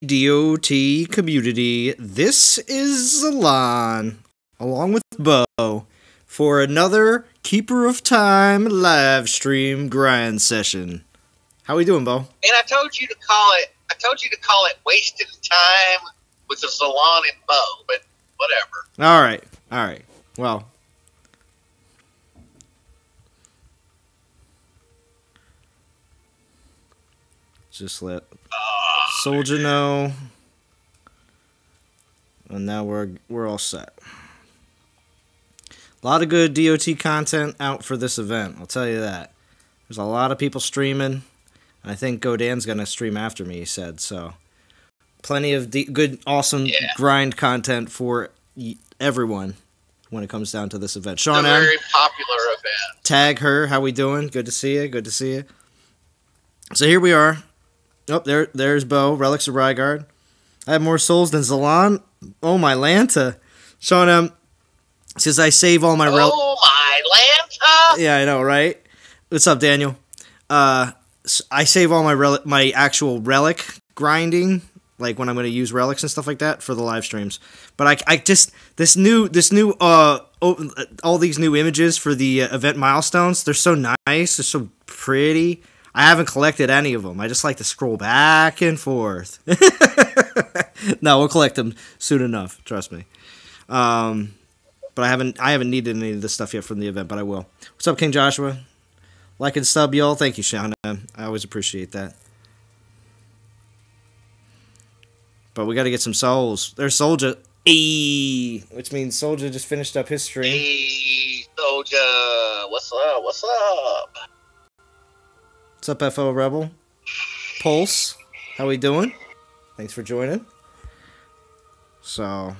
DOT community. This is Zalon, along with Bo, for another Keeper of Time live stream grind session. How we doing, Bo? And I told you to call it wasted time with the Zalon and Bo, but whatever. All right. Well, just let Soldier know, and now we're all set. A lot of good DOT content out for this event, I'll tell you that. There's a lot of people streaming, and I think Godan's going to stream after me, he said, so plenty of good, awesome grind content for everyone when it comes down to this event. Sean, it's a very popular event. Tag her, how we doing? Good to see you. So here we are. Oh, there's Bo, Relics of Rygard. I have more souls than Zalon. Oh, my Lanta. Sean M. says I save all my Oh, my Lanta! Yeah, I know, right? What's up, Daniel? I save all my actual relic grinding, like when I'm going to use relics and stuff like that for the live streams. But I just all these new images for the event milestones, they're so nice, they're so pretty. I haven't collected any of them. I just like to scroll back and forth. No, we'll collect them soon enough. Trust me. But I haven't needed any of this stuff yet from the event, but I will. What's up, King Joshua? Like and sub, y'all. Thank you, Sean. I always appreciate that. But we got to get some souls. There's Soldier. Which means Soldier just finished up his stream. Hey, Soldier. What's up? What's up, FO Rebel? Pulse, how we doing? Thanks for joining. So,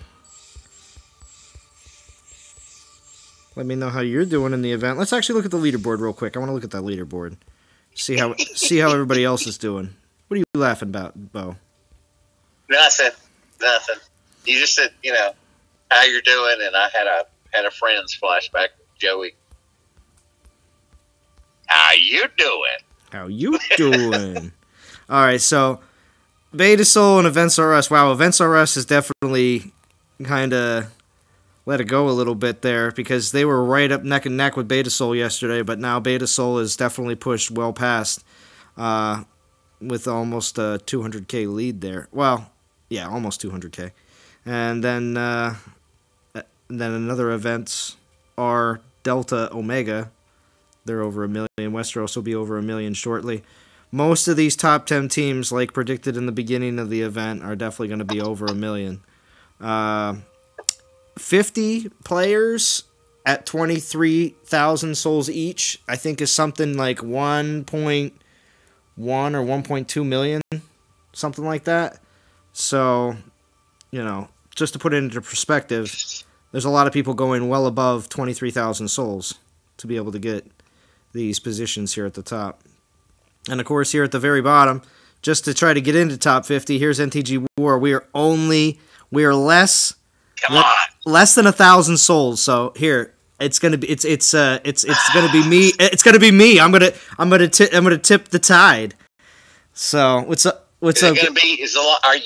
let me know how you're doing in the event. Let's actually look at the leaderboard real quick. I want to look at that leaderboard. See how everybody else is doing. What are you laughing about, Bo? Nothing. You just said, how you're doing, and I had a friend's flashback with Joey. How you doing? All right, so Beta Soul and Events RS. Wow, Events RS is definitely kind of let it go a little bit there because they were right up neck and neck with Beta Soul yesterday, but now Beta Soul is definitely pushed well past with almost a 200k lead there. Well, yeah, almost 200k. And then another events are Delta Omega. They're over 1 million. Westeros will be over 1 million shortly. Most of these top 10 teams, like predicted in the beginning of the event, are definitely going to be over 1 million. 50 players at 23,000 souls each, I think is something like 1.1 or 1.2 million, something like that. So, just to put it into perspective, there's a lot of people going well above 23,000 souls to be able to get these positions here at the top. And of course, here at the very bottom, just to try to get into top 50, here's NTG War. We are less than 1,000 souls. So here, it's gonna be gonna be me. It's gonna be me. I'm gonna tip the tide. So what's up? What's up? Are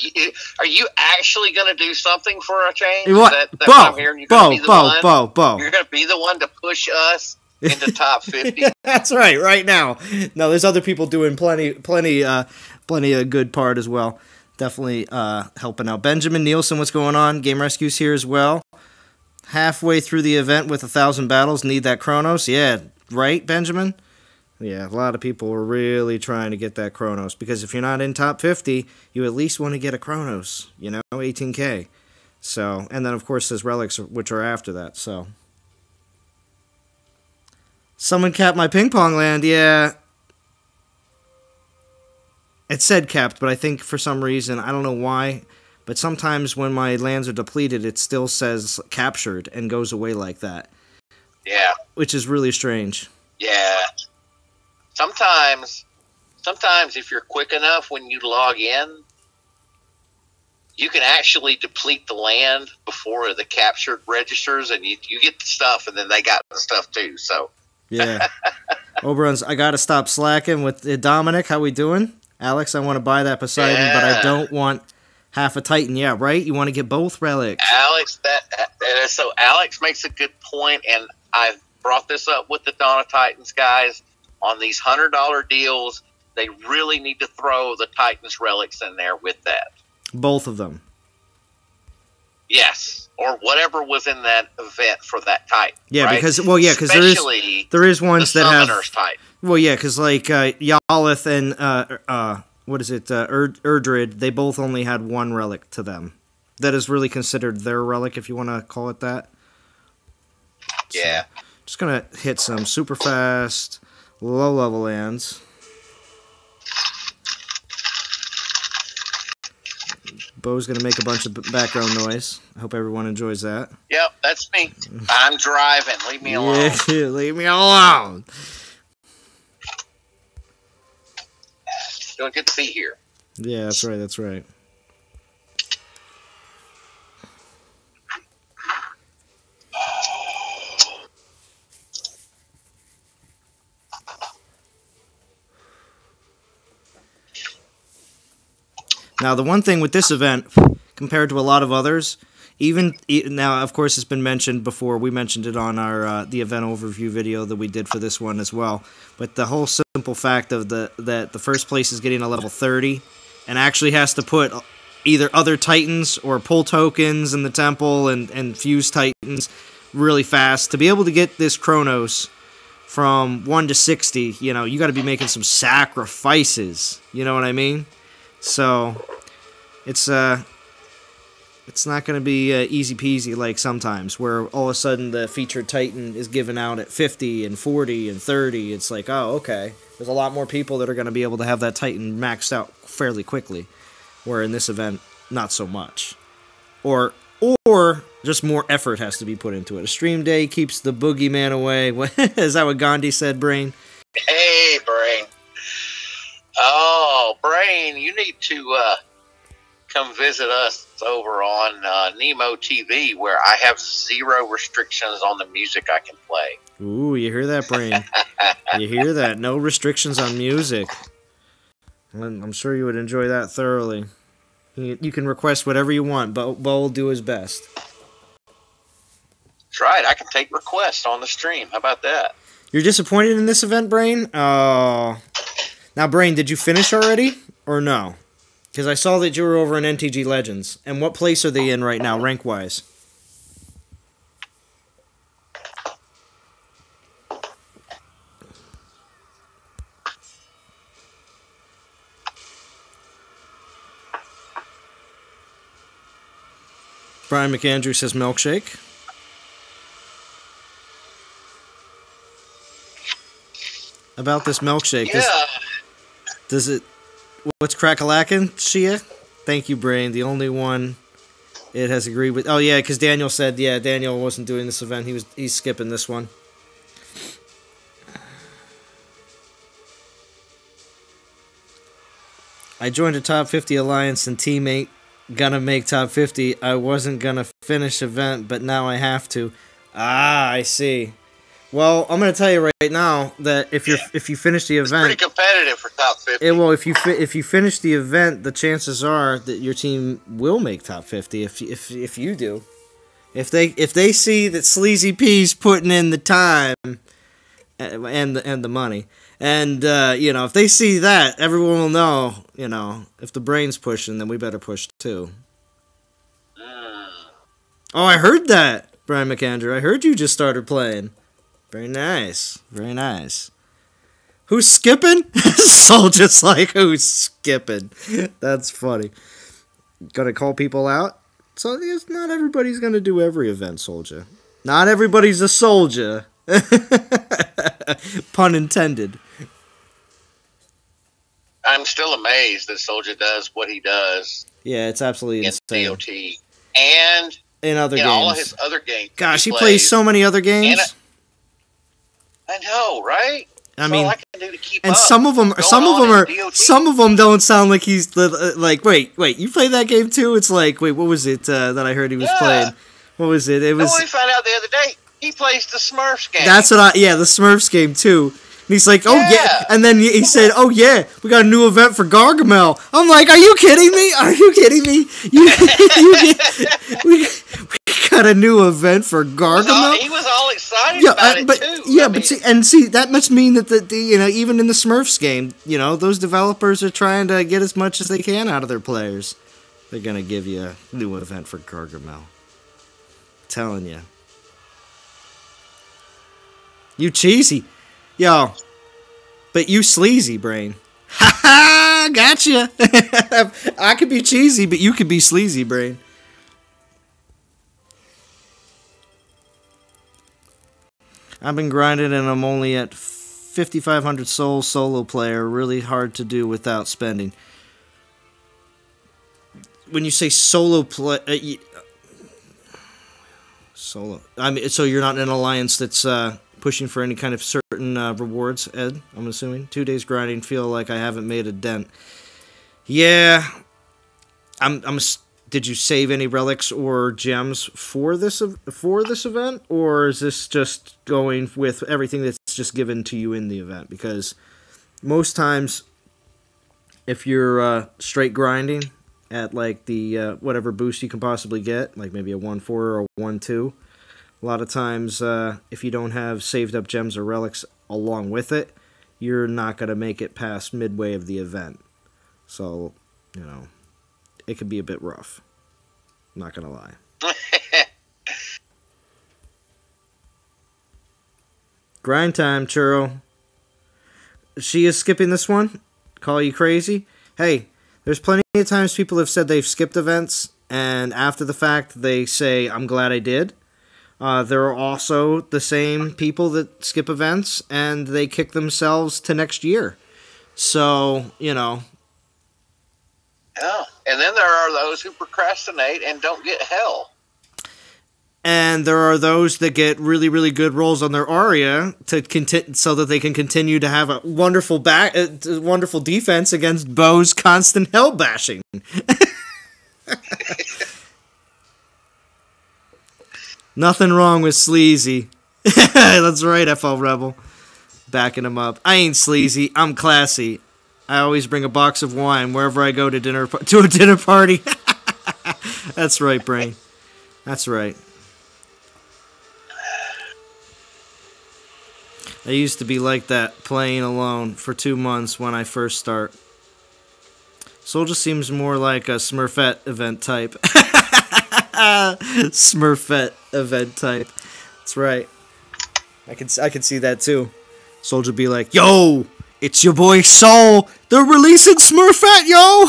you actually gonna do something for a change? What? Bo. You're gonna be the one to push us into top 50. That's right now. No, there's other people doing plenty of good part as well. Definitely helping out. Benjamin Nielsen, what's going on? Game Rescue's here as well. Halfway through the event with 1,000 battles, need that Chronos. Yeah, right, Benjamin? Yeah, a lot of people are really trying to get that Chronos, because if you're not in top 50, you at least want to get a Chronos, 18k. So, and then of course there's Relics, which are after that, so. Someone capped my ping pong land, yeah. It said capped, but I think for some reason, I don't know why, but sometimes when my lands are depleted, it still says captured and goes away like that. Yeah. Which is really strange. Yeah. Sometimes if you're quick enough when you log in, you can actually deplete the land before the captured registers, and you get the stuff, and then they got the stuff too, so. Yeah. Oberon's, I gotta stop slacking with Dominic. How we doing? Alex, I want to buy that Poseidon, but I don't want half a Titan. Yeah, right? You want to get both relics. Alex, so Alex makes a good point, and I've brought this up with the Dawn of Titans guys on these $100 deals. They really need to throw the Titans relics in there with that. Both of them. Yes, or whatever was in that event for that Titan. Yeah, right? because there is ones that have. Titan. Well, yeah, because like Goliath and Erdrid, they both only had one relic to them. That is really considered their relic, if you want to call it that. Yeah. So, just gonna hit some super fast, low level lands. Bo's gonna make a bunch of background noise. I hope everyone enjoys that. Yep, that's me. I'm driving. Leave me alone. Yeah, leave me alone. Doing good to be here. Yeah, that's right. That's right. Now, the one thing with this event, compared to a lot of others, even now, of course, it's been mentioned before. We mentioned it on our the event overview video that we did for this one as well. But the whole simple fact of that the first place is getting a level 30 and actually has to put either other Titans or pull tokens in the temple and fuse Titans really fast to be able to get this Chronos from 1 to 60. You know, you got to be making some sacrifices. You know what I mean? So it's not going to be easy peasy like sometimes, where all of a sudden the featured Titan is given out at 50 and 40 and 30. It's like, oh, okay. There's a lot more people that are going to be able to have that Titan maxed out fairly quickly, where in this event, not so much. Or just more effort has to be put into it. A stream day keeps the boogeyman away. Is that what Gandhi said, Brain? Hey, Brain. Oh, Brain, you need to come visit us over on Nemo TV, where I have 0 restrictions on the music I can play. Ooh, you hear that, Brain? You hear that? No restrictions on music. I'm sure you would enjoy that thoroughly. You can request whatever you want, but Bo will do his best. That's right. I can take requests on the stream. How about that? You're disappointed in this event, Brain? Oh. Now, Brain, did you finish already, or no? Because I saw that you were over in NTG Legends. And what place are they in right now, rank-wise? Brian McAndrew says milkshake. About this milkshake. Yeah. Does it... What's crack-a-lackin', Shia? Thank you, Brain. The only one it has agreed with... Oh, yeah, because Daniel said, yeah, Daniel wasn't doing this event. He's skipping this one. I joined a top 50 alliance and teammate gonna make top 50. I wasn't gonna finish event, but now I have to. Ah, I see. Well, I'm gonna tell you right now that if you finish the event, it's pretty competitive for top 50. Well, if you finish the event, the chances are that your team will make top 50. If you do, if they see that Sleazy P's putting in the time and the money, and if they see that, everyone will know. If the Brain's pushing, then we better push too. Oh, I heard that, Brian McAndrew. I heard you just started playing. Very nice. Very nice. Who's skipping? Soldier's like, who's skipping? That's funny. Gonna call people out? So not everybody's gonna do every event, Soldier. Not everybody's a soldier. Pun intended. I'm still amazed that Soldier does what he does. Yeah, it's absolutely insane. DOT. And in other games. all of his other games. Gosh, he plays so many other games. I know, right? I mean, all I can do to keep and up. some of them don't sound like he's like. Wait, you played that game too? It's like, wait, what was it that I heard he was playing? What was it? It was. We found out the other day he plays the Smurfs game. That's what the Smurfs game too. he's like, oh, yeah. Yeah. And then he said, oh, yeah, we got a new event for Gargamel. I'm like, are you kidding me? Are you kidding me? We got a new event for Gargamel? He was all excited about it, too. Yeah, see, that must mean that, even in the Smurfs game, those developers are trying to get as much as they can out of their players. They're going to give you a new event for Gargamel. Telling you. You cheesy. Yo. But you sleazy, brain. Ha ha! Gotcha! I could be cheesy, but you could be sleazy, brain. I've been grinding and I'm only at 5,500 souls solo player. Really hard to do without spending. When you say solo play... solo. I mean, so you're not in an alliance that's pushing for any kind of certain rewards, Ed, I'm assuming? 2 days grinding, feel like I haven't made a dent. Yeah. Did you save any relics or gems for this event, or is this just going with everything that's just given to you in the event? Because most times, if you're straight grinding at like the whatever boost you can possibly get, like maybe a 1-4 or a 1-2, a lot of times if you don't have saved up gems or relics along with it, you're not going to make it past midway of the event. So, it could be a bit rough. I'm not going to lie. Grind time, Churro. She is skipping this one? Call you crazy? Hey, there's plenty of times people have said they've skipped events, and after the fact, they say, I'm glad I did. There are also the same people that skip events, and they kick themselves to next year. So, Yeah, and then there are those who procrastinate and don't get hell. And there are those that get really, really good rolls on their Aria so that they can continue to have a wonderful wonderful defense against Bo's constant hell bashing. Nothing wrong with sleazy. That's right, FL Rebel. Backing him up. I ain't sleazy. I'm classy. I always bring a box of wine wherever I go to a dinner party. That's right, brain. That's right. I used to be like that, playing alone for 2 months when I first start. Soldier seems more like a Smurfette event type. Smurfette event type. That's right. I can see that too. Soldier be like, yo, it's your boy Soul. They're releasing Smurfette, yo.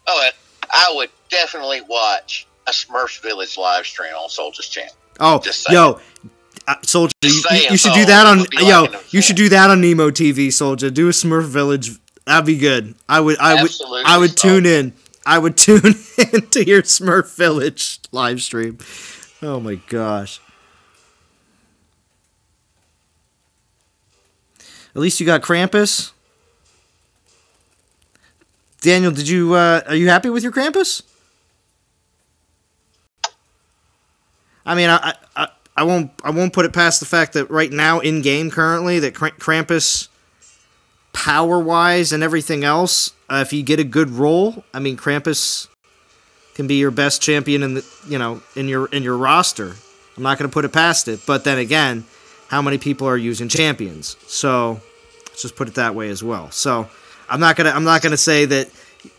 Oh, I would definitely watch a Smurfs Village live stream on Soldier's channel. Oh, yo, Soldier, you should do that on you should do that on Nemo TV, Soldier. Do a Smurf Village. That'd be good. I would tune in. I would tune in to your Smurf Village live stream. Oh my gosh. At least you got Krampus. Daniel, are you happy with your Krampus? I mean, I won't put it past the fact that right now in game currently that Krampus, power wise and everything else, if you get a good roll, I mean Krampus can be your best champion in your roster. I'm not going to put it past it, but then again, how many people are using champions? So let's just put it that way as well. So I'm not gonna say that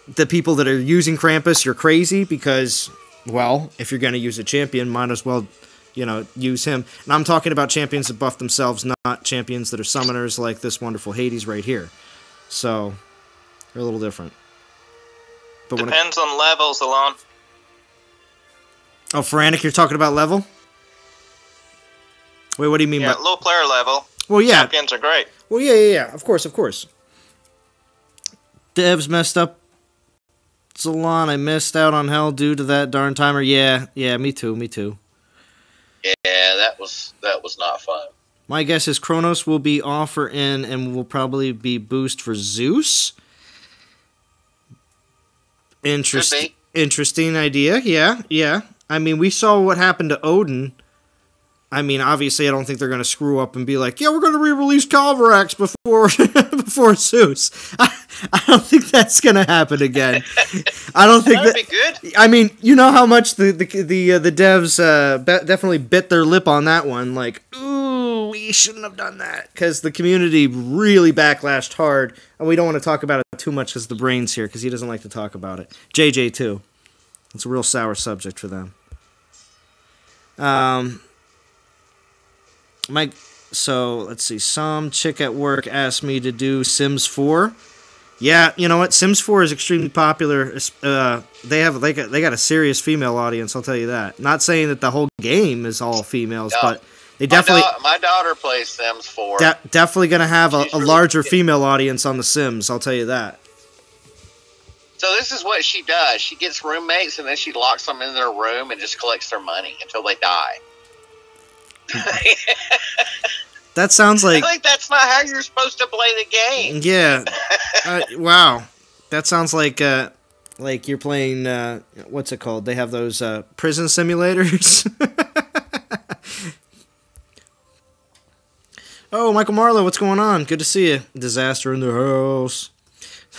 the people that are using Krampus, you're crazy, because, well, if you're going to use a champion, might as well, use him. And I'm talking about champions that buff themselves, not champions that are summoners like this wonderful Hades right here. So, they're a little different. But depends on levels, Alon. Oh, Frantic, you're talking about level? Wait, what do you mean by... low player level. Well, yeah. Champions are great. Well, yeah. Of course. Devs messed up. Salon, I missed out on hell due to that darn timer. Yeah, me too. Yeah, that was not fun. My guess is Kronos will be off or in and will probably be boost for Zeus. Interesting idea. Yeah. I mean, we saw what happened to Odin I mean, obviously, I don't think they're going to screw up and be like, yeah, we're going to re-release Calvarax before Zeus. I don't think that's going to happen again. I don't think That'd be good. I mean, you know how much the devs definitely bit their lip on that one. Like, ooh, we shouldn't have done that. Because the community really backlashed hard. And we don't want to talk about it too much because the brain's here, because he doesn't like to talk about it. JJ, too. It's a real sour subject for them. Mike, so let's see. Some chick at work asked me to do Sims 4. Yeah, you know what? Sims 4 is extremely popular. They got a serious female audience. I'll tell you that. Not saying that the whole game is all females, No. but they definitely My daughter plays Sims 4. definitely gonna have a really larger good. female audience on The Sims. I'll tell you that. So this is what she does. She gets roommates and then she locks them in their room and just collects their money until they die. That sounds I like think that's not how you're supposed to play the game. yeah. Wow, that sounds like you're playing what's it called? They have those prison simulators. Oh, Michael Marlowe, what's going on? Good to see you. Disaster in the house.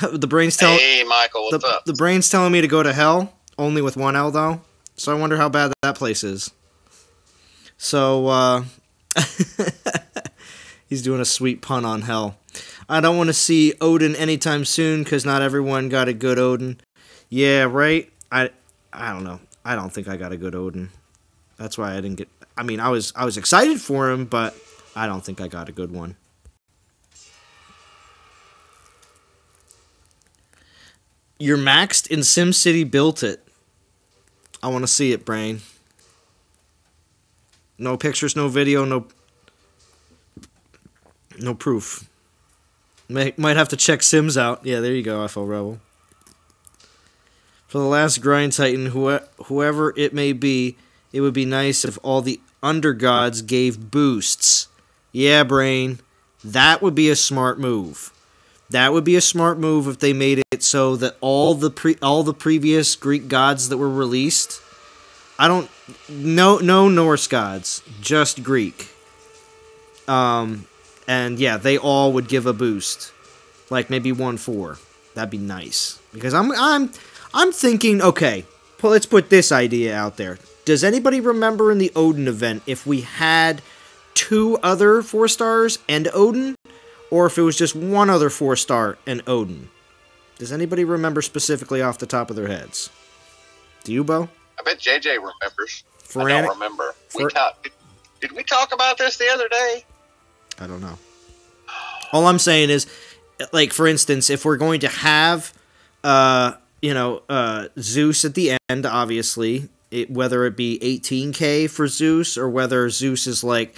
The brain's telling. Hey, Michael, what's up? The brain's telling me to go to hell, only with one L though. So I wonder how bad that place is. So he's doing a sweet pun on hell. I don't want to see Odin anytime soon because not everyone got a good Odin. Yeah, right. I don't know. I don't think I got a good Odin. That's why I didn't get. I mean, I was excited for him, but I don't think I got a good one. You're maxed in SimCity built it. I want to see it, Brain. No pictures, no video, no proof. Might have to check Sims out. Yeah, there you go, FL Rebel. For the last grind titan, whoever it may be, it would be nice if all the undergods gave boosts. Yeah, Brain. That would be a smart move. That would be a smart move if they made it so that all the previous Greek gods that were released, no Norse gods, just Greek. And yeah, they all would give a boost, like maybe 1-4. That'd be nice because I'm thinking, okay, let's put this idea out there. Does anybody remember in the Odin event if we had 2 other 4-stars and Odin, or if it was just 1 other 4-star and Odin? Does anybody remember specifically off the top of their heads? Do you, Bo? I bet JJ remembers. I Frantic- don't remember. Did we talk about this the other day? I don't know. All I'm saying is, like, for instance, if we're going to have, Zeus at the end, obviously, whether it be 18K for Zeus or whether Zeus is like,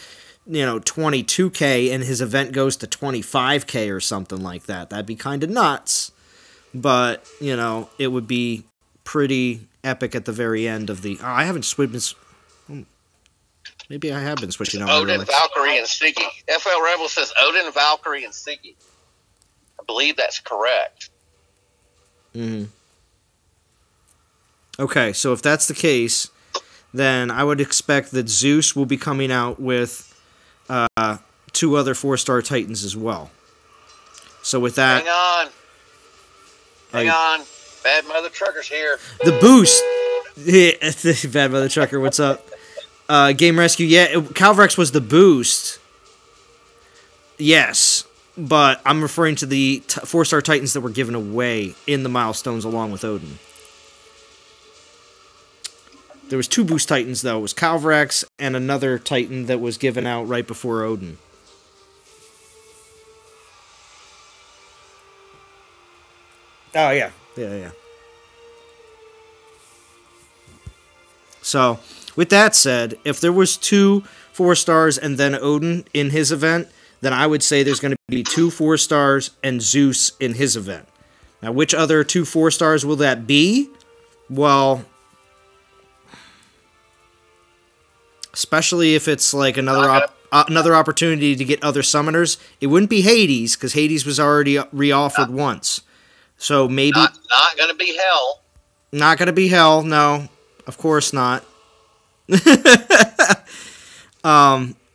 22K and his event goes to 25K or something like that. That'd be kind of nuts. But, it would be pretty epic at the very end of the... Oh, I haven't switched... Maybe I have been switching out. Odin, Valkyrie, and Siggy. FL Rebel says Odin, Valkyrie, and Siggy. I believe that's correct. Mm-hmm. Okay, so if that's the case, then I would expect that Zeus will be coming out with 2 other 4-star Titans as well. So with that... Hang on. Bad Mother Trucker's here. The boost! Bad Mother Trucker, what's up? Game Rescue, yeah, Calvrex was the boost. Yes, but I'm referring to the 4-star Titans that were given away in the milestones along with Odin. There was 2 boost Titans, though. It was Calvrex and another Titan that was given out right before Odin. Oh, yeah. Yeah. So, with that said, if there was 2 4-stars and then Odin in his event, then I would say there's going to be 2 4-stars and Zeus in his event. Now, which other 2 4-stars will that be? Well, especially if it's like another opportunity to get other summoners, it wouldn't be Hades, because Hades was already re-offered once. So maybe... Not going to be Hell. Not going to be Hell, no. Of course not.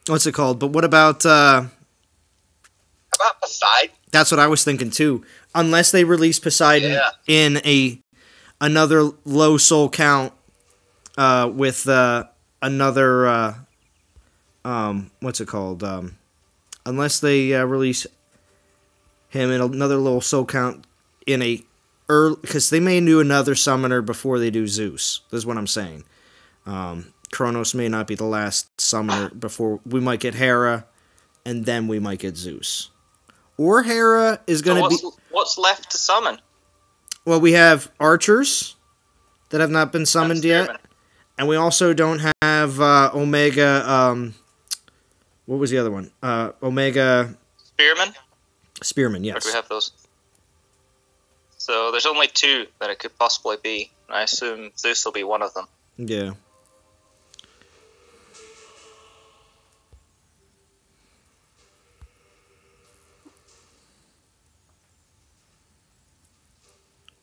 What's it called? But what about How about Poseidon? that's what I was thinking too. Unless they release Poseidon in another low soul count with another what's it called? Unless they release him in another little soul count in a early, because they may do another summoner before they do Zeus. This is what I'm saying. Kronos may not be the last summoner before we might get Hera, and then we might get Zeus. Or Hera is going to be... What's left to summon? Well, we have archers that have not been summoned yet. And we also don't have Omega... what was the other one? Omega... Spearman, yes. Where do we have those? So there's only 2 that it could possibly be. I assume Zeus will be one of them. Yeah.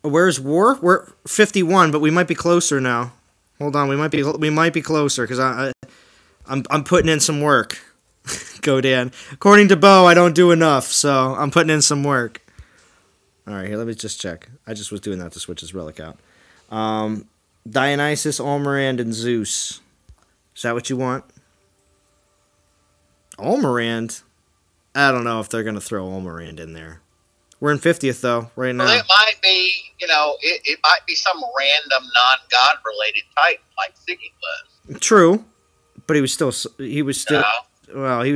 Where's War? We're 51, but we might be closer now. Hold on, we might be closer because I'm putting in some work. Go Dan. According to Bo, I don't do enough, so I'm putting in some work. All right, here, let me just check. I just was doing that to switch his relic out. Dionysus, Almorand, and Zeus. Is that what you want? Almorand? I don't know if they're going to throw Almorand in there. We're in 50th, though, right now. Well, it might be, it might be some random non-God related Titan like Siggy was. True, but he was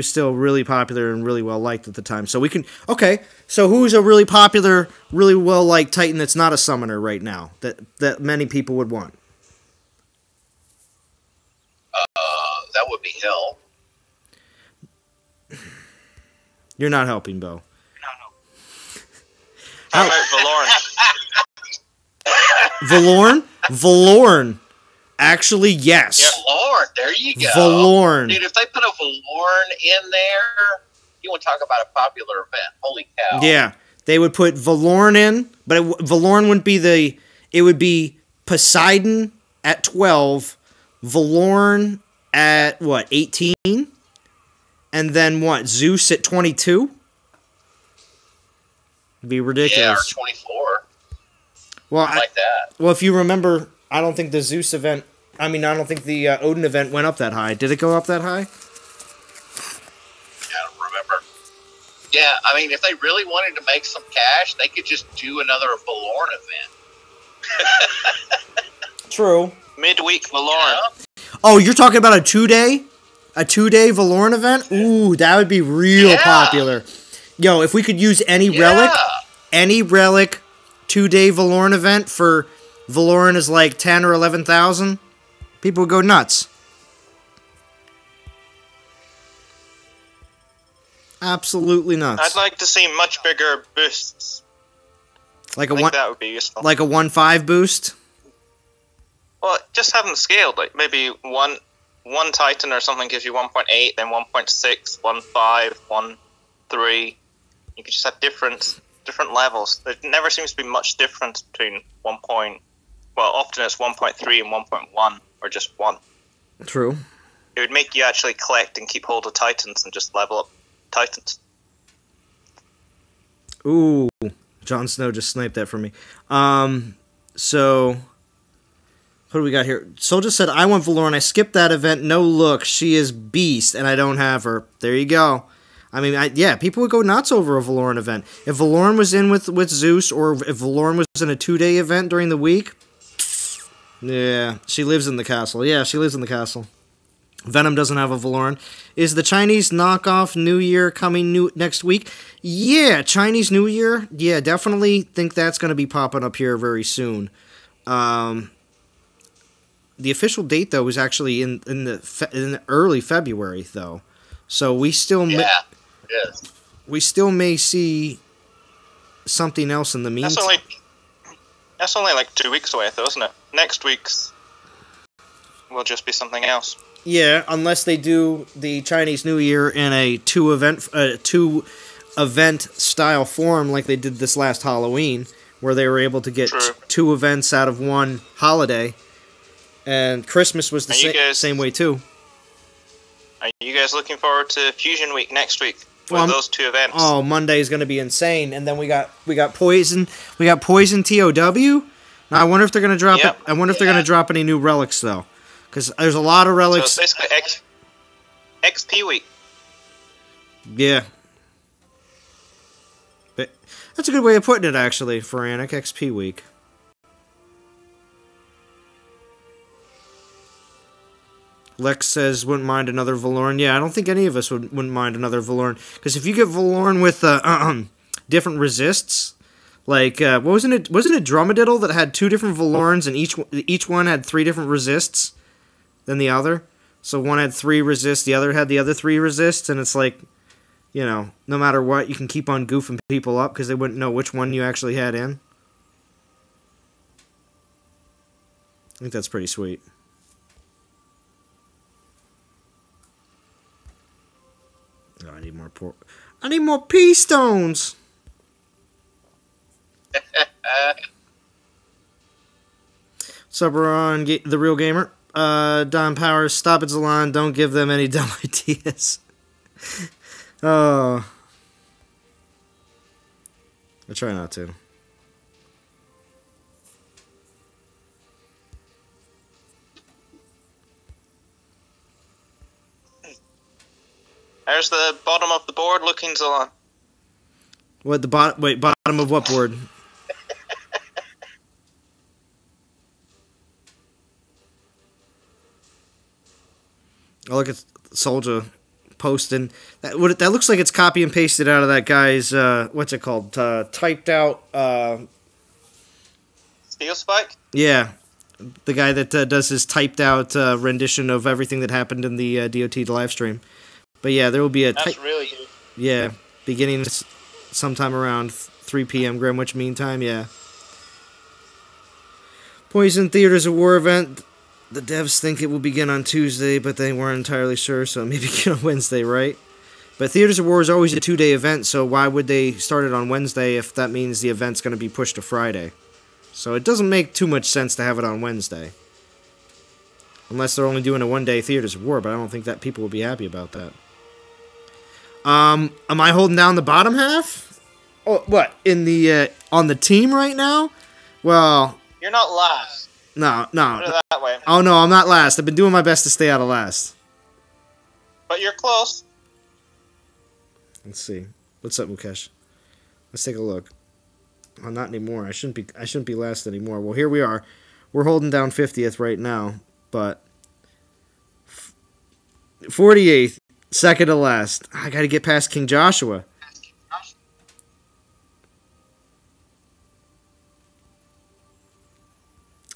still really popular and really well liked at the time. So we can, okay, so who's a really popular, really well liked Titan that's not a summoner right now that many people would want? That would be Hell. You're not helping, Bo. How about Valorn? Valorn? Valorn. Actually, yes. Yeah, Valorn. There you go. Valorn. Dude, if they put a Valorn in there, you want to talk about a popular event. Holy cow. Yeah. They would put Valorn in, but Valorn wouldn't be it would be Poseidon at 12, Valorn at, 18? And then Zeus at 22? Be ridiculous. Yeah, or 24. Well, I like that. Well, if you remember, I don't think the Zeus event, I don't think the Odin event went up that high. Did it go up that high? I don't remember. Yeah, if they really wanted to make some cash, they could just do another Valorn event. True. Midweek Valorn. Oh, you're talking about a 2-day? A 2-day Valorn event? Ooh, that would be real popular. Yo, if we could use any relic 2-day Valorn event for Valorn is like 10 or 11,000, people would go nuts. Absolutely nuts. I'd like to see much bigger boosts. Like I think that would be useful. Like a 1.5 boost? Well, just have them scaled. Like maybe one Titan or something gives you 1.8, then 1.6, 1.5, 1.3. You could just have different levels. There never seems to be much difference between often it's 1.3 and 1.1, or just 1. True. It would make you actually collect and keep hold of Titans and just level up Titans. Ooh, Jon Snow just sniped that from me. So, what do we got here? Soldier said, I want Valorn. I skipped that event. No look. She is beast, and I don't have her. There you go. People would go nuts over a Valorn event. If Valorn was in with Zeus, or if Valorn was in a 2-day event during the week, yeah, she lives in the castle. Yeah, she lives in the castle. Venom doesn't have a Valorn. Is the Chinese knockoff New Year coming next week? Yeah, Chinese New Year. Yeah, definitely think that's going to be popping up here very soon. The official date, though, is actually in the early February, though. So we still we still may see something else in the meantime. That's only like 2 weeks away, though, isn't it? Next week's will just be something else. Yeah, unless they do the Chinese New Year in a two event style form like they did this last Halloween, where they were able to get 2 events out of one holiday. And Christmas was the same way, too. Are you guys looking forward to Fusion Week next week with Well, those two events? Oh, Monday is going to be insane, and then we got Poison. We got Poison TOW. Now I wonder if they're going to drop it. I wonder if they're going to drop any new relics though, because there's a lot of relics. So it's basically XP Week. Yeah. But that's a good way of putting it, actually, Feranic. XP Week. Lex says, wouldn't mind another Valorn. Yeah, I don't think any of us wouldn't mind another Valorn. Because if you get Valorn with different resists, like, wasn't it Dromediddle that had 2 different Valorns and each one had 3 different resists than the other? So one had 3 resists, the other had the other 3 resists, and it's like, you know, no matter what, you can keep on goofing people up because they wouldn't know which one you actually had in. I think that's pretty sweet. Oh, I need more pea stones. Subron, the real gamer. Don Powers, stop it, Zalon. Don't give them any dumb ideas. Oh. I try not to. There's the bottom of the board looking, Zalon. What, the bottom? Wait, bottom of what board? Oh, look at Soldier posting. That looks like it's copy and pasted out of that guy's, what's it called? Typed out, Steel Spike? Yeah. The guy that does his typed out rendition of everything that happened in the DOT live stream. But yeah, there will be a... That's really good. Yeah, beginning sometime around 3 p.m. Greenwich Mean Time, yeah. Poison Theaters of War event. The devs think it will begin on Tuesday, but they weren't entirely sure, so maybe begin on Wednesday, right? But Theaters of War is always a 2-day event, so why would they start it on Wednesday if that means the event's going to be pushed to Friday? So it doesn't make too much sense to have it on Wednesday. Unless they're only doing a 1-day Theaters of War, but I don't think that people will be happy about that. Am I holding down the bottom half? Oh, what? In the, on the team right now? Well... You're not last. No. Put it that way. Oh, no, I'm not last. I've been doing my best to stay out of last. But you're close. Let's see. What's up, Mukesh? Let's take a look. Oh, not anymore. I shouldn't be last anymore. Well, here we are. We're holding down 50th right now, but 48th, second to last. I got to get past King Joshua.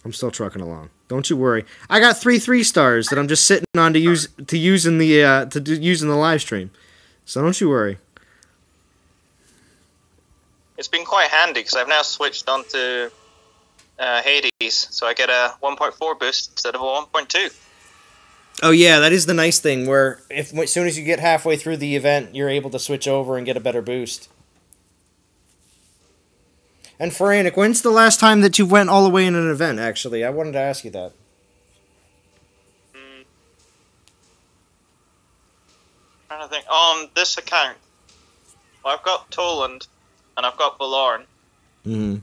I'm still trucking along. Don't you worry. I got 3 stars that I'm just sitting on to use in the live stream. So don't you worry. It's been quite handy because I've now switched on to Hades, so I get a 1.4 boost instead of a 1.2. Oh yeah, that is the nice thing. Where as soon as you get halfway through the event, you're able to switch over and get a better boost. And Feranic, when's the last time that you went all the way in an event? Actually, I wanted to ask you that. Trying to think. On this account, well, I've got Toland and I've got Valorn. Mm-hmm.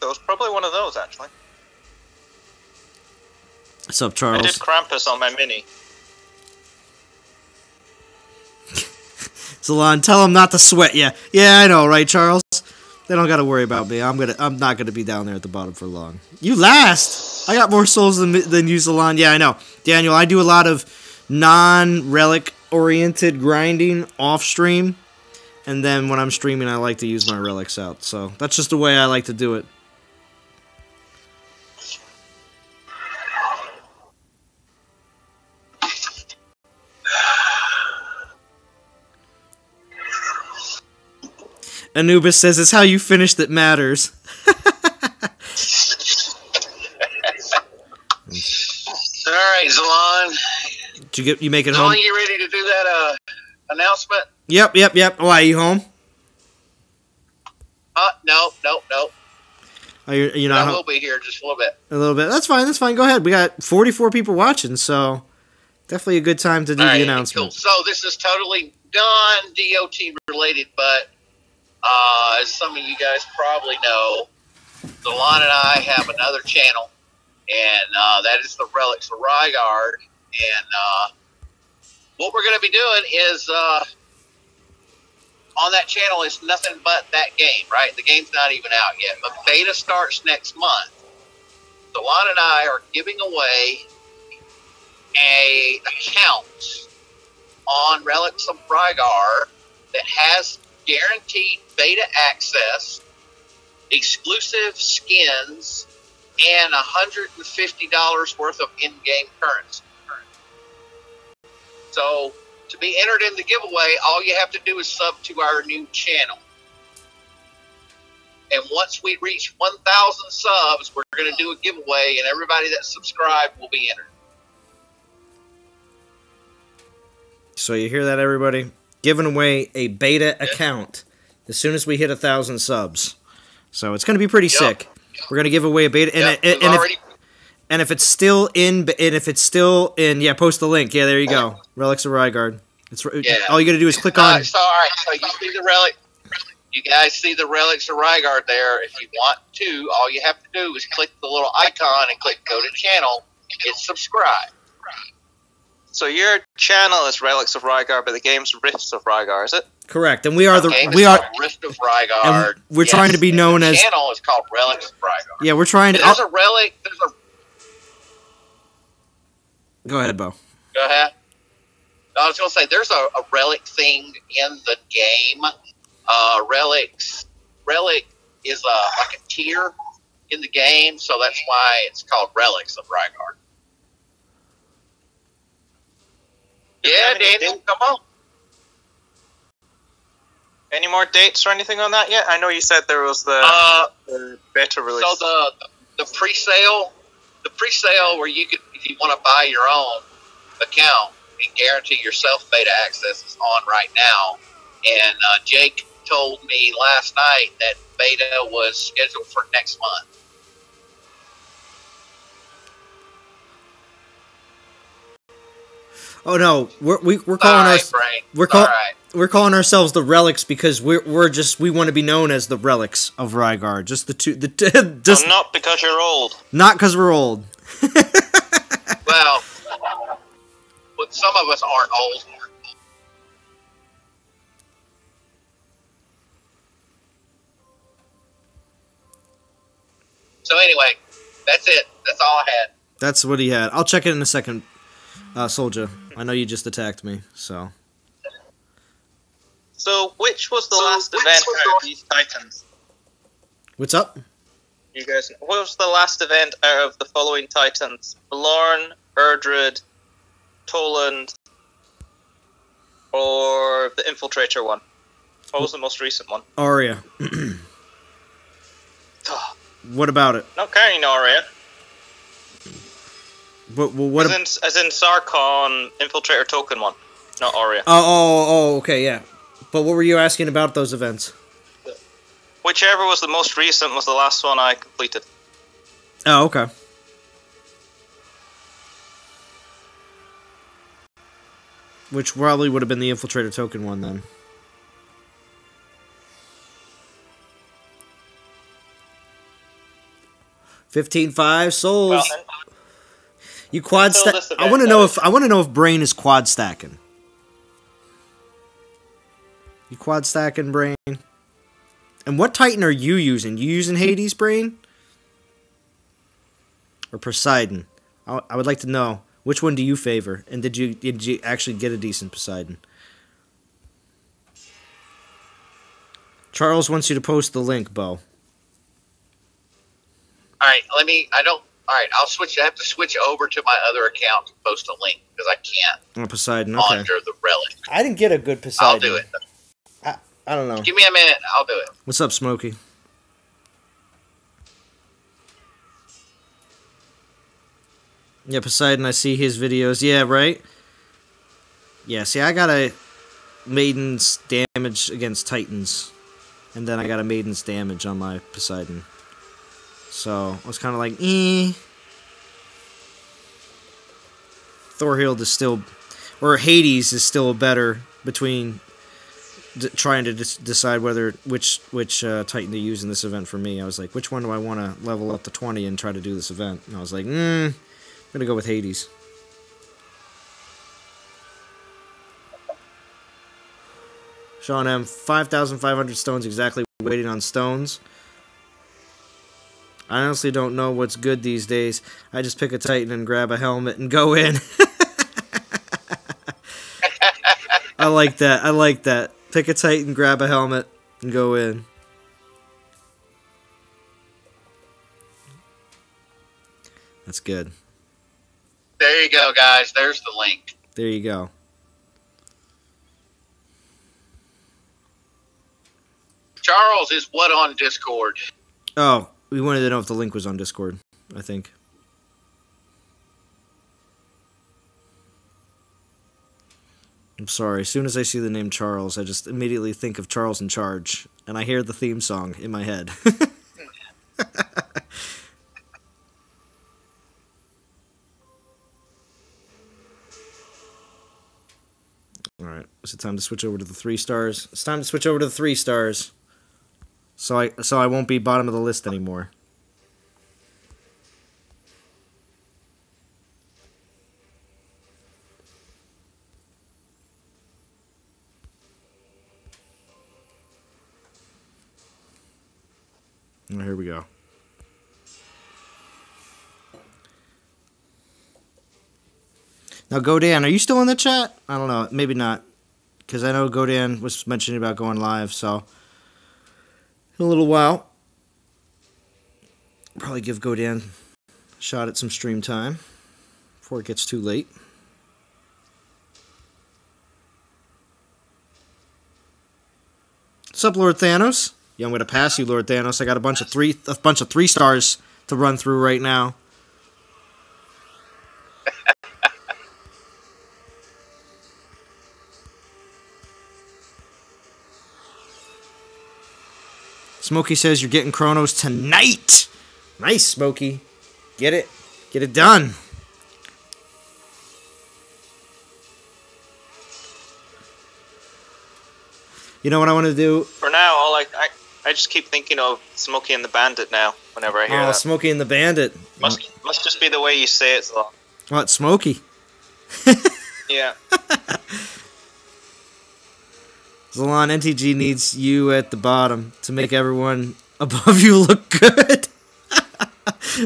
So it's probably one of those, actually. What's up, Charles? I did Krampus on my mini. Zalon, tell him not to sweat you. Yeah, I know, right, Charles? They don't got to worry about me. I'm not gonna be down there at the bottom for long. You last. I got more souls than you, Zalon. Yeah, I know, Daniel. I do a lot of non-relic oriented grinding off stream, and then when I'm streaming, I like to use my relics out. So that's just the way I like to do it. Anubis says it's how you finish that matters. All right, Zalon. Did you make it home? Zalon, you ready to do that announcement? Yep. Why, are you home? No. Oh, you're I not. will be here just a little bit. A little bit. That's fine. That's fine. Go ahead. We got 44 people watching, so definitely a good time to do the announcement. Cool. So this is totally non-DOT related, but as some of you guys probably know, Delon and I have another channel, and that is the Relics of Rygard. And what we're going to be doing is on that channel is nothing but that game, right? The game's not even out yet, but beta starts next month. Delon and I are giving away a account on Relics of Rygard that has guaranteed beta access, exclusive skins, and $150 worth of in-game currency. So, to be entered in the giveaway, all you have to do is sub to our new channel. And once we reach 1,000 subs, we're going to do a giveaway, and everybody that's subscribed will be entered. So you hear that, everybody? Giving away a beta account as soon as we hit 1,000 subs. So it's going to be pretty sick. We're going to give away a beta, and if it's still in, yeah, post the link. Yeah, there you go. Relics of Rygard. All you got to do is click on. So, all right. So you see the relic. You guys see the Relics of Rygard there. If you want to, all you have to do is click the little icon and click go to channel. Hit subscribe. So your channel is Relics of Rygard, but the game's Rifts of Rygard, is it? Correct, and we are Rift of Rygard. We're trying to be known as. The channel is called Relics of Rygard. Yeah, we're trying to. There's a relic. Go ahead, Bo. Go ahead. I was going to say there's a relic thing in the game. Relic is like a tier in the game, so that's why it's called Relics of Rygard. Yeah, Daniel, come on. Any more dates or anything on that yet? I know you said there was the beta release. So the pre-sale where you could, if you want to buy your own account and guarantee yourself beta access, is on right now. And Jake told me last night that beta was scheduled for next month. Oh no, we're calling we're calling ourselves the Relics because we want to be known as the Relics of Rygard. Just just not because you're old. Not because we're old. Well, but some of us aren't old. So anyway, that's it. That's all I had. That's what he had. I'll check it in a second, Soldier. I know you just attacked me, so. So, which was the last event out of these Titans? What's up? You guys, what was the last event out of the following Titans? Lorne, Erdred, Toland, or the Infiltrator one? What was the most recent one? Arya. What about it? Not carrying Arya. What as in Sarkon Infiltrator token one, not Arya. Oh, okay, yeah. But what were you asking about those events? Whichever was the most recent was the last one I completed. Oh, okay. Which probably would have been the Infiltrator token one then. $15,500 souls. Well, you quad stack. I want to know if Brain is quad stacking. You quad stacking, Brain? And what Titan are you using? You using Hades, Brain? Or Poseidon? I would like to know, which one do you favor? And did you actually get a decent Poseidon? Charles wants you to post the link, Bo. Alright, I'll switch. I have to switch over to my other account to post a link because I can't. Oh, Poseidon, okay. Under the Relic. I didn't get a good Poseidon. I'll do it. I don't know. Give me a minute. I'll do it. What's up, Smokey? Yeah, Poseidon, I see his videos. Yeah, right? Yeah, see, I got a Maiden's damage against Titans. And then I got a Maiden's damage on my Poseidon. So I was kind of like, eh. Thorhild is still, or Hades is still better between trying to decide which Titan to use in this event for me. I was like, which one do I want to level up to 20 and try to do this event? And I was like, I'm gonna go with Hades. Sean M, 5,500 stones exactly waiting on stones. I honestly don't know what's good these days. I just pick a Titan and grab a helmet and go in. I like that. I like that. Pick a Titan, grab a helmet, and go in. That's good. There you go, guys. There's the link. There you go. Charles is what on Discord? Oh, we wanted to know if the link was on Discord, I think. I'm sorry. As soon as I see the name Charles, I just immediately think of Charles in Charge, and I hear the theme song in my head. Alright, is it time to switch over to the 3 stars? It's time to switch over to the 3 stars. So I won't be bottom of the list anymore. Oh, here we go. Now, Godan, are you still in the chat? I don't know. Maybe not. Because I know Godan was mentioning about going live, so... in a little while. Probably give Godan a shot at some stream time. Before it gets too late. What's up, Lord Thanos? Yeah, I'm gonna pass you, Lord Thanos. I got a bunch of 3 stars to run through right now. Smokey says you're getting Chronos tonight. Nice, Smokey. Get it. Get it done. You know what I want to do? For now, I just keep thinking of Smokey and the Bandit now, whenever I hear that. Smokey and the Bandit. Must just be the way you say it, so. What, Smokey? Yeah. Zalon, NTG needs you at the bottom to make everyone above you look good.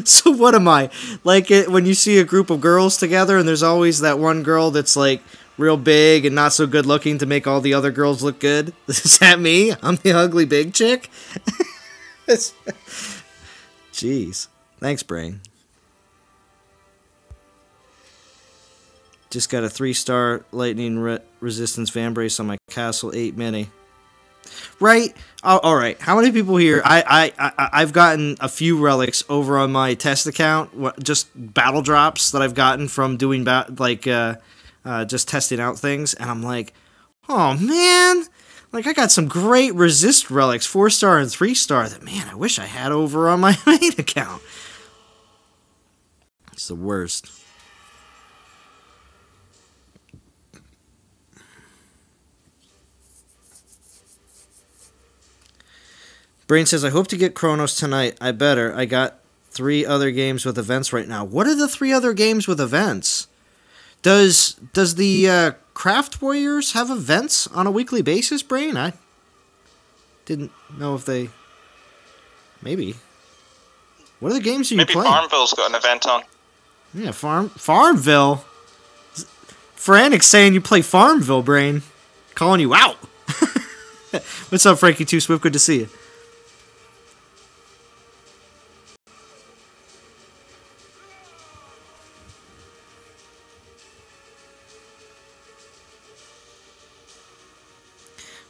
So what am I? Like it when you see a group of girls together and there's always that one girl that's like real big and not so good looking to make all the other girls look good? Is that me? I'm the ugly big chick? Jeez. Thanks, Brain. Just got a 3-star lightning resistance Vambrace on my Castle 8 Mini. Right? Oh, all right. How many people here? I've gotten a few relics over on my test account. Just battle drops that I've gotten from doing just testing out things, and I'm like, oh man, like I got some great resist relics, 4-star and 3-star that man I wish I had over on my main account. It's the worst. Brain says, I hope to get Chronos tonight. I better. I got 3 other games with events right now. What are the 3 other games with events? Does the Craft Warriors have events on a weekly basis, Brain? I didn't know if they... Maybe. What are the games you play? Maybe Farmville's got an event on. Yeah, Farmville? Frantic saying you play Farmville, Brain. Calling you out. What's up, Frankie 2 Swift? Good to see you.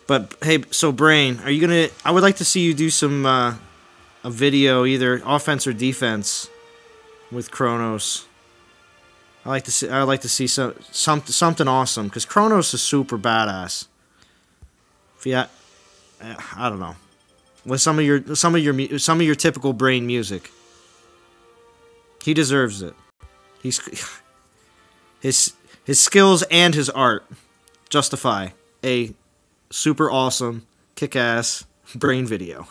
But hey, so Brain, are you gonna? I would like to see you do some a video, either offense or defense, with Chronos. I like to see something awesome because Chronos is super badass. Yeah, I don't know. With some of your typical Brain music, He deserves it. His skills and his art justify a super awesome, kick-ass brain video.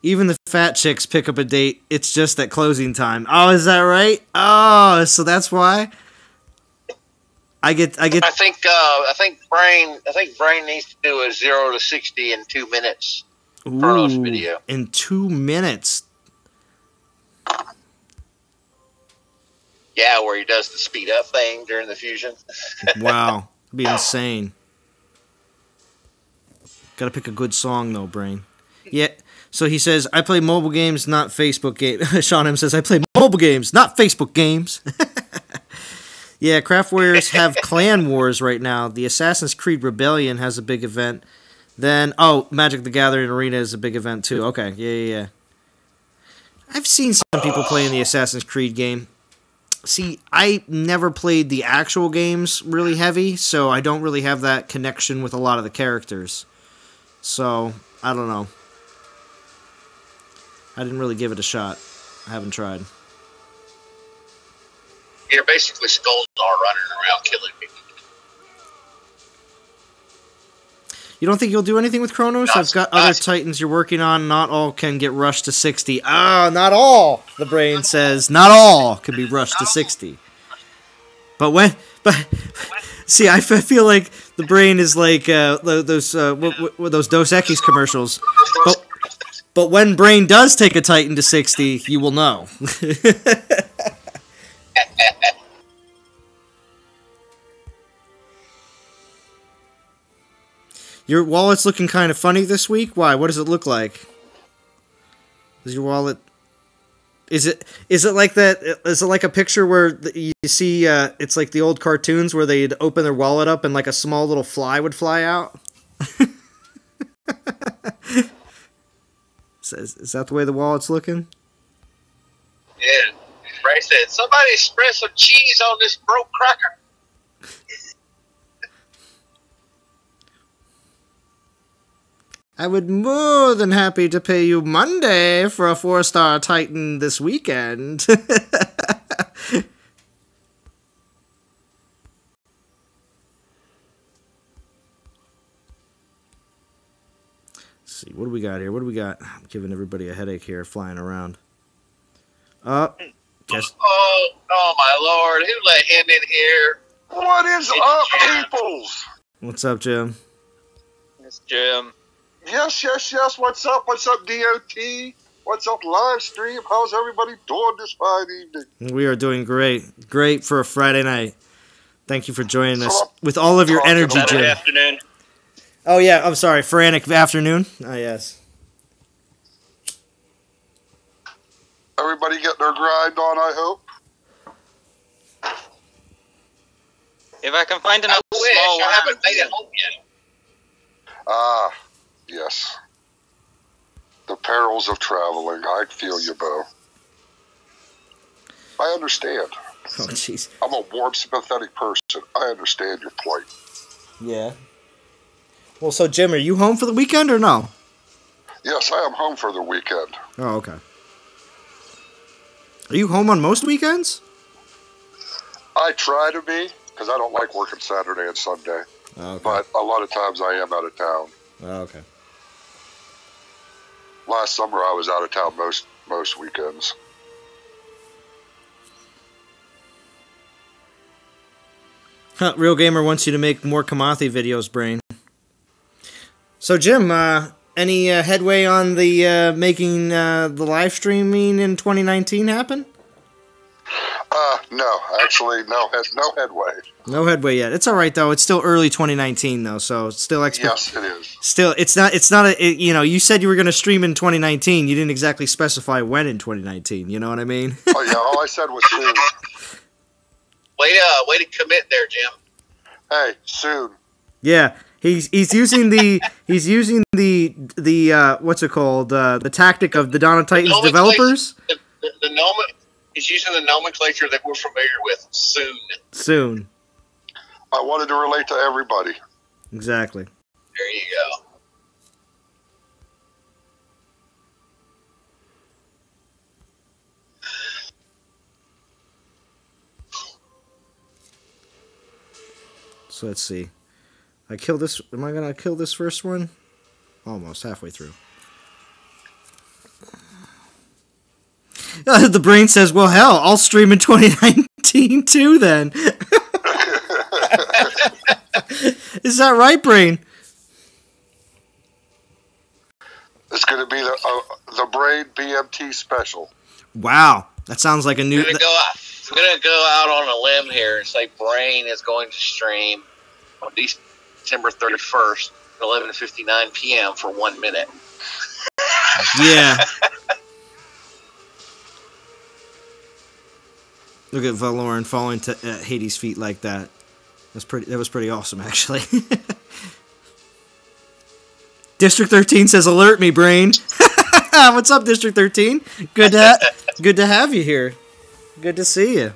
Even the fat chicks pick up a date. It's just at closing time. Oh, is that right? Oh, so that's why. I think Brain needs to do a 0 to 60 in 2 minutes. Ooh, Chronos video in 2 minutes. Yeah, where he does the speed up thing during the fusion. Wow, it'd be insane. Gotta pick a good song though, Brain. Yeah. So he says, I play mobile games, not Facebook games. Sean M says, I play mobile games, not Facebook games. Yeah, Craft Warriors have Clan Wars right now. The Assassin's Creed Rebellion has a big event. Then, Magic the Gathering Arena is a big event too. Okay, yeah. I've seen some people playing the Assassin's Creed game. See, I never played the actual games really heavy, so I don't really have that connection with a lot of the characters. So, I don't know. I didn't really give it a shot. I haven't tried. You're basically Skullstar running around killing people. You don't think you'll do anything with Chronos? I've got other Titans you're working on. Not all can get rushed to 60. Ah, not all, the Brain says. Not all can be rushed to 60. But see, I feel like the Brain is like those Dos Equis commercials. But when Brain does take a Titan to 60, you will know. Your wallet's looking kind of funny this week. Why? What does it look like? Is your wallet? Is it like that? Is it like a picture where you see? It's like the old cartoons where they'd open their wallet up and like a small little fly would fly out. Is that the way the wallet's looking? Yeah. Ray said, somebody spread some cheese on this broke cracker. I would more than happy to pay you Monday for a 4-star Titan this weekend. Let's see, what do we got here? What do we got? I'm giving everybody a headache here, flying around. Guess. Oh my lord, who let him in here? What is up, peoples? What's up, Jim? It's Jim. Yes. What's up, DOT? What's up, Livestream? How's everybody doing this fine evening? We are doing great. Great for a Friday night. Thank you for joining us with all of your energy, Jim. Saturday afternoon. Oh, yeah, I'm sorry. Frantic afternoon. Oh, yes. Everybody getting their grind on, I hope? If I can find another small one. I haven't made it home yet. Ah, yes. The perils of traveling. I feel you, Bo. I understand. Oh, jeez. I'm a warm, sympathetic person. I understand your plight. Yeah. Well, so, Jim, are you home for the weekend or no? Yes, I am home for the weekend. Oh, okay. Are you home on most weekends? I try to be, because I don't like working Saturday and Sunday. Oh, okay. But a lot of times I am out of town. Oh, okay. Last summer I was out of town most weekends. Huh, Real Gamer wants you to make more Kamathi videos, Brain. So, Jim, any headway on the making the live streaming in 2019 happen? No, actually, no headway. No headway yet. It's all right though. It's still early 2019 though, so it's still Yes, it is. Still, it's not you said you were going to stream in 2019. You didn't exactly specify when in 2019. You know what I mean? Oh yeah, all I said was soon. Way to commit there, Jim. Hey, soon. Yeah, he's using the what's it called? The tactic of the Dawn of Titans developers. He's using the nomenclature that we're familiar with. Soon. Soon. I wanted to relate to everybody. Exactly. There you go. So let's see. I kill this. Am I gonna kill this first one? Almost halfway through. The brain says, "Well, hell, I'll stream in 2019 too." Then is that right, brain? It's going to be the Brain BMT special. Wow, that sounds like a new. I'm gonna go out on a limb here and say Brain is going to stream on December 31st at 11:59 p.m. for 1 minute. Yeah. Look at Valoran falling to Hades' feet like that. That was pretty awesome, actually. District 13 says, "Alert me, brain." What's up, District 13? Good to have you here. Good to see you.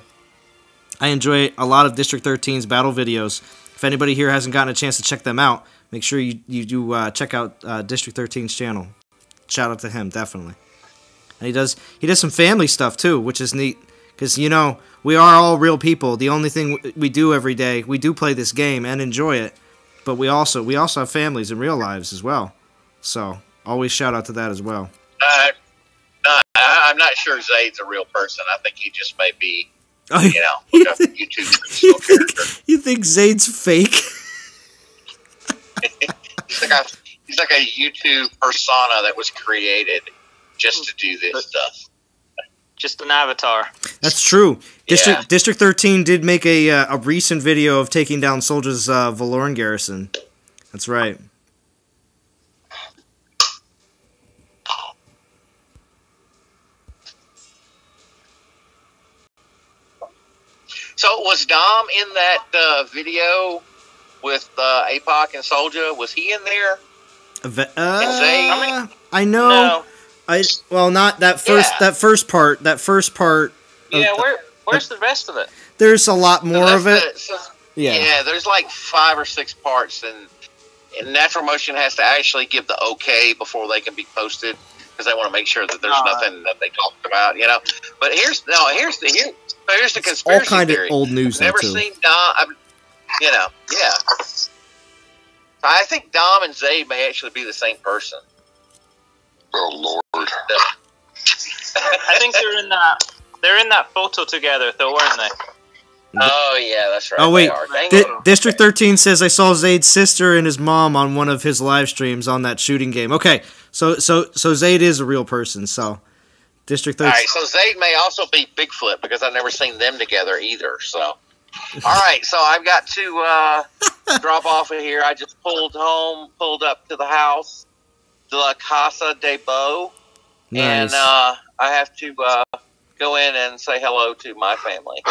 I enjoy a lot of District 13's battle videos. If anybody here hasn't gotten a chance to check them out, make sure you do check out District 13's channel. Shout out to him, definitely. And he does some family stuff too, which is neat. Because, you know, we are all real people. The only thing we do every day, we do play this game and enjoy it. But we also have families in real lives as well. So, always shout out to that as well. I'm not sure Zayd's a real person. I think he just may be, like a YouTube character. You think Zayd's fake? He's like a YouTube persona that was created just to do this stuff. Just an avatar. That's true. District 13 did make a recent video of taking down soldiers' Valoran garrison. That's right. So was Dom in that video with APOC and Soldier? Was he in there? I know. No. Not that first. Yeah. That first part. Yeah, where's the rest of it? There's a lot more of it. Yeah, there's like 5 or 6 parts, and Natural Motion has to actually give the okay before they can be posted because they want to make sure that there's nothing that they talked about, But here's the conspiracy all kind theory. of old news. Never too. seen Dom. Yeah. I think Dom and Zayd may actually be the same person. Oh Lord! I think they're in that photo together, though, weren't they? Oh yeah, that's right. Oh wait, They are. District 13 says I saw Zayd's sister and his mom on one of his live streams on that shooting game. Okay, so Zayd is a real person. So District 13. All right, so Zayd may also be Bigfoot because I've never seen them together either. So, all right, so I've got to drop off of here. I just pulled up to the house, de la Casa de Bo, Nice. and I have to go in and say hello to my family.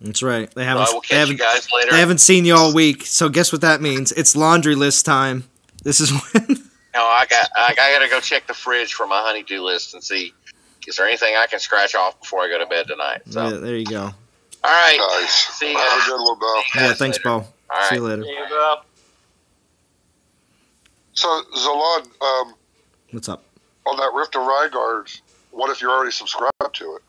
That's right. So I will catch you guys later. They haven't seen you all week, so guess what that means? It's laundry list time. This is when. No, I got to go check the fridge for my honey-do list and see is there anything I can scratch off before I go to bed tonight. So. Yeah, there you go. All right. Nice. See you Have guys. a good little Bo. Yeah, thanks, Bo. All right. See you later. There you go. So Zalon, What's up? on that Rift of Rygard, what if you're already subscribed to it?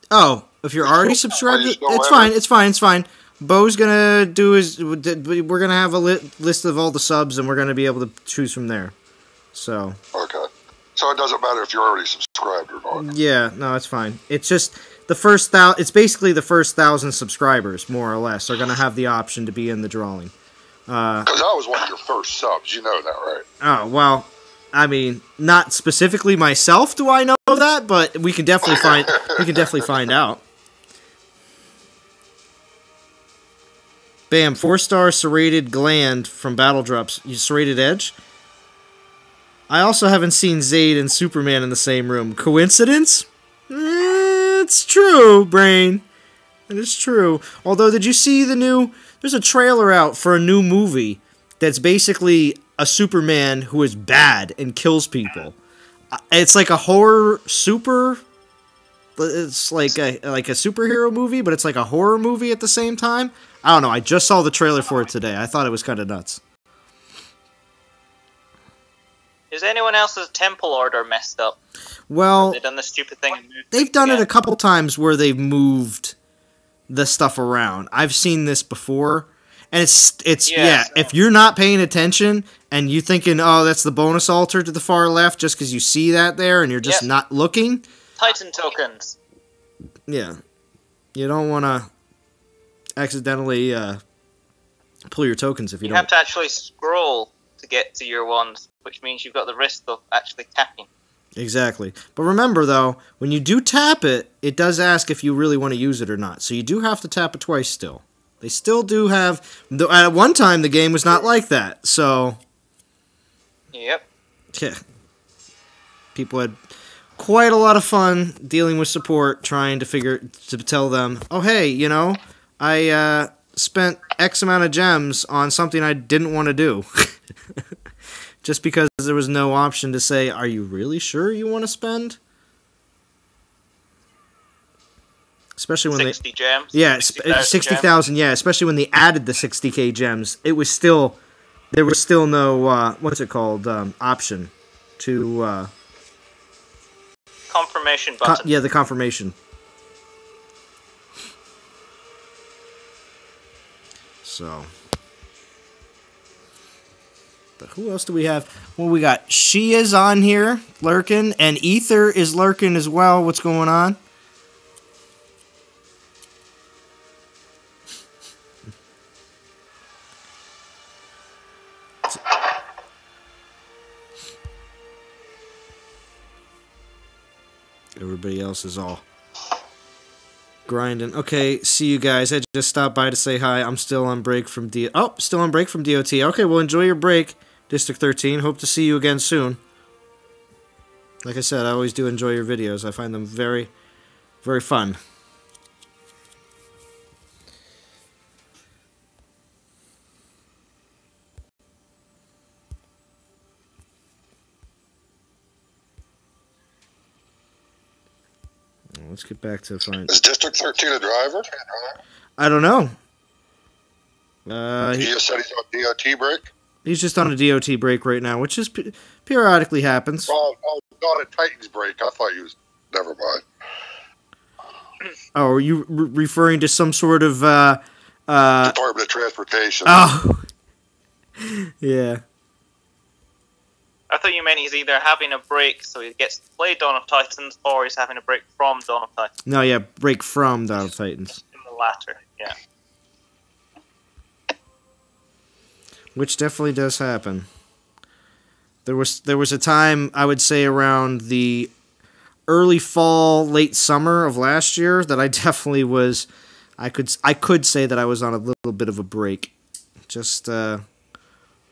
Oh, if you're already subscribed, Are you still it's in fine. It's fine. Bo's gonna do his. We're gonna have a list of all the subs, and we're gonna be able to choose from there. So. Okay. So it doesn't matter if you're already subscribed or not. Yeah, no, it's fine. It's just the first It's basically the first 1,000 subscribers, more or less, are gonna have the option to be in the drawing. Because I was one of your first subs. You know that, right? Oh well, I mean, not specifically myself. Do I know that? But we can definitely find out. Bam! 4-star serrated gland from Battle Drops. You serrated edge. I also haven't seen Zayd and Superman in the same room. Coincidence? It's true, Brain. It is true. Although, did you see the new... There's a trailer out for a new movie that's basically a Superman who is bad and kills people. It's like a horror super... It's like a superhero movie, but it's like a horror movie at the same time. I don't know. I just saw the trailer for it today. I thought it was kind of nuts. Is anyone else's temple order messed up? Well, Have they done the stupid thing and moved they've done it again? a couple times where they've moved the stuff around. I've seen this before, and it's Yeah, so- if you're not paying attention and you thinking, oh, that's the bonus altar to the far left, just because you see that there and you're just Yep. not looking. Titan tokens. Yeah, you don't want to accidentally pull your tokens if you You don't. have to actually scroll to get to your ones, which means you've got the risk of actually tapping. Exactly. But remember, though, when you do tap it, it does ask if you really want to use it or not. So you do have to tap it twice still. They still do have... At one time, the game was not like that. So, Yep. yeah. People had quite a lot of fun dealing with support, trying to tell them, oh, hey, you know, I spent X amount of gems on something I didn't want to do. Just because there was no option to say, are you really sure you want to spend? Especially when 60 gems. Yeah, 60,000 60,000, yeah, especially when they added the 60k gems. It was still... There was still no, what's it called, option to... Confirmation button. yeah, the confirmation. So... But who else do we have? Well, we got She is on here, lurking, and Ether is lurking as well. What's going on? Everybody else is all grinding. Okay, see you guys. I just stopped by to say hi. I'm still on break from still on break from DOT. Okay, well, enjoy your break, District 13. Hope to see you again soon. Like I said, I always do enjoy your videos. I find them very, very fun. Let's get back to find... Is District 13 a driver? I don't know. He just said he's on DOT break? He's just on a DOT break right now, which is periodically happens. Oh, not a Titans break. I thought he was... Never mind. Oh, are you referring to some sort of... Department of Transportation. Oh! Yeah. I thought you meant he's either having a break so he gets to play Dawn of Titans, or he's having a break from Dawn of Titans. No, yeah, break from Dawn of Titans. In the latter, yeah. Which definitely does happen. There was a time, I would say around the early fall, late summer of last year, that I definitely was... I could say that I was on a little bit of a break. Just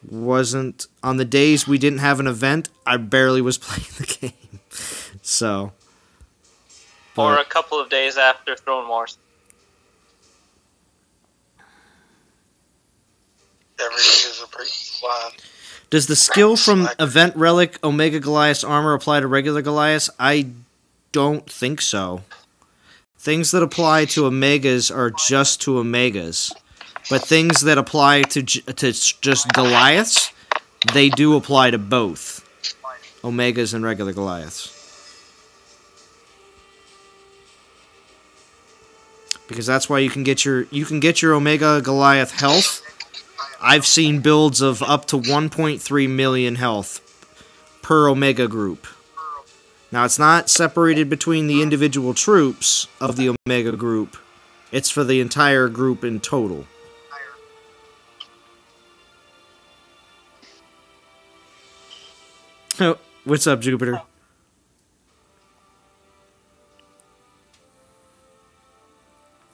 wasn't... On the days we didn't have an event, I barely was playing the game. So... Or a couple of days after Throne Wars. Every day is a break. Wow. Does the skill from Event Relic Omega Goliath's armor apply to regular Goliaths? I don't think so. Things that apply to Omegas are just to Omegas. But things that apply to just Goliaths, they do apply to both Omegas and regular Goliaths. Because that's why you can get your Omega Goliath health. I've seen builds of up to 1.3 million health per Omega group. Now, it's not separated between the individual troops of the Omega group. It's for the entire group in total. Oh, what's up, Jupiter?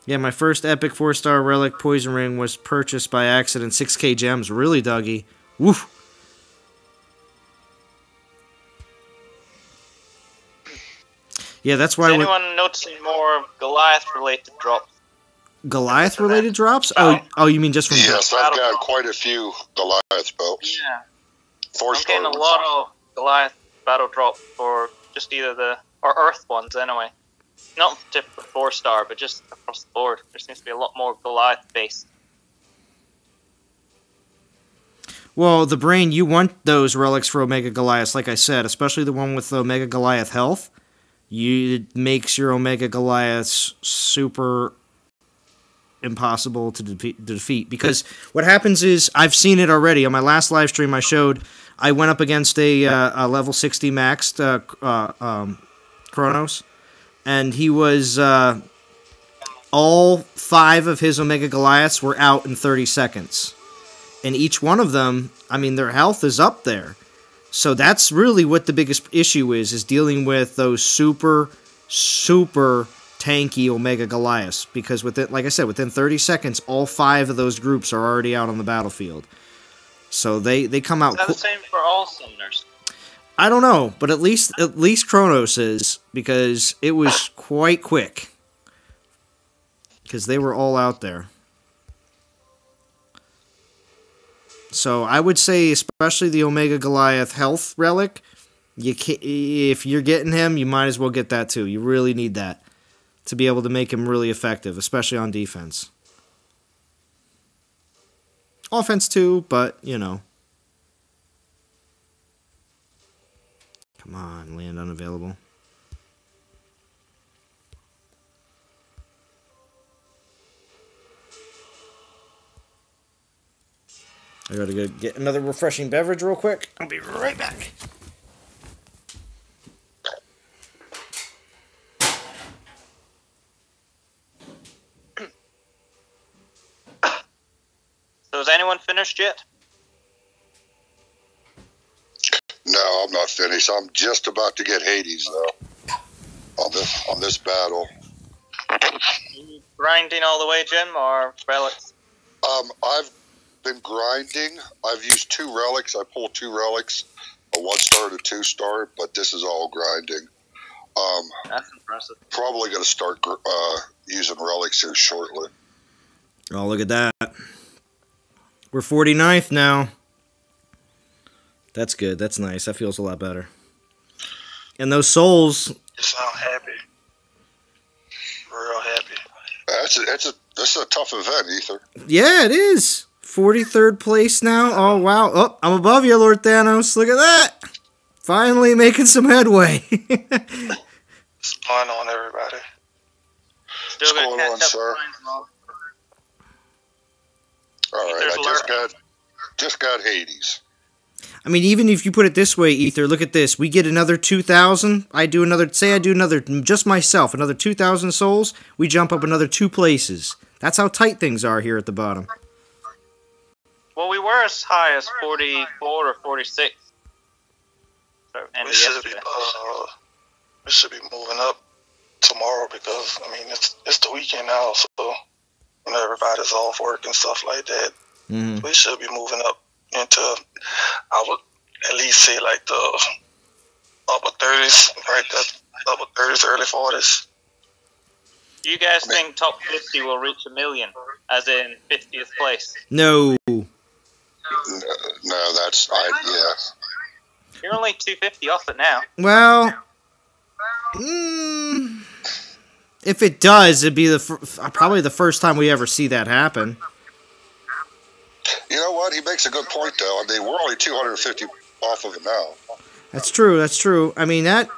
Yeah, my first epic 4-star relic poison ring was purchased by accident. 6k gems. Really, Dougie? Woof. Yeah, that's why... Is anyone noticing more Goliath-related drops? Goliath-related drops? Oh, you mean just from... Yes, I've got quite a few Goliath belts. Yeah. 4-star I'm getting a ones. lot of Goliath battle drops for just either the... or Earth ones, anyway. Not typical 4-star, but just across the board. There seems to be a lot more Goliath-based. Well, the brain, you want those relics for Omega Goliath, like I said, especially the one with the Omega Goliath health. It makes your Omega Goliaths super impossible to defeat. Because what happens is, I've seen it already. On my last live stream I went up against a level 60 maxed Kronos, and he was... all 5 of his Omega Goliaths were out in 30 seconds. And each one of them, I mean, their health is up there. So that's really what the biggest issue is dealing with those super, super tanky Omega Goliaths. Because, like I said, within 30 seconds, all 5 of those groups are already out on the battlefield. So they come out... Is that the same for all summoners? I don't know, but at least Kronos is, because it was quite quick. Because they were all out there. So I would say, especially the Omega Goliath health relic, if you're getting him, you might as well get that too. You really need that to be able to make him really effective, especially on defense. Offense too, but, you know. Come on, land unavailable. I gotta go get another refreshing beverage real quick. I'll be right back. So is anyone finished yet? No, I'm not finished. I'm just about to get Hades though. On this battle. You grinding all the way, Jim, or relics? I've been grinding. I've used 2 relics. I pulled 2 relics, a 1-star and a 2-star, but this is all grinding. That's impressive. Probably going to start using relics here shortly. Oh, look at that. We're 49th now. That's good. That's nice. That feels a lot better. And those souls... You sound happy. Real happy. This is a tough event, Ether. Yeah, it is. 43rd place now. Oh, wow. Oh, I'm above you, Lord Thanos. Look at that. Finally making some headway. What's going on, everybody? Still What's gonna going on, catch up sir? with mine, All right, I just got Hades. I mean, even if you put it this way, Ether, look at this. We get another 2,000. I do another, just myself, another 2,000 souls. We jump up another 2 places. That's how tight things are here at the bottom. Well, we were as high as 44 or 46. So, We should be moving up tomorrow because, I mean, it's the weekend now, so, you know, everybody's off work and stuff like that. Mm-hmm. We should be moving up into, I would at least say, like the upper 30s, right? The upper 30s, early 40s. Do you guys think top 50 will reach 1 million, as in 50th place? No. No, yeah. You're only 250 off it now. Well, if it does, it'd be probably the first time we ever see that happen. You know what? He makes a good point, though. I mean, we're only 250 off of it now. That's true. I mean, it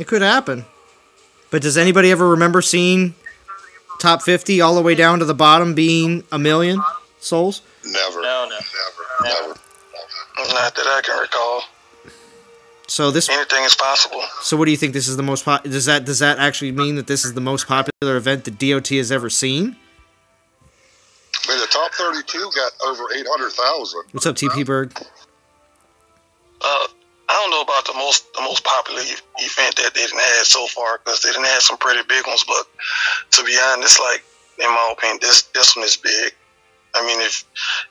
could happen. But does anybody ever remember seeing top 50 all the way down to the bottom being 1 million souls? Never. No. Never. Not that I can recall. So anything is possible. So what do you think? This is the most does that actually mean that this is the most popular event that DOT has ever seen? I mean, the top 32 got over 800,000. What's up, TP Berg? I don't know about the most popular event that they didn't have so far because they didn't have some pretty big ones. But to be honest, like in my opinion, this one is big. I mean, if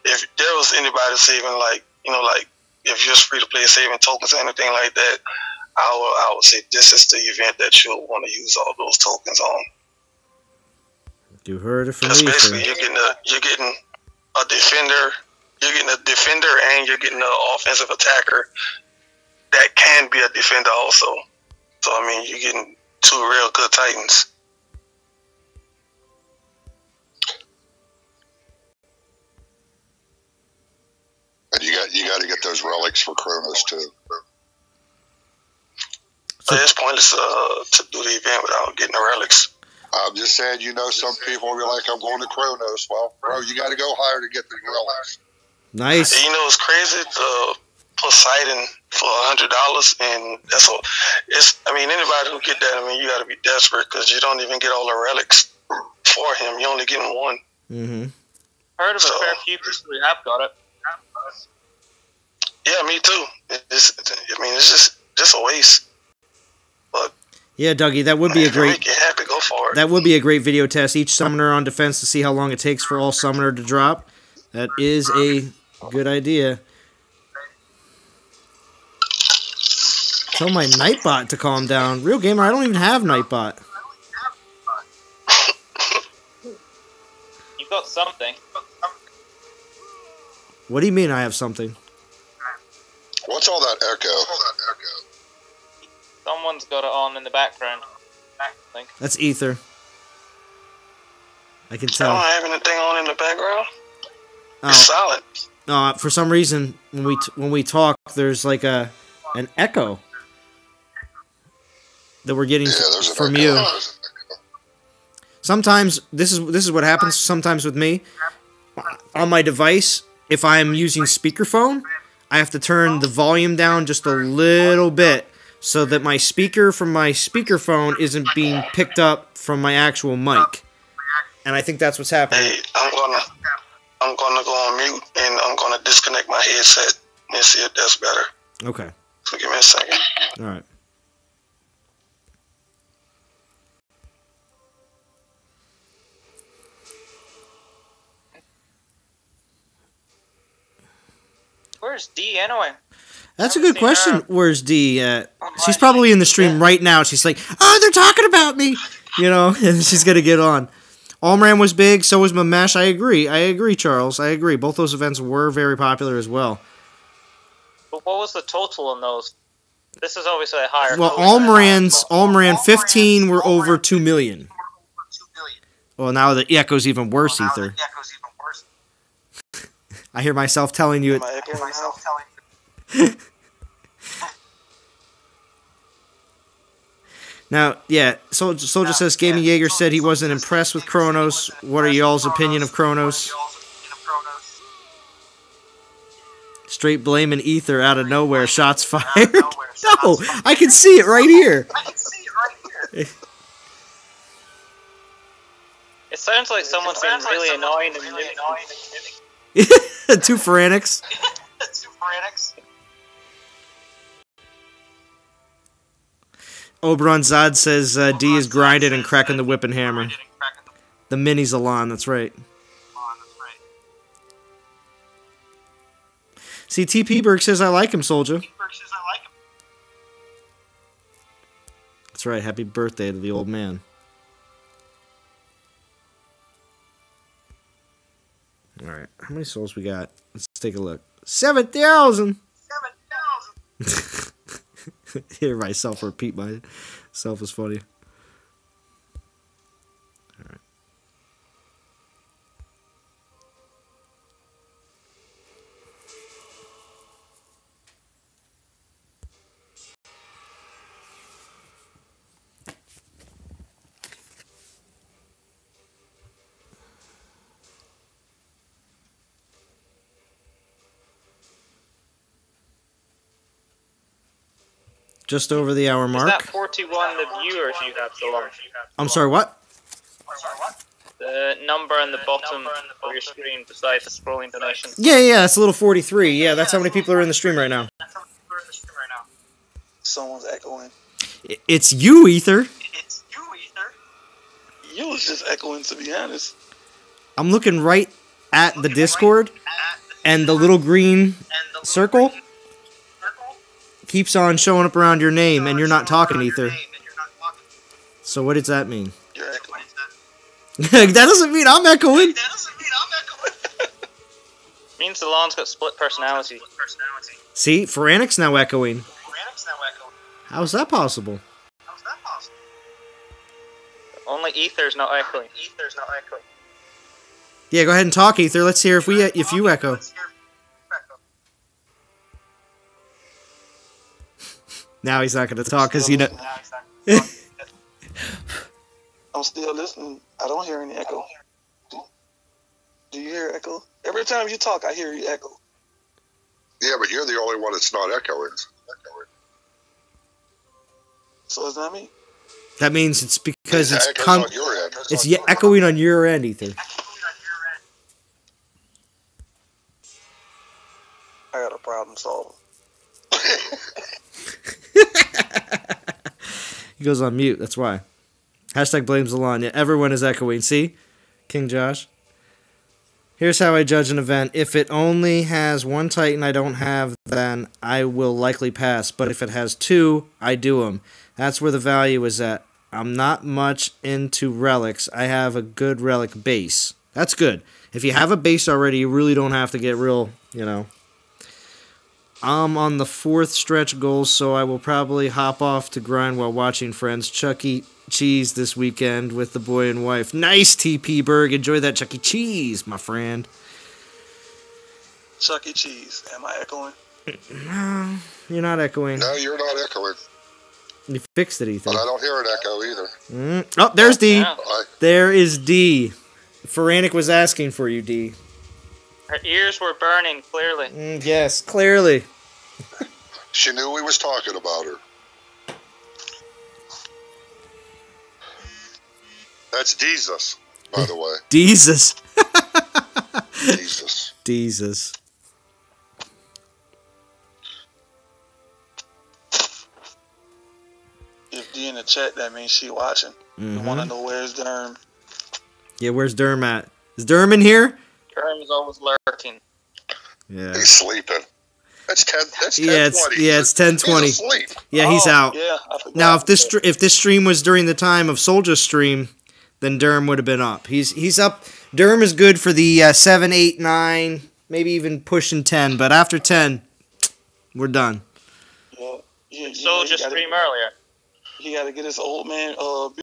there was anybody saving, like, you know, like if you're just free to play saving tokens or anything like that, I would say this is the event that you'll want to use all those tokens on. You heard it from me. Because basically, you're getting a defender, and you're getting an offensive attacker that can be a defender also. So I mean, you're getting 2 real good Titans. you got to get those relics for Kronos too. So it's pointless to do the event without getting the relics. I'm just saying, some people will be like, I'm going to Kronos. Well, bro, you got to go higher to get the relics. Nice. And it's crazy to Poseidon for $100, and that's all. Anybody who get that, you got to be desperate because you don't even get all the relics for him. You only getting one. Mm-hmm. Heard of a fair few people who have got it. Yeah, me too. It's just a waste. But yeah, Dougie, that would be a great. Make you happy, go for it. That would be a great video test. Each summoner on defense to see how long it takes for all summoner to drop. That is a good idea. Tell my Nightbot to calm down. Real gamer, I don't even have Nightbot. You've got something. What do you mean I have something? What's all that echo? Someone's got it on in the background. I think. That's Ether. I can I tell. don't have anything on in the background. Oh. It's silent. For some reason, when we talk, there's like an echo that we're getting from you. Sometimes this is what happens. Sometimes with me, on my device, if I'm using speakerphone, I have to turn the volume down just a little bit so that my speaker from my speakerphone isn't being picked up from my actual mic. And I think that's what's happening. Hey, I'm gonna go on mute and I'm gonna disconnect my headset and see if that's better. Okay. So give me a second. All right. Where's D anyway? That's a good question. Where's D at? She's probably in the stream right now. She's like, oh, they're talking about me. And she's going to get on. Allman was big, so was Mamesh. I agree, Charles. I agree. Both those events were very popular as well. But what was the total on those? This is obviously a higher. Well, Allman 15 were over 2 million. Well, now the echo's even worse, Ether. I hear myself telling you it. Now, yeah, Soldier says, Gaming Jaeger said he wasn't impressed with Kronos. What are y'all's opinion of Kronos? Straight blaming Ether out of nowhere. Shots fired. No, I can see it right here. It sounds like someone's been really annoying and Two Pharanics. Oberon Zod says D is grinded and cracking the whip and hammer. The mini's Alon, that's right. See, TP Berg says I like him, Soldier. That's right, happy birthday to the old man. Alright, how many souls we got? Let's take a look. 7,000! Hear myself repeat myself is funny. Alright. Just over the hour mark. Is that 41 the viewers you have so long? I'm sorry, what? The number on the bottom of your screen besides the scrolling donations. Yeah, it's a little 43. Yeah, that's how many people are in the stream right now. Someone's echoing. It's you, Ether. You was just echoing, to be honest. I'm looking right at the Discord, and the little green circle keeps on showing up around your name, and you're not talking, Ether. So what does that mean? You're echoing. That doesn't mean I'm echoing. Means the lawn's got split personality. See, Pharanics now echoing. How's that possible? Only Ether's not echoing. Yeah, go ahead and talk, Ether. Let's hear if you echo. Now he's not going to talk because I'm still listening. I don't hear any echo. Do you hear echo? Every time you talk, I hear you echo. Yeah, but you're the only one that's not echoing. So is that me? That means it's because it's echoing on your end. It's echoing on your end, Ethan. I got a problem solved. He goes on mute. That's why. Hashtag blames the lawn. Yeah, everyone is echoing. See, King Josh. Here's how I judge an event. If it only has one Titan I don't have, then I will likely pass. But if it has two, I do them. That's where the value is at. I'm not much into relics. I have a good relic base. That's good. If you have a base already, you really don't have to get real, I'm on the 4th stretch goal, so I will probably hop off to grind while watching friends Chuck E. Cheese this weekend with the boy and wife. Nice, TP Berg. Enjoy that Chuck E. Cheese, my friend. Chuck E. Cheese. Am I echoing? No, you're not echoing. No, you're not echoing. You fixed it, Ethan. But I don't hear an echo either. Oh, there's D. Yeah. There is D. Feranic was asking for you, D. Her ears were burning, clearly. Yes, clearly. She knew we was talking about her. That's Jesus, by the way. Jesus. Jesus. Jesus. If D in the chat, that means she watching. You want to know where's Derm? Yeah, where's Derm at? Is Derm in here? Derm is always lurking. Yeah. He's sleeping. That's 10. That's 10:20. It's 10:20. He's asleep. Yeah, he's out. Yeah, I forgot. Now, if this stream was during the time of Soldier's stream, then Derm would have been up. He's up. Derm is good for the 7, 8, 9, maybe even pushing 10. But after 10, we're done. Soldier stream earlier. He got to get his old man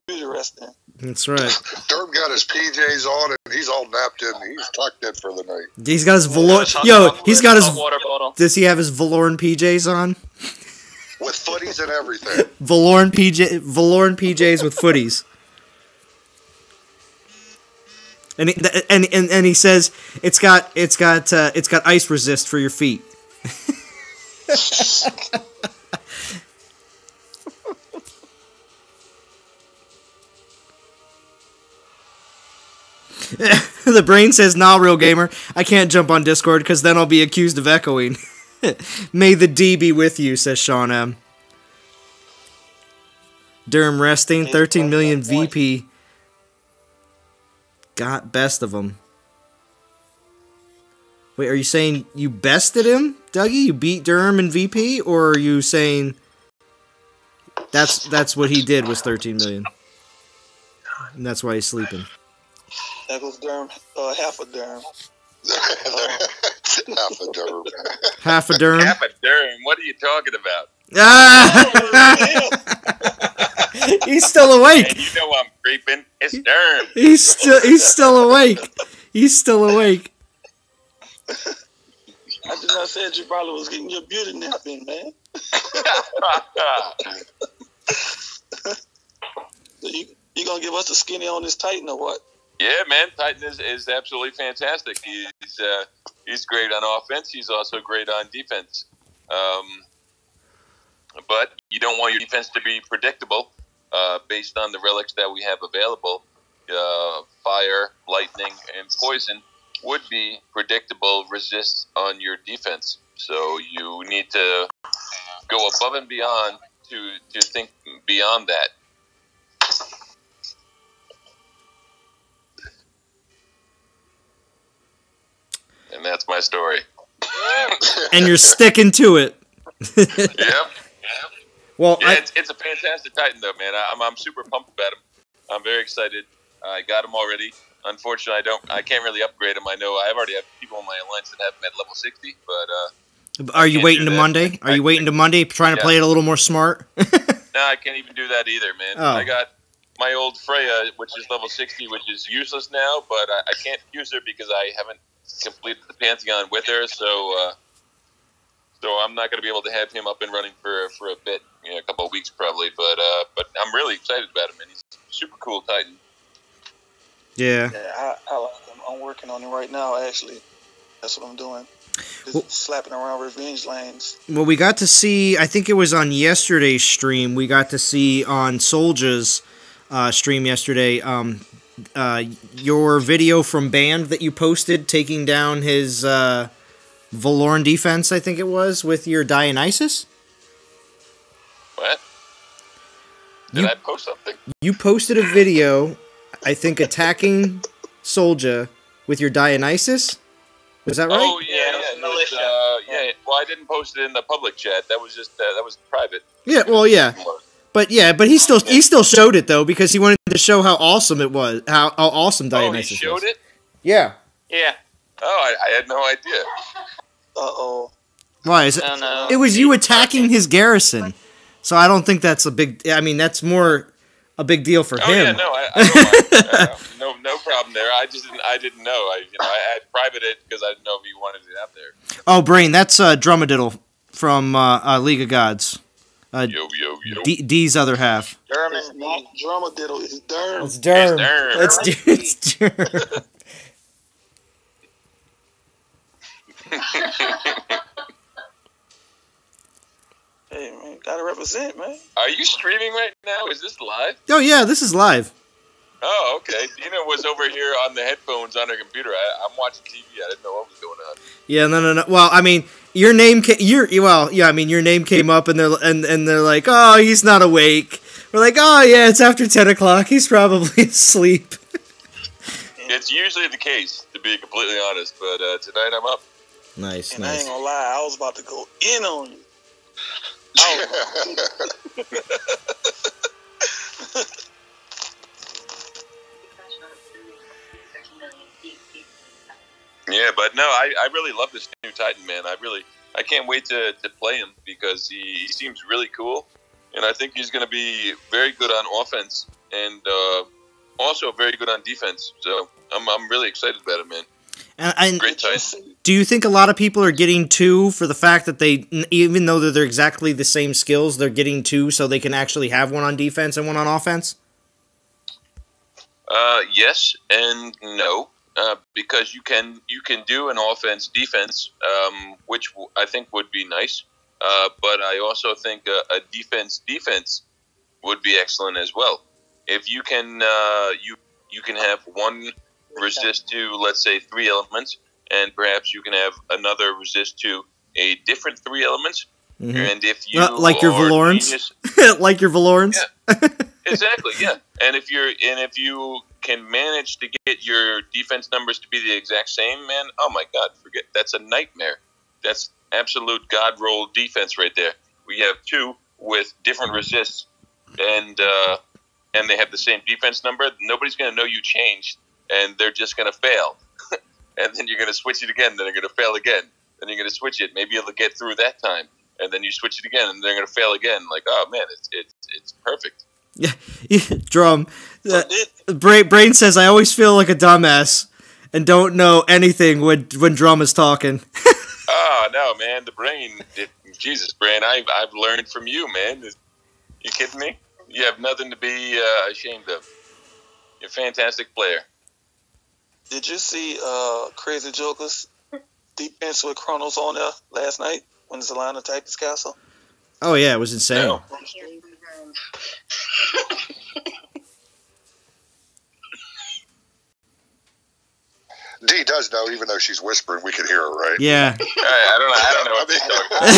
beauty rest in. That's right. Derm got his PJs on and he's all napped in. He's tucked in for the night. He's got his he's got his water bottle. Does he have his Valorn PJs on? With footies and everything. Valorn PJs with footies. And he says it's got ice resist for your feet. The brain says, "Nah, real gamer, I can't jump on Discord because then I'll be accused of echoing." May the D be with you, says Sean M. Durham resting, 13 million VP. Got best of him. Wait, are you saying you bested him, Dougie? You beat Durham in VP, or are you saying that's what he did was 13 million, and that's why he's sleeping? That was Derm, half a Derm. Half a Derm. Half a Durham. Half a Derm. What are you talking about? He's still awake. And you know I'm creeping. It's Derm. He's still awake. He's still awake. I just not said you probably was getting your beauty nap in, man. So you gonna give us the skinny on this Titan or what? Yeah, man. Titan is absolutely fantastic. He's great on offense. He's also great on defense. But you don't want your defense to be predictable based on the relics that we have available. Fire, lightning, and poison would be predictable resists on your defense. So you need to go above and beyond to think beyond that. And that's my story. And you're sticking to it. Yep. Well, yeah, it's a fantastic Titan, though, man. I'm super pumped about him. I'm very excited. I got him already. Unfortunately, I can't really upgrade him. I know I already have people in my alliance that have him at level 60, but are you waiting to Monday? Are you waiting to Monday, trying to play it a little more smart? No, I can't even do that either, man. Oh. I got my old Freya, which is level 60, which is useless now, but I can't use her because I haven't completed the Pantheon with her, so So I'm not going to be able to have him up and running for a bit, a couple of weeks probably. But I'm really excited about him, and he's a super cool Titan. Yeah. Yeah, I like him. I'm working on him right now, actually. That's what I'm doing. Just slapping around revenge lanes. Well, we got to see, I think it was on yesterday's stream, we got to see on Soldier's stream yesterday, your video from Band that you posted taking down his Valorn defense, I think it was, with your Dionysus? What? Did I post something? You posted a video, I think, attacking Soldier with your Dionysus? Was that right? Oh, yeah. Well, I didn't post it in the public chat. That was just, that was private. Yeah, well, yeah. But he still showed it, though, because he wanted to show how awesome it was, how awesome Dionysus was. Oh, he showed it? Yeah. Yeah. Oh, I had no idea. Uh-oh. Why is it? No. It was you attacking his garrison, so I don't think that's a big. I mean, that's more a big deal for him. Yeah, no, I don't mind. No problem there. I didn't know. I had private it because I didn't know if you wanted it out there. Oh, Brain, that's Drumadiddle from League of Gods. Yo. D's other half. It's not Drumadiddle, it's Derm. It's Derm. It's Derm. Hey, man, gotta represent, man. Are you streaming right now? Is this live? Oh, yeah, this is live. Oh, okay. Dina was over here on the headphones on her computer. I'm watching TV. I didn't know what was going on. Yeah, no. Well, I mean, your name your name came up, and they're like, oh, he's not awake. We're like, oh yeah, it's after 10 o'clock. He's probably asleep. It's usually the case, to be completely honest. But tonight I'm up. Nice. I ain't gonna lie, I was about to go in on you. Yeah, but no, I really love this new Titan, man. I can't wait to play him because he seems really cool, and I think he's going to be very good on offense and also very good on defense. So I'm really excited about it, man. And great Titan. Do you think a lot of people are getting two for the fact that they, even though they're exactly the same skills, they're getting two so they can actually have one on defense and one on offense? Yes and no. Because you can do an offense defense, which I think would be nice. But I also think a defense would be excellent as well. If you can you can have one resist to, let's say, 3 elements, and perhaps you can have another resist to a different 3 elements. Mm-hmm. And if you like your Valorns, like your Valorns, yeah, exactly, yeah. And if you can manage to get your defense numbers to be the exact same, man, oh my God, forget, that's a nightmare. That's absolute God roll defense right there. We have 2 with different resists, and they have the same defense number. Nobody's going to know you changed, and they're just going to fail. And then you're going to switch it again, then they're going to fail again. Then you're going to switch it. Maybe you'll get through that time, and then you switch it again, and they're going to fail again. Like, oh man, it's perfect. Yeah, Drum. Brain says, I always feel like a dumbass and don't know anything when Drum is talking. Oh, no, man. The Brain. Jesus, Brain, I've learned from you, man. You kidding me? You have nothing to be ashamed of. You're a fantastic player. Did you see Crazy Joker's defense with Chronos on there last night when Zelana typed his castle? Oh, yeah, it was insane. No. D does know, even though she's whispering, we can hear her, right? Yeah. I don't know what you're talking about.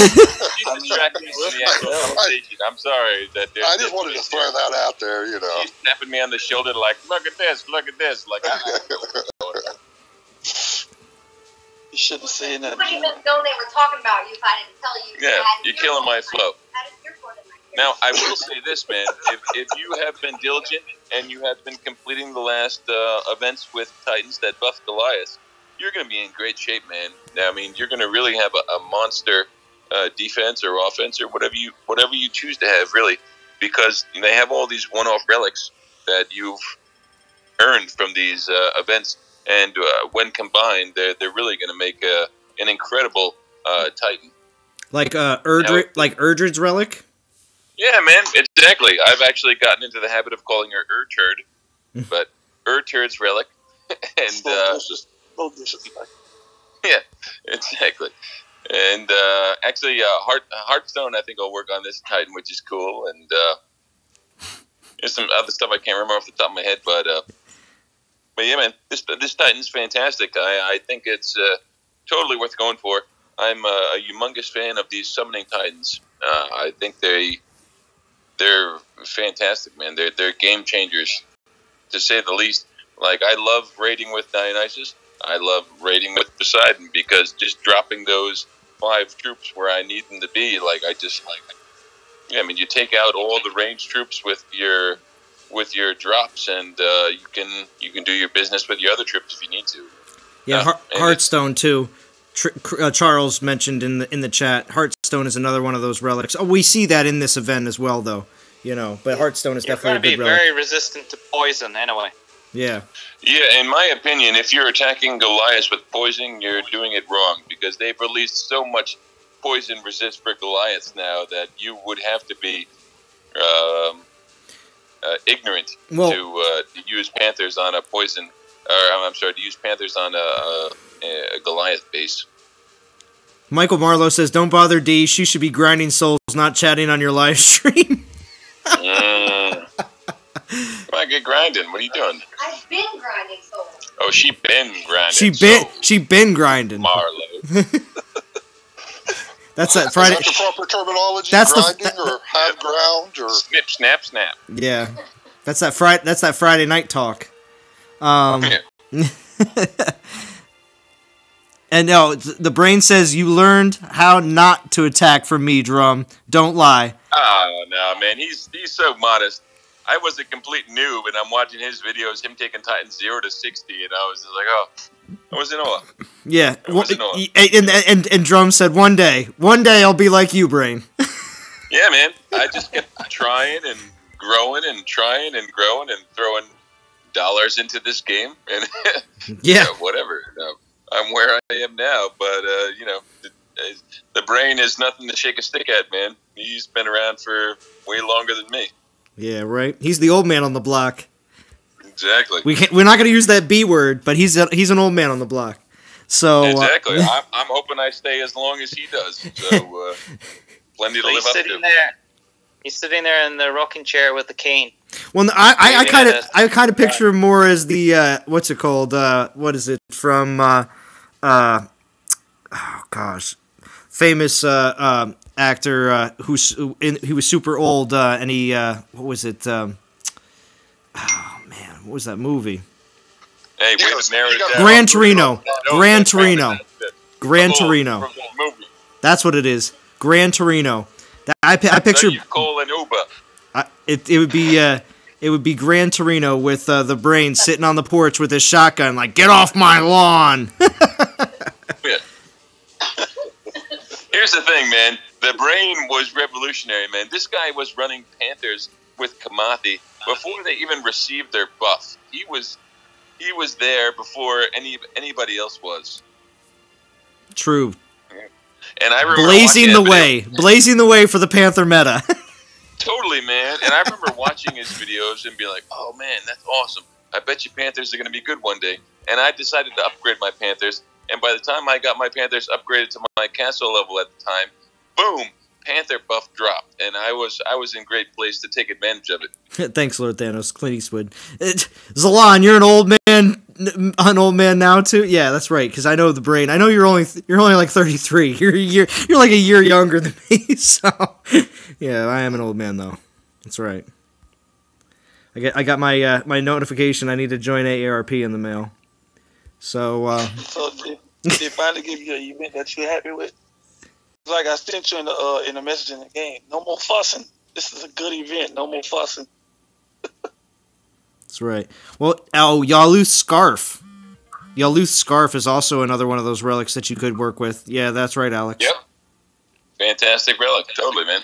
You distracted me from the actual conversation. I'm sorry. I just wanted to throw that out there, you know. She's tapping me on the shoulder like, look at this. Like, You shouldn't say that. Nobody even know they were talking about you if I didn't tell you. Yeah, you're killing my flow. Now, I will say this, man. If you have been diligent and you have been completing the last events with Titans that buff Goliath, you're going to be in great shape, man. I mean, you're going to really have a monster defense or offense or whatever you choose to have, really, because they have all these one-off relics that you've earned from these events, and when combined, they're really going to make an incredible Titan. Like Urdred's Relic? Yeah, man, exactly. I've actually gotten into the habit of calling her Urturd, but Urturd's Relic. And no disrespect. yeah, exactly. And actually, Hearthstone, I think I'll work on this Titan, which is cool. And there's some other stuff I can't remember off the top of my head, but yeah, man, this Titan's fantastic. I think it's totally worth going for. I'm a humongous fan of these summoning Titans. I think they're fantastic, man. They're game changers, to say the least. Like, I love raiding with Dionysus. I love raiding with Poseidon, because just dropping those 5 troops where I need them to be, like, I mean, you take out all the ranged troops with your drops, and you can do your business with your other troops if you need to. Yeah, Hearthstone too. Charles mentioned in the chat, Hearthstone is another one of those relics. Oh, we see that in this event as well, though. But Hearthstone is definitely a good relic. You're going to be very resistant to poison, anyway. Yeah. Yeah, in my opinion, if you're attacking Goliath with poison, you're doing it wrong, because they've released so much poison resist for Goliaths now that you would have to be ignorant to use Panthers on a poison. To use Panthers on a Goliath base. Michael Marlowe says, "Don't bother D. She should be grinding souls, not chatting on your live stream." Come on, get grinding. What are you doing? I've been grinding souls. Oh, she been grinding. She been grinding. Marlowe. That's that Friday. Is that the proper terminology? That's grinding or have ground or snip, snap, snap. Yeah, that's that Friday night talk. And no, the brain says you learned how not to attack from me, Drum. Don't lie. Oh no, man, he's so modest. I was a complete noob, and I'm watching his videos, him taking Titan 0 to 60, and I was just like, oh, I was in awe. Yeah, and Drum said, one day I'll be like you, Brain. Yeah, man, I just kept trying and growing and trying and growing and throwing dollars into this game, and yeah, whatever. I'm where I am now, but the Brain is nothing to shake a stick at, man. He's been around for way longer than me. Yeah, right. He's the old man on the block. Exactly. We're not going to use that B word, but he's an old man on the block. So exactly. I'm hoping I stay as long as he does. So plenty to live up to. He's sitting there in the rocking chair with the cane. Well, I kind of picture him more as the what's it called? What is it from? Oh gosh, famous actor he was super old and he what was it? Oh man, what was that movie? Hey, we just narrowed it down. Gran Torino. Gran Torino. Gran Torino. That's what it is. Gran Torino. I picture. Cole and Uba. It would be Gran Torino with the Brain sitting on the porch with his shotgun, like, get off my lawn. Yeah. Here's the thing, man. The Brain was revolutionary, man. This guy was running Panthers with Kamathi before they even received their buff. He was there before anybody else was. True. And I remember blazing the way for the Panther meta. Totally, man. And I remember watching his videos and being like, oh, man, that's awesome. I bet you Panthers are going to be good one day. And I decided to upgrade my Panthers. And by the time I got my Panthers upgraded to my castle level at the time, boom, Panther buff dropped. And I was in great place to take advantage of it. Thanks, Lord Thanos. Clint Eastwood. Zalon, you're an old man now too. Yeah, that's right. Because I know the Brain. I know you're only like 33. You're like a year younger than me. So yeah, I am an old man though. That's right. I got my notification. I need to join AARP in the mail. So so they finally give you an event that you're happy with. Like I sent you in the message in the game. No more fussing. This is a good event. No more fussing. That's right. Well, Yaluth's Scarf. Yaluth's Scarf is also another one of those relics that you could work with. Yeah, that's right, Alex. Yep. Fantastic relic. Totally, man.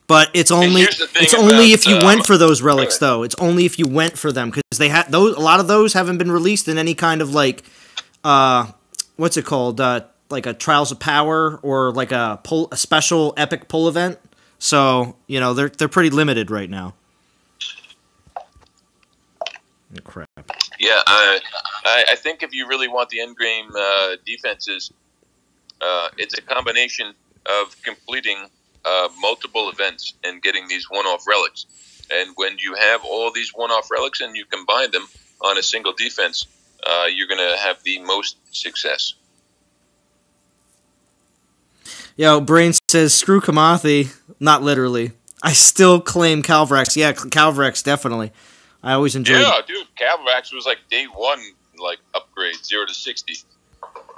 But it's only if you went for those relics, though. It's only if you went for them, because they a lot of those haven't been released in any kind of like, what's it called? like a Trials of Power or like a special epic pull event. So, you know, they're pretty limited right now. Oh, crap. Yeah, I think if you really want the end game defenses, it's a combination of completing multiple events and getting these one-off relics. And when you have all these one-off relics and you combine them on a single defense, you're going to have the most success. Yo, Brain says, screw Kamathi. Not literally. I still claim Calvrex. Yeah, Calvrex, definitely. I always enjoyed it. Yeah, dude, Calvrex was like day one, like upgrade, 0 to 60.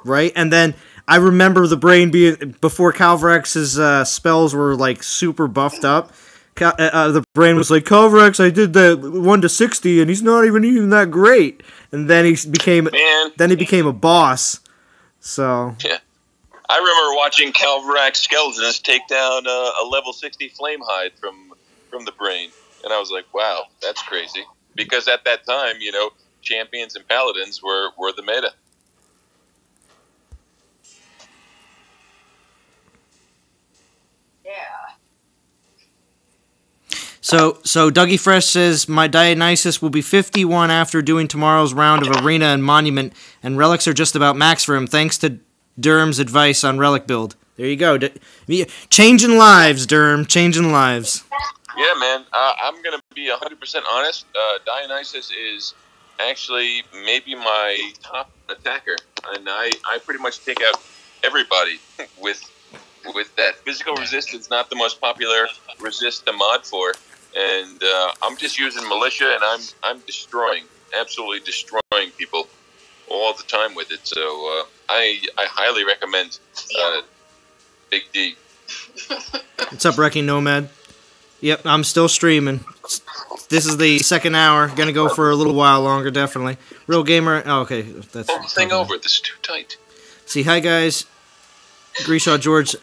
Right? And then I remember the Brain being, before Calvrex's spells were like super buffed up, the Brain was like, Calvrex, I did that 1 to 60 and he's not even that great. And then he became a boss. So yeah. I remember watching Calvrex Skeletons take down a level 60 Flamehide from the Brain. And I was like, wow, that's crazy. Because at that time, you know, champions and paladins were the meta. Yeah. So Dougie Fresh says, my Dionysus will be 51 after doing tomorrow's round of Arena and Monument, and relics are just about max for him, thanks to Durham's advice on relic build. There you go. Changing lives, Durham. Changing lives. Yeah, man. I'm going to be 100% honest. Dionysus is actually maybe my top attacker. And I pretty much take out everybody with that. Physical resistance, not the most popular resist to mod for. And I'm just using militia, and I'm destroying, absolutely destroying people all the time with it. So I highly recommend Big D. What's up, Wrecking Nomad? Yep, I'm still streaming. This is the second hour. Gonna go for a little while longer, definitely. Real Gamer. Oh, okay. That's Hold the thing over. This is too tight. See, hi, guys. Grishaw George.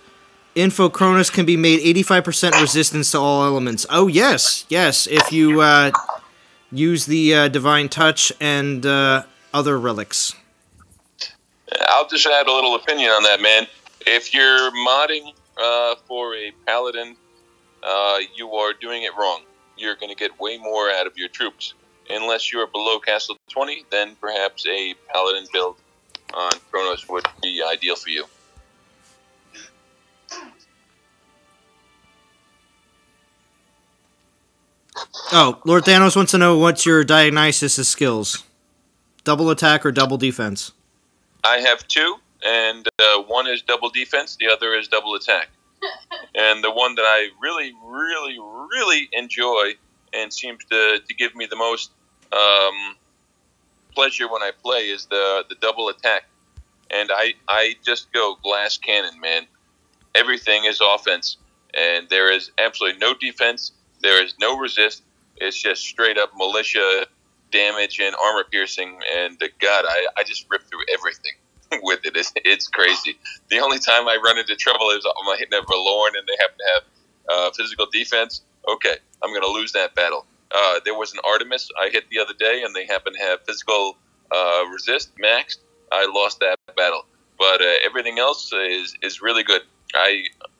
Info Cronus can be made 85% resistance to all elements. Oh, yes. Yes, if you use the Divine Touch and other relics. I'll just add a little opinion on that, man. If you're modding for a paladin, you are doing it wrong. You're going to get way more out of your troops. Unless you're below Castle 20, then perhaps a paladin build on Chronos would be ideal for you. Oh, Lord Thanos wants to know what's your Dionysus' skills. Double attack or double defense? I have two, and one is double defense, the other is double attack. And the one that I really, really, really enjoy and seems to give me the most pleasure when I play is the double attack. And I just go glass cannon, man. Everything is offense, and there is absolutely no defense. There is no resist. It's just straight up militia damage and armor piercing. And God, I just rip through everything with it. It's crazy. The only time I run into trouble is I'm hitting a Verlorn and they happen to have physical defense. Okay, I'm going to lose that battle. There was an Artemis I hit the other day and they happen to have physical resist maxed. I lost that battle. But everything else is really good.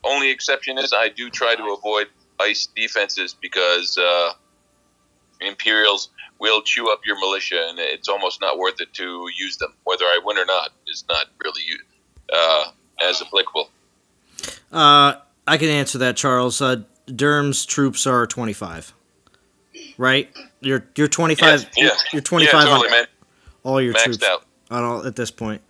Only exception is I do try to avoid ice defenses because Imperials will chew up your militia, and it's almost not worth it to use them. Whether I win or not is not really as applicable. I can answer that, Charles. Durham's troops are 25, right? You're 25. Yes, You're 25 totally, on man. all your Maxed troops. out. On all, at this point,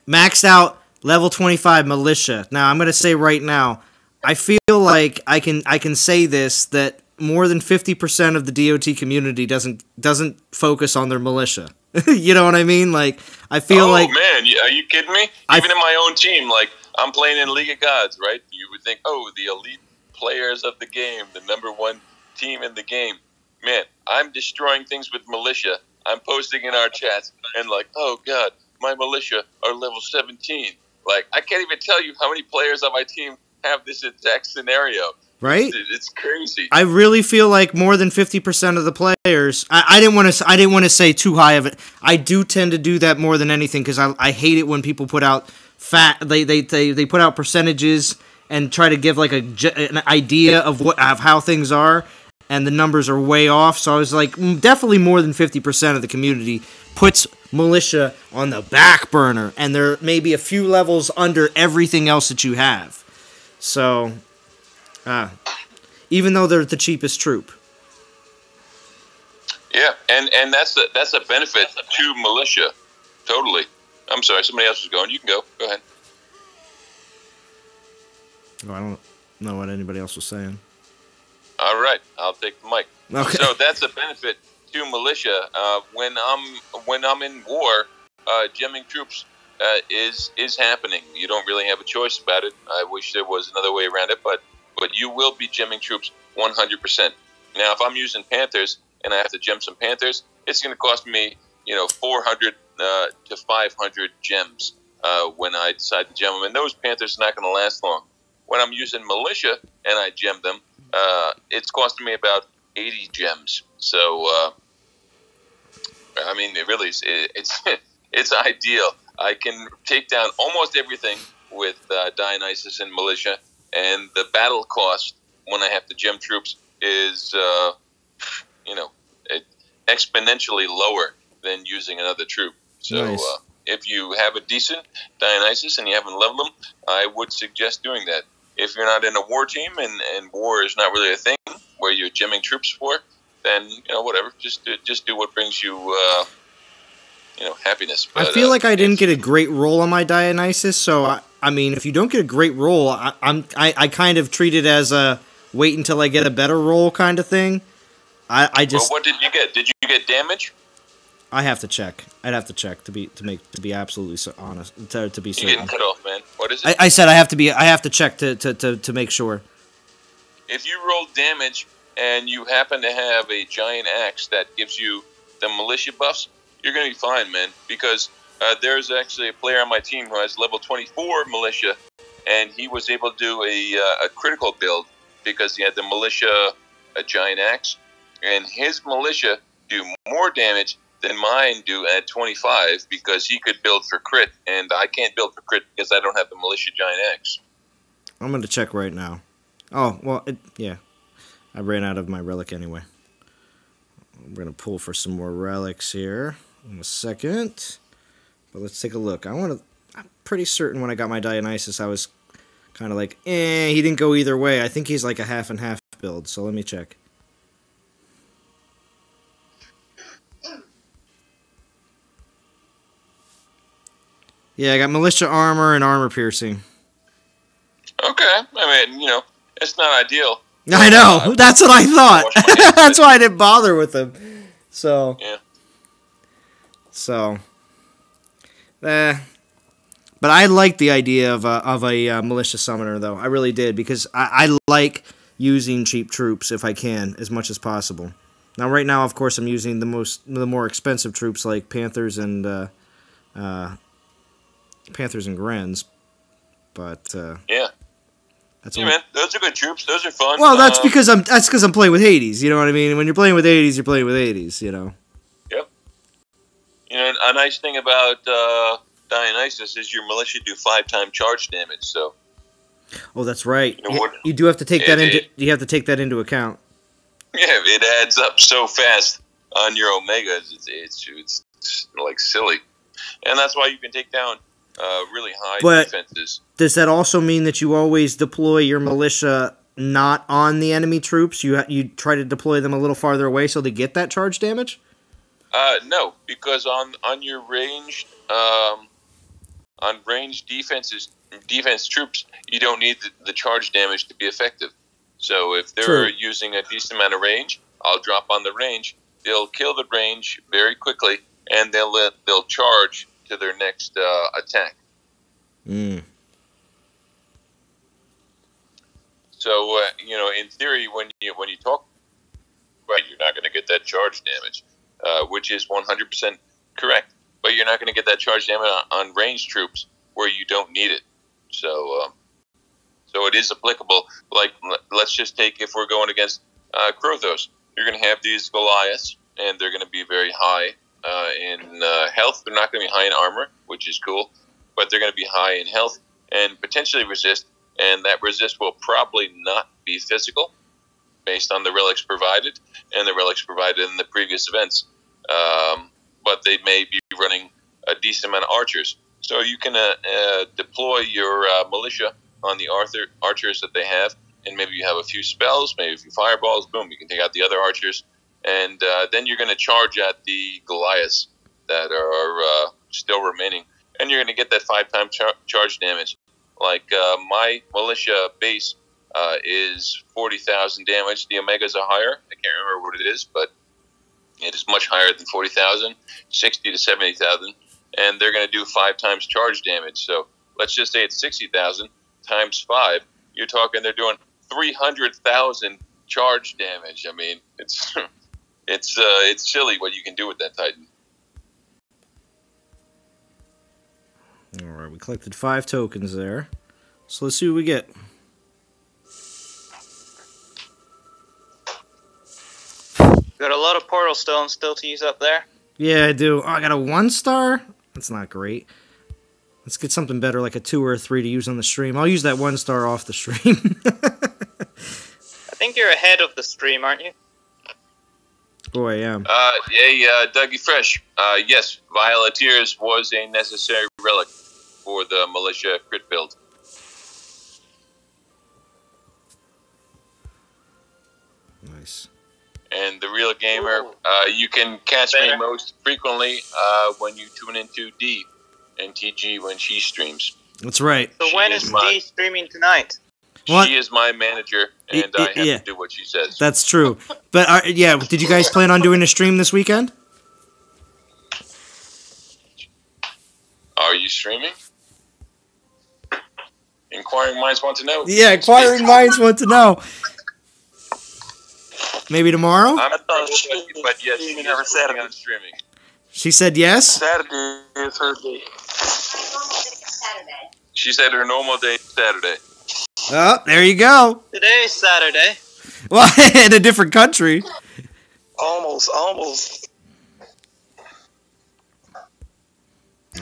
maxed out level 25 militia. Now I'm going to say right now, I feel like I can say this, that more than 50% of the DOT community doesn't focus on their militia. You know what I mean? Like, I feel like... Oh, man, are you kidding me? Even in my own team, like, I'm playing in League of Gods, right? You would think, oh, the elite players of the game, the #1 team in the game. Man, I'm destroying things with militia. I'm posting in our chats, and like, oh, God, my militia are level 17. Like, I can't even tell you how many players on my team have this exact scenario. Right? It's crazy. I really feel like more than 50% of the players. I didn't want to say too high of it. I do tend to do that more than anything because I hate it when people put out they put out percentages and try to give like an idea of how things are, and the numbers are way off. So I was like, definitely more than 50% of the community puts militia on the back burner, and they're maybe a few levels under everything else that you have. So, even though they're the cheapest troop. Yeah, and that's a benefit to militia. Totally. I'm sorry, somebody else was going. You can go. Go ahead. Oh, I don't know what anybody else was saying. All right, I'll take the mic. Okay. So that's a benefit to militia. When I'm in war, gemming troops is happening. You don't really have a choice about it. I wish there was another way around it, but you will be gemming troops 100%. Now, if I'm using Panthers and I have to gem some Panthers, it's going to cost me 400 to 500 gems when I decide to gem them, and those Panthers are not going to last long. When I'm using militia and I gem them, it's costing me about 80 gems. So, I mean, it really is, it's ideal. I can take down almost everything with Dionysus and militia, and the battle cost when I have to gem troops is, exponentially lower than using another troop. So, Nice. If you have a decent Dionysus and you haven't leveled them, I would suggest doing that. If you're not in a war team and war is not really a thing where you're gemming troops for, then whatever. Just do what brings you happiness. But, I feel like I didn't get a great roll on my Dionysus, so I mean, if you don't get a great roll, I kind of treat it as a wait until I get a better roll kind of thing. Well, what did you get? Did you get damage? I have to check. I'd have to check to be absolutely so honest to be You're certain. getting cut off, man. What is it? I said I have to check to make sure. If you roll damage and you happen to have a giant axe that gives you the militia buffs, you're going to be fine, man. Because there's actually a player on my team who has level 24 militia, and he was able to do a critical build because he had the militia, a giant axe, and his militia do more damage than mine do at 25 because he could build for crit, and I can't build for crit because I don't have the militia giant axe. I'm going to check right now. Oh, well, yeah. I ran out of my relic anyway. We're going to pull for some more relics here in a second. But let's take a look. I'm pretty certain when I got my Dionysus, I was kind of like, he didn't go either way. I think he's like a half and half build, so let me check. Yeah, I got militia armor and armor piercing. Okay, I mean, it's not ideal. I know. That's what I thought. That's why I didn't bother with him. So. Yeah. So. But I like the idea of a militia summoner, though. I really did, because I like using cheap troops if I can, as much as possible. Now, right now, of course, I'm using the more expensive troops like Panthers and Grens. But Yeah. that's man, those are good troops. Those are fun. well, that's because I'm playing with Hades. You know what I mean? When you're playing with Hades, you're playing with Hades. You know. Yep. A nice thing about Dionysus is your militia do 5-time charge damage. So. Oh, that's right. You know what? You do have to take that into. You have to take that into account. Yeah, it adds up so fast on your omegas. It's like silly, and that's why you can take down really high defenses. Does that also mean that you always deploy your militia not on the enemy troops? You try to deploy them a little farther away so they get that charge damage? No, because on your ranged on ranged defense troops, you don't need the charge damage to be effective. So if they're using a decent amount of range, I'll drop on the range. They'll kill the range very quickly, and they'll charge to their next attack. So in theory, when you talk, right, you're not going to get that charge damage, which is 100% correct. But you're not going to get that charge damage on ranged troops where you don't need it. So it is applicable. Like, let's just take if we're going against Krothos, you're going to have these Goliaths, and they're going to be very high in health. They're not going to be high in armor, which is cool. but they're going to be high in health and potentially resist, and that resist will probably not be physical based on the relics provided and the relics provided in the previous events. But they may be running a decent amount of archers. So you can deploy your militia on the archers that they have, and maybe you have a few spells, maybe a few fireballs, boom, you can take out the other archers, and then you're going to charge at the Goliaths that are still remaining, and you're going to get that 5-time charge damage. Like my militia base is 40,000 damage. The Omegas are higher. I can't remember what it is, but it is much higher than 40,000, 60 to 70,000, and they're going to do 5 times charge damage. So let's just say it's 60,000 times 5. You're talking they're doing 300,000 charge damage. I mean, it's it's silly what you can do with that Titan. All right, we collected 5 tokens there. So let's see what we get. Got a lot of portal stones still to use up there. Yeah, I do. Oh, I got a 1-star? That's not great. Let's get something better, like a 2 or a 3 to use on the stream. I'll use that 1-star off the stream. I think you're ahead of the stream, aren't you? Oh, I am. Yeah, Dougie Fresh. Yes, Violeteers was a necessary relic for the militia crit build. Nice. And the real gamer, you can catch me most frequently when you tune into D and TG when she streams. That's right. So when is D streaming tonight? What? She is my manager, and I have to do what she says. That's true. But, yeah, did you guys plan on doing a stream this weekend? Are you streaming? Inquiring minds want to know. Yeah, inquiring minds want to know. Maybe tomorrow? I'm not but yes, she never said I'm streaming. She said yes? Saturday is her day. She said her normal day is Saturday. Oh, there you go. Today's Saturday. Well, in a different country. Almost. All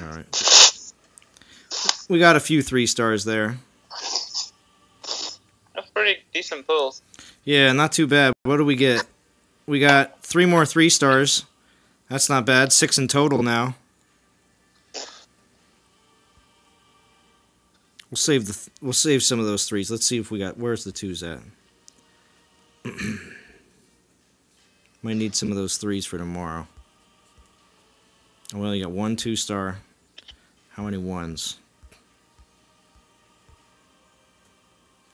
right. We got a few 3-stars there. That's pretty decent pulls. Yeah, not too bad. What do we get? We got 3 more 3-stars. That's not bad. 6 in total now. We'll save some of those 3s. Let's see if we got. Where's the 2s at? Might need some of those 3s for tomorrow. Well, you got 1 2-star. How many 1s?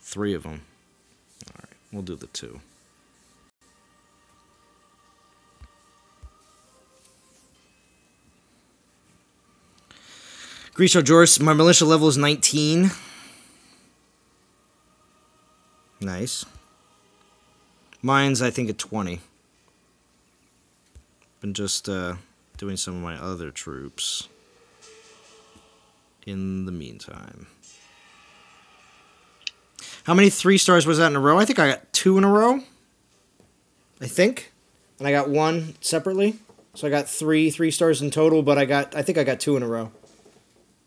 3 of them. All right, we'll do the 2. Grisha Joris, my militia level is 19. Nice. Mine's, I think, at 20. Been just doing some of my other troops in the meantime. How many 3-stars was that in a row? I think I got 2 in a row. I think. And I got 1 separately. So I got 3 3-stars in total, but I think I got 2 in a row.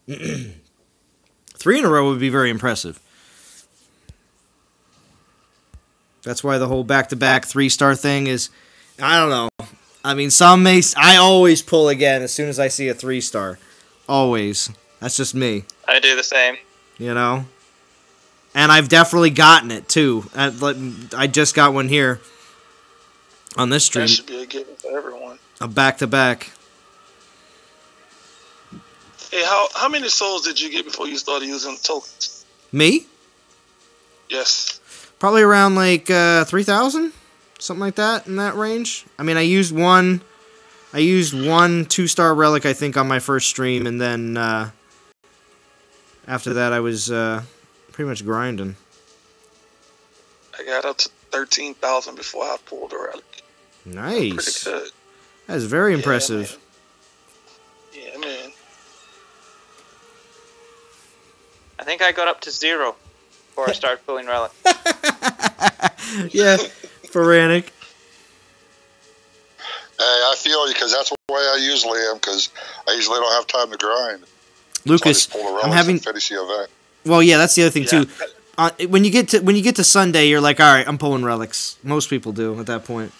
3 in a row would be very impressive. That's why the whole back-to-back 3-star thing is, I don't know. I mean, I always pull again as soon as I see a 3-star. Always. That's just me. I do the same. You know? And I've definitely gotten it, too. I just got one here on this stream. That should be a given for everyone. A back-to-back. Hey, how many souls did you get before you started using tokens? Me? Yes. Probably around, 3,000? Something like that, in that range. I mean, I used one 2-star relic, I think, on my first stream, and then after that I was pretty much grinding. I got up to 13,000 before I pulled the relic. Nice. Pretty good. That's very impressive. Yeah, man. I think I got up to 0 before I started pulling relic. Yeah, Foranic. Hey, I feel you because that's the way I usually am because I usually don't have time to grind. Lucas, So I just pull the I'm relics having. and finish the event. Well, yeah, that's the other thing Yeah. too. When you get to Sunday, you're like, all right, I'm pulling relics. Most people do at that point.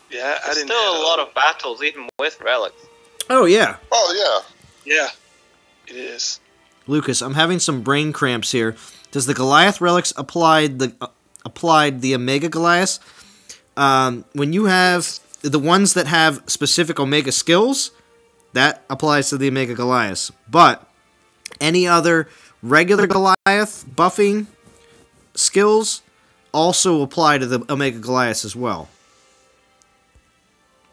Yeah, I There's didn't. still have a lot of battles, even with relics. Oh yeah, Oh yeah. Yeah, it is. Lucas, I'm having some brain cramps here. Does the Goliath relics applied the Omega Goliath? When you have the ones that have specific Omega skills, that applies to the Omega Goliath. But any other regular Goliath buffing skills also apply to the Omega Goliaths as well.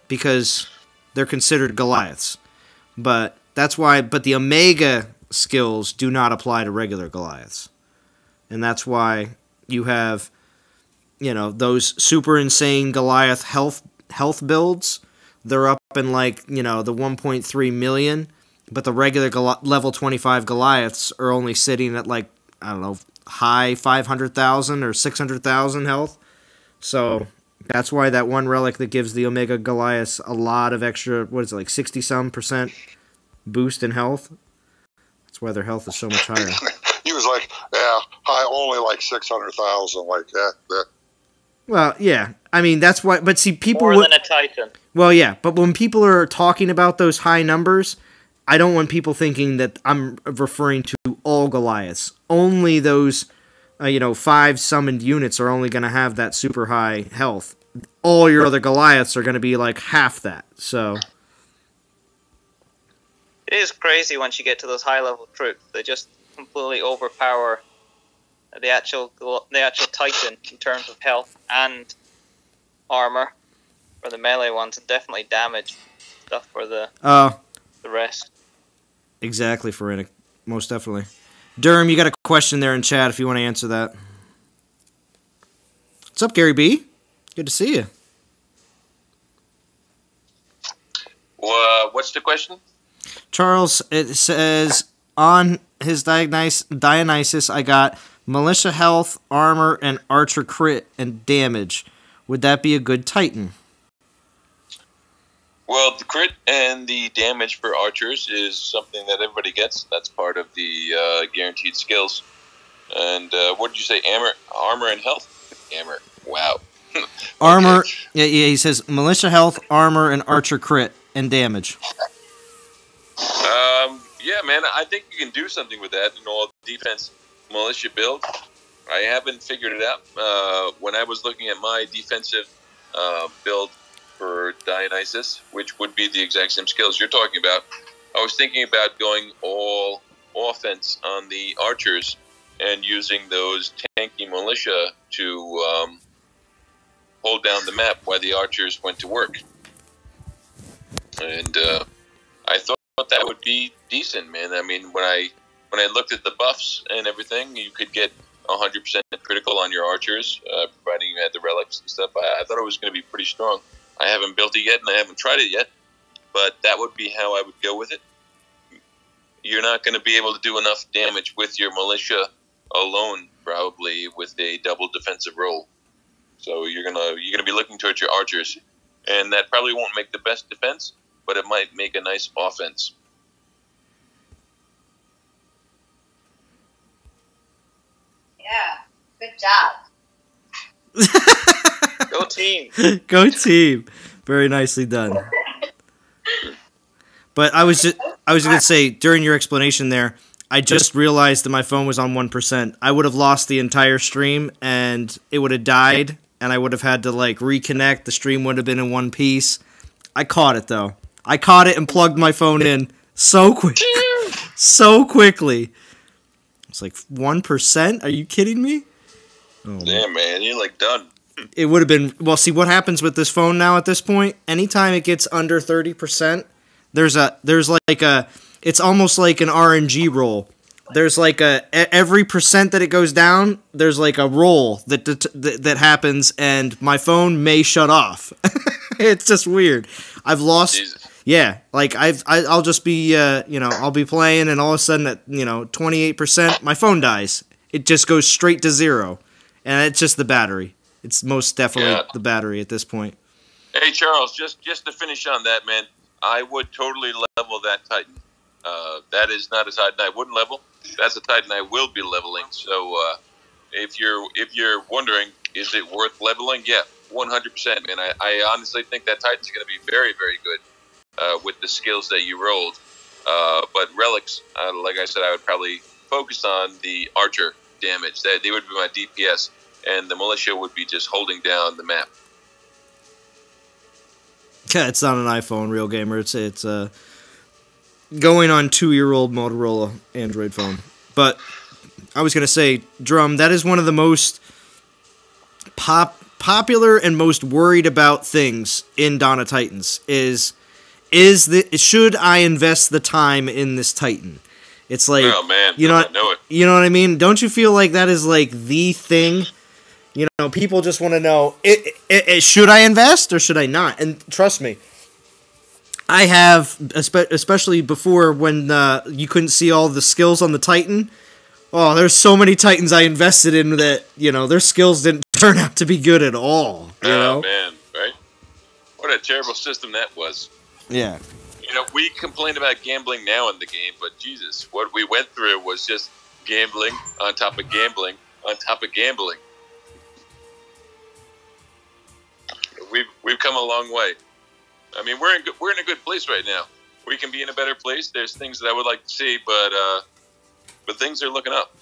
Because they're considered Goliaths. But that's why, but the Omega skills do not apply to regular Goliaths. And that's why you have, those super insane Goliath health builds. They're up in the 1.3 million. But the regular level 25 Goliaths are only sitting at high 500,000 or 600,000 health. So that's why that one relic that gives the Omega Goliaths a lot of extra, 60-some% boost in health. That's why their health is so much higher. He was like, yeah, high only 600,000, like that. Well, yeah. I mean, that's why. But see, people. More than a Titan. Well, yeah. But when people are talking about those high numbers, I don't want people thinking that I'm referring to all Goliaths. Only those, 5 summoned units are only going to have that super high health. All your other Goliaths are going to be half that. So. It is crazy once you get to those high level troops. They just completely overpower the actual Titan in terms of health and armor for the melee ones, and definitely damage stuff for the rest. Exactly, Forennic. Most definitely. Durham, you got a question there in chat if you want to answer that. What's up, Gary B? Good to see you. What's the question? Charles, it says, on his Dionysus, I got Militia Health, Armor, and Archer Crit and Damage. Would that be a good Titan? Well, the crit and the damage for archers is something that everybody gets. That's part of the guaranteed skills. And what did you say? Armor and health? Armor. Wow. Armor. Yeah, he says Militia Health, Armor, and Archer Crit and Damage. Yeah, man, I think you can do something with that in all defense militia build. I haven't figured it out. When I was looking at my defensive build for Dionysus, which would be the exact same skills you're talking about, I was thinking about going all offense on the archers and using those tanky militia to hold down the map while the archers went to work. And I thought that would be decent, man. I mean, when I looked at the buffs and everything, you could get 100% critical on your archers, providing you had the relics and stuff. I thought it was going to be pretty strong. I haven't built it yet, and I haven't tried it yet, but that would be how I would go with it. You're not going to be able to do enough damage with your militia alone, probably with a double defensive role. So you're gonna be looking towards your archers, and that probably won't make the best defense, but it might make a nice offense. Yeah, good job. Go team. Go team. Very nicely done. But I was going to say, during your explanation there, I just realized that my phone was on 1%. I would have lost the entire stream, and it would have died, and I would have had to reconnect. The stream would have been in one piece. I caught it, though. I caught it and plugged my phone in so quickly. It's 1%? Are you kidding me? Oh, yeah, man, you're done. It would have been... Well, see, what happens with this phone now at this point, anytime it gets under 30%, there's it's almost like an RNG roll. There's every percent that it goes down, there's a roll that happens, and my phone may shut off. It's just weird. I've lost... Jesus. Yeah, I'll just be, I'll be playing, and all of a sudden at, 28%, my phone dies. It just goes straight to 0. And it's just the battery. It's most definitely the battery at this point. Hey, Charles, just to finish on that, man, I would totally level that Titan. That is not a Titan I wouldn't level. That's a Titan I will be leveling. So if you're wondering, is it worth leveling? Yeah, 100%. Man, I honestly think that Titan's going to be very, very good with the skills that you rolled. But relics, like I said, I would probably focus on the archer damage. They would be my DPS, and the militia would be just holding down the map. Yeah, it's not an iPhone, real gamer. It's going on 2-year-old Motorola Android phone. But I was gonna say, Drum, that is one of the most popular and most worried about things in Dawn of Titans. Should I invest the time in this Titan? It's like, oh man, you know, I know it. You know what I mean? Don't you feel like that is like the thing? You know, people just want to know, should I invest or should I not? And trust me, I have, especially before when you couldn't see all the skills on the Titan. Oh, there's so many Titans I invested in that, you know, their skills didn't turn out to be good at all. You know? Man, right? What a terrible system that was. Yeah. You know, we complain about gambling now in the game, but Jesus, what we went through was just gambling on top of gambling on top of gambling. We've come a long way. I mean, we're in a good place right now. We can be in a better place. There's things that I would like to see, but things are looking up.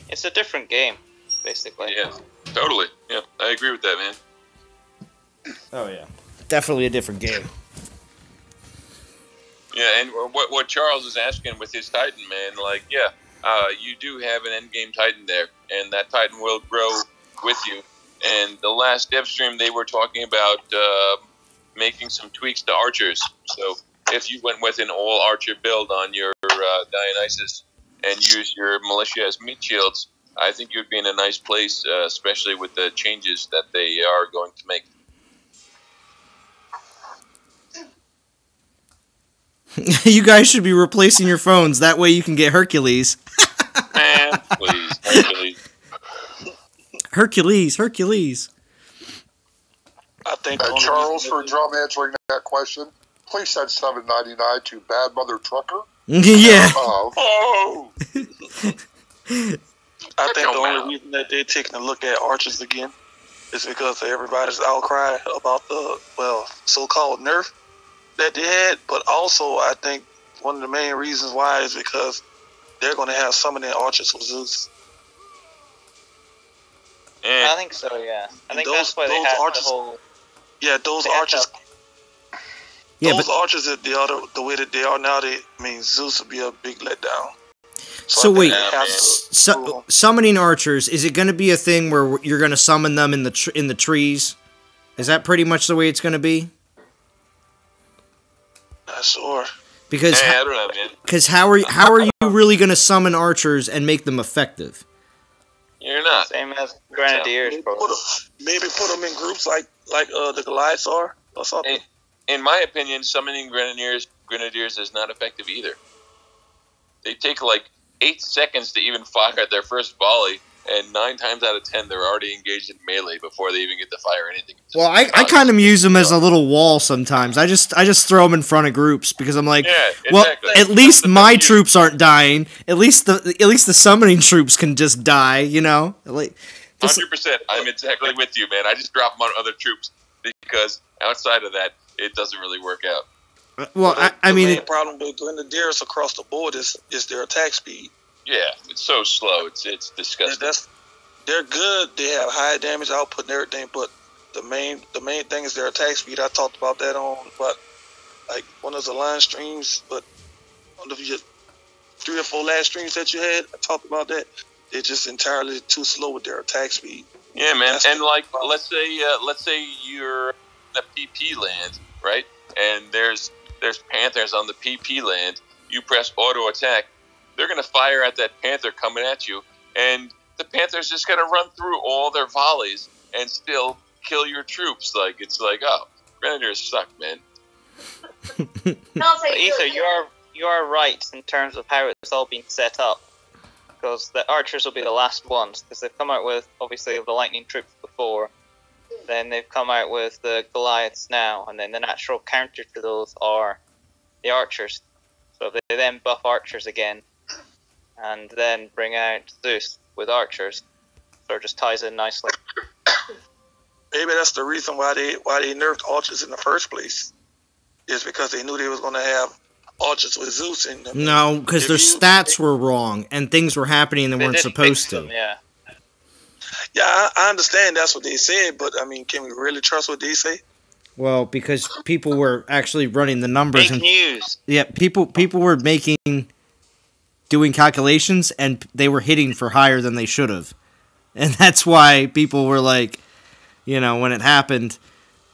It's a different game, basically. Yeah, totally. Yeah, I agree with that, man. Oh yeah, definitely a different game. Yeah, and what Charles is asking with his Titan, man, like, yeah, you do have an endgame Titan there, and that Titan will grow with you. And the last dev stream, they were talking about making some tweaks to archers. So if you went with an all-archer build on your Dionysus and use your militia as meat shields, I think you'd be in a nice place, especially with the changes that they are going to make. You guys should be replacing your phones. That way you can get Hercules. Man, please, Hercules. Hercules. I think Charles, for Drum answering that question, please send $7.99 to Bad Mother Trucker. Yeah. I think the only reason that they're taking a look at archers again is because of everybody's outcry about the, so-called nerf that they had. But also, I think one of the main reasons why is because they're going to have summoning archers for Zeus. I think so, yeah. I think that's why they have archers, the whole... Yeah, those archers... Archers, the way that they are now, Zeus would be a big letdown. So wait, summoning archers, is it going to be a thing where you're going to summon them in the trees? Is that pretty much the way it's going to be? Not sure. Because I don't know, man. Because how are you really going to summon archers and make them effective? You're not. Same as Grenadiers, maybe put them in groups like the Goliaths are or something. In my opinion, summoning Grenadiers is not effective either. They take like 8 seconds to even fire their first volley, and 9 times out of 10 they're already engaged in melee before they even get to fire anything. Well, I kind of use them as a little wall sometimes. I just throw them in front of groups because I'm like, exactly. Well, at least my troops aren't dying. At least the summoning troops can just die, you know? 100%. I'm exactly with you, man. I just drop them on other troops because outside of that, it doesn't really work out. Well, the main problem with Grenadiers across the board is their attack speed. Yeah, it's so slow. It's disgusting. They're good. They have high damage output and everything, but the main thing is their attack speed. I talked about that on one of the line streams, but on the 3 or 4 last streams that you had, I talked about that. They're just entirely too slow with their attack speed. Yeah, man. And let's say you're in a PP land, right? And there's Panthers on the PP land. You press auto attack. They're going to fire at that Panther coming at you, and the Panther's just going to run through all their volleys and still kill your troops. Like, it's like, oh, Grenadiers suck, man. But Ether, you are right in terms of how it's all been set up, because the archers will be the last ones, because they've come out with, obviously, the lightning troops before, then they've come out with the Goliaths now, and then the natural counter to those are the archers. So if they then buff archers again, and then bring out Zeus with archers. So it just ties in nicely. Maybe that's the reason why they nerfed archers in the first place. Is because they knew they was going to have archers with Zeus in them. No, because their stats were wrong and things were happening they weren't supposed to. Them, yeah. Yeah, I understand that's what they said, but I mean, can we really trust what they say? Well, because people were actually running the numbers. Fake news. Yeah, people were doing calculations, and they were hitting for higher than they should have. And that's why people were like, you know, when it happened,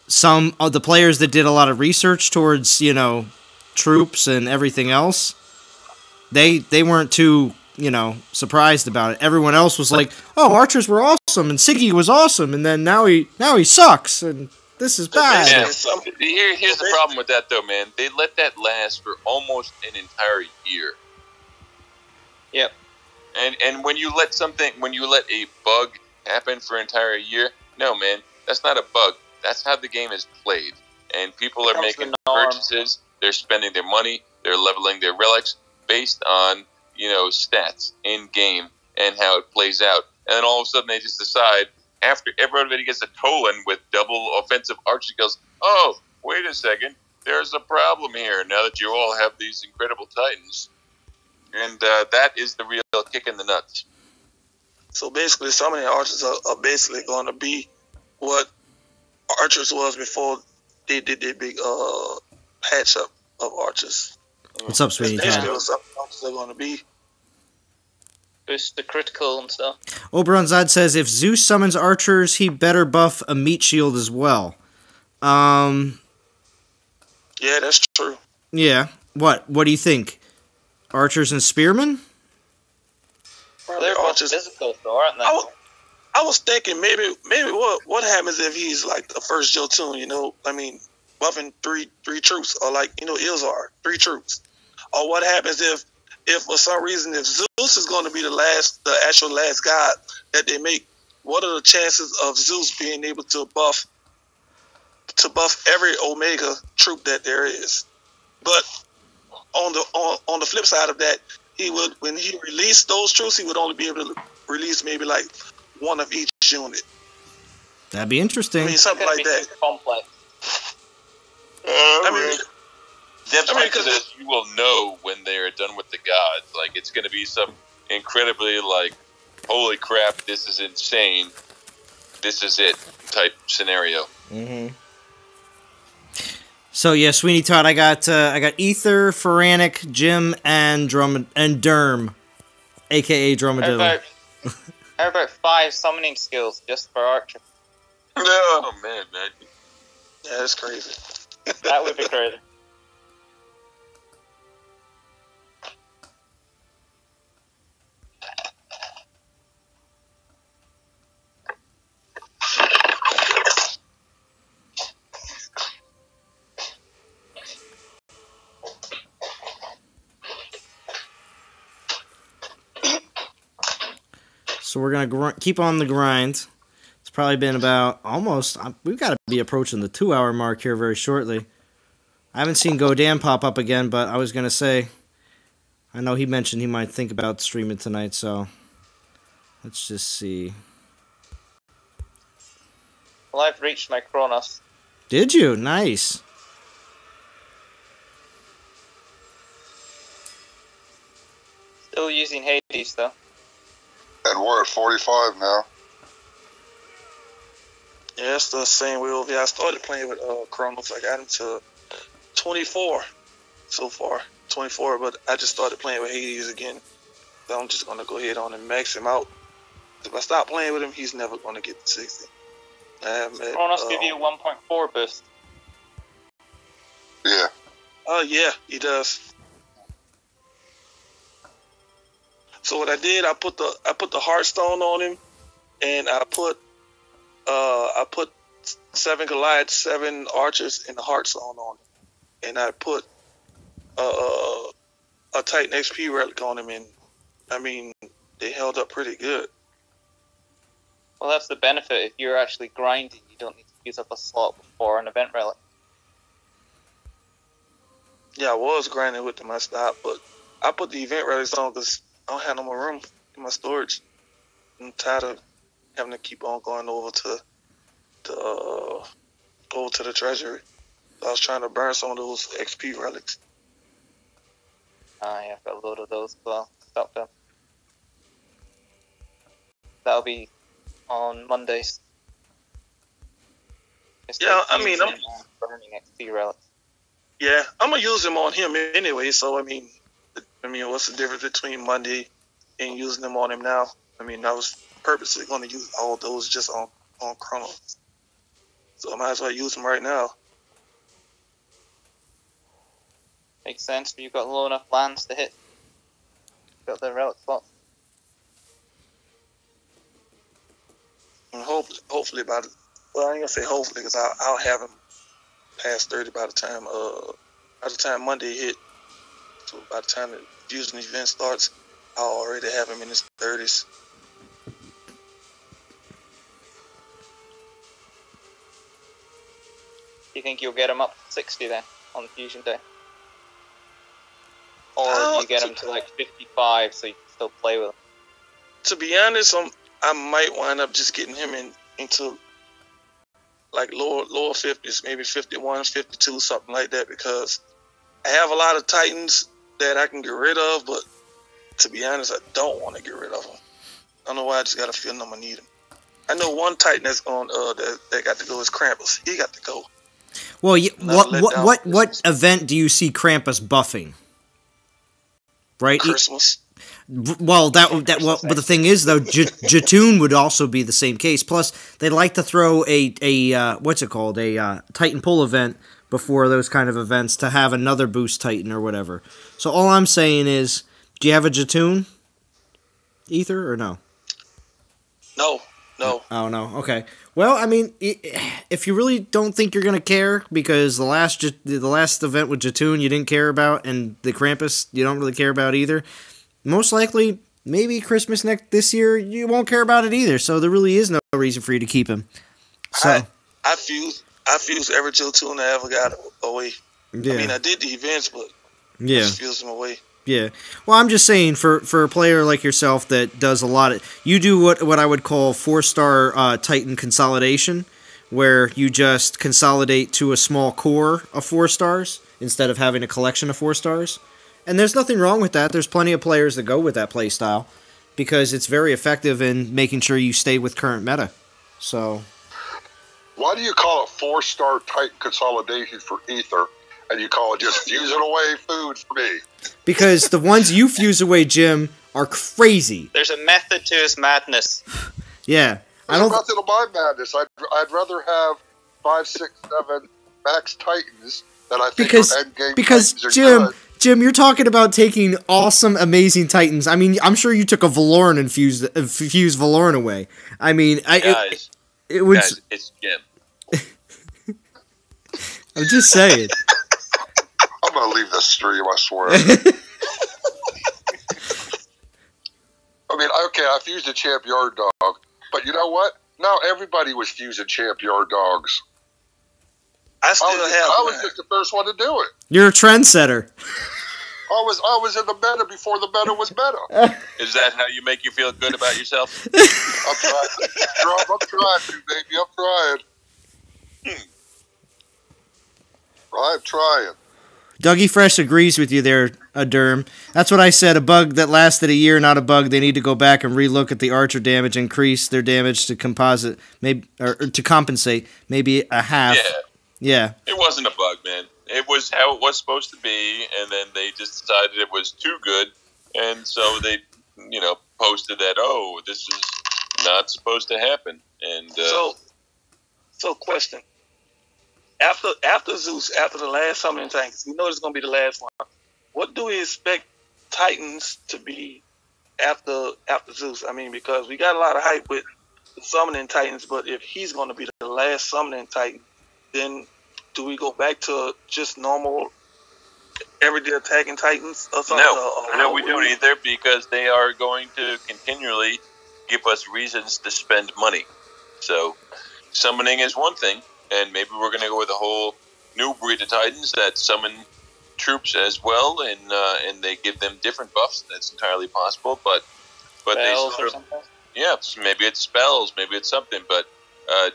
some of the players that did a lot of research towards, you know, troops and everything else, they weren't too, you know, surprised about it. Everyone else was like, "Oh, archers were awesome, and Siggy was awesome, and then now he sucks, and this is bad." Yeah. Here's the problem with that, though, man. They let that last for almost an entire year. Yep. And when you let a bug happen for an entire year, no, man, that's not a bug. That's how the game is played. And people are making purchases. They're spending their money. They're leveling their relics based on, you know, stats in game and how it plays out. And then all of a sudden they just decide, after everybody gets a colon with double offensive archer goes, "Oh, wait a second, there's a problem here now that you all have these incredible titans." And that is the real kick in the nuts. So basically, some of the archers are basically going to be what archers was before they did their big patch up of archers. What's up, Sweetie? Basically, what some archers are going to be. Boost the critical and stuff. Oberonzad says if Zeus summons archers, he better buff a meat shield as well. Yeah, that's true. Yeah. What do you think? Archers and spearmen? They're archers physical, though, aren't they? I was thinking maybe what happens if he's like the first Jotun, you know? I mean, buffing three troops, or like, you know, Ilzar, 3 troops. Or what happens if for some reason if Zeus is going to be the actual last god that they make, what are the chances of Zeus being able to buff every Omega troop that there is? But on the flip side of that, he would, when he released those troops, he would only be able to release maybe like one of each unit. That'd be interesting. I mean, something like that. Complex. Because you will know when they are done with the gods. Like, it's going to be some incredibly, like, holy crap, this is insane, this is it type scenario. Mm-hmm. So yeah, Sweeney Todd, I got Ether, Pharaonic, Jim, and Derm, aka Dromadillo. How about 5 summoning skills just for Archer? Oh man. Yeah, that's crazy. That would be crazy. So we're gonna keep on the grind. It's probably been about we've got to be approaching the 2-hour mark here very shortly. I haven't seen Godan pop up again, but I was gonna say, I know he mentioned he might think about streaming tonight, so let's just see. Well, I've reached my Kronos. Did you? Nice. Still using Hades, though. And we're at 45 now. Yeah, it's the same way over here. I started playing with Chronos. I got him to 24 so far. 24, but I just started playing with Hades again. So I'm just going to go ahead on and max him out. If I stop playing with him, he's never going to get to 60. Kronos give you a 1.4 boost. Yeah. Oh, yeah, he does. So what I did, I put the Heartstone on him, and I put 7 Goliath, 7 archers, and the Heartstone on him, and I put a Titan XP relic on him, and I mean they held up pretty good. Well, that's the benefit. If you're actually grinding, you don't need to use up a slot for an event relic. Yeah, I was grinding with them. I stopped, but I put the event relics on because I don't have no more room in my storage. I'm tired of having to keep on going over to the treasury. So I was trying to burn some of those XP relics. Yeah, I've got a load of those as well. Stocked up. That'll be on Mondays. Yeah, I mean, I'm burning XP relics. Yeah, I'm gonna use them on him anyway. So I mean, what's the difference between Monday and using them on him now? I mean, I was purposely going to use all those just on Chrono, so I might as well use them right now. Makes sense. You've got low enough lands to hit. Got the relic slots. And hopefully by well, I ain't gonna say hopefully because I'll have him past 30 by the time Monday hit. So by the time the fusion event starts, I'll already have him in his 30s. Do you think you'll get him up to 60 then on fusion day? Or do you get him to like 55 so you can still play with him? To be honest, I might wind up just getting him into like lower 50s, maybe 51, 52, something like that, because I have a lot of Titans that I can get rid of, but to be honest, I don't want to get rid of them. I don't know why, I just got a feeling I'm gonna need them. I know one Titan that's on that got to go is Krampus. He got to go. Well, what event do you see Krampus buffing? Right. Christmas. Well, but the thing is, though, Jatoon would also be the same case. Plus, they like to throw a what's it called, a Titan pull event before those kind of events to have another boost Titan or whatever. So all I'm saying is, do you have a Jatoon, Ether, or no? No. Oh, no. Okay. Well, I mean, if you really don't think you're gonna care because the last event with Jatoon you didn't care about, and the Krampus you don't really care about either. Most likely, maybe Christmas this year, you won't care about it either. So there really is no reason for you to keep him. So I fused every Jotun I ever got away. Yeah. I mean, I did the events, but I just fused them away. Yeah. Well, I'm just saying, for a player like yourself that does a lot of... You do what I would call 4-star Titan consolidation, where you just consolidate to a small core of 4 stars instead of having a collection of 4 stars. And there's nothing wrong with that. There's plenty of players that go with that play style because it's very effective in making sure you stay with current meta. So, why do you call it 4-star Titan consolidation for Ether, and you call it just fusing away food for me? Because the ones you fuse away, Jim, are crazy. There's a method to his madness. Yeah, There's a method to my madness. I'd rather have 5, 6, 7 max Titans that I think are endgame Titans are good. Jim, you're talking about taking awesome, amazing Titans. I mean, I'm sure you took a Valoran and fused Valoran away. I mean, it was. Guys, it's Jim. I'm just saying. I'm gonna leave this stream. I swear. I mean, okay, I fused a Champ Yard Dog, but you know what? Now everybody was fusing Champ Yard Dogs. I was just the first one to do it. You're a trendsetter. I was in the meta before the meta was meta. Is that how you make you feel good about yourself? I'm trying. I'm trying to, baby. I'm trying. I'm trying. Dougie Fresh agrees with you there, Derm. That's what I said. A bug that lasted a year, not a bug. They need to go back and relook at the Archer damage, increase their damage to composite, maybe or to compensate, maybe a half. Yeah. It wasn't a bug, man. It was how it was supposed to be, and then they just decided it was too good, and so they, posted that, this is not supposed to happen. And so question. After Zeus, after the last summoning tanks, we know it's going to be the last one. What do we expect Titans to be after Zeus? I mean, because we got a lot of hype with the summoning Titans, but if he's going to be the last summoning Titan, then do we go back to just normal everyday attacking Titans or something? No, we don't either, because they are going to continually give us reasons to spend money. So summoning is one thing, and maybe we're going to go with a whole new breed of Titans that summon troops as well, and they give them different buffs. That's entirely possible, but they sort of, yeah, maybe it's spells, maybe it's something, but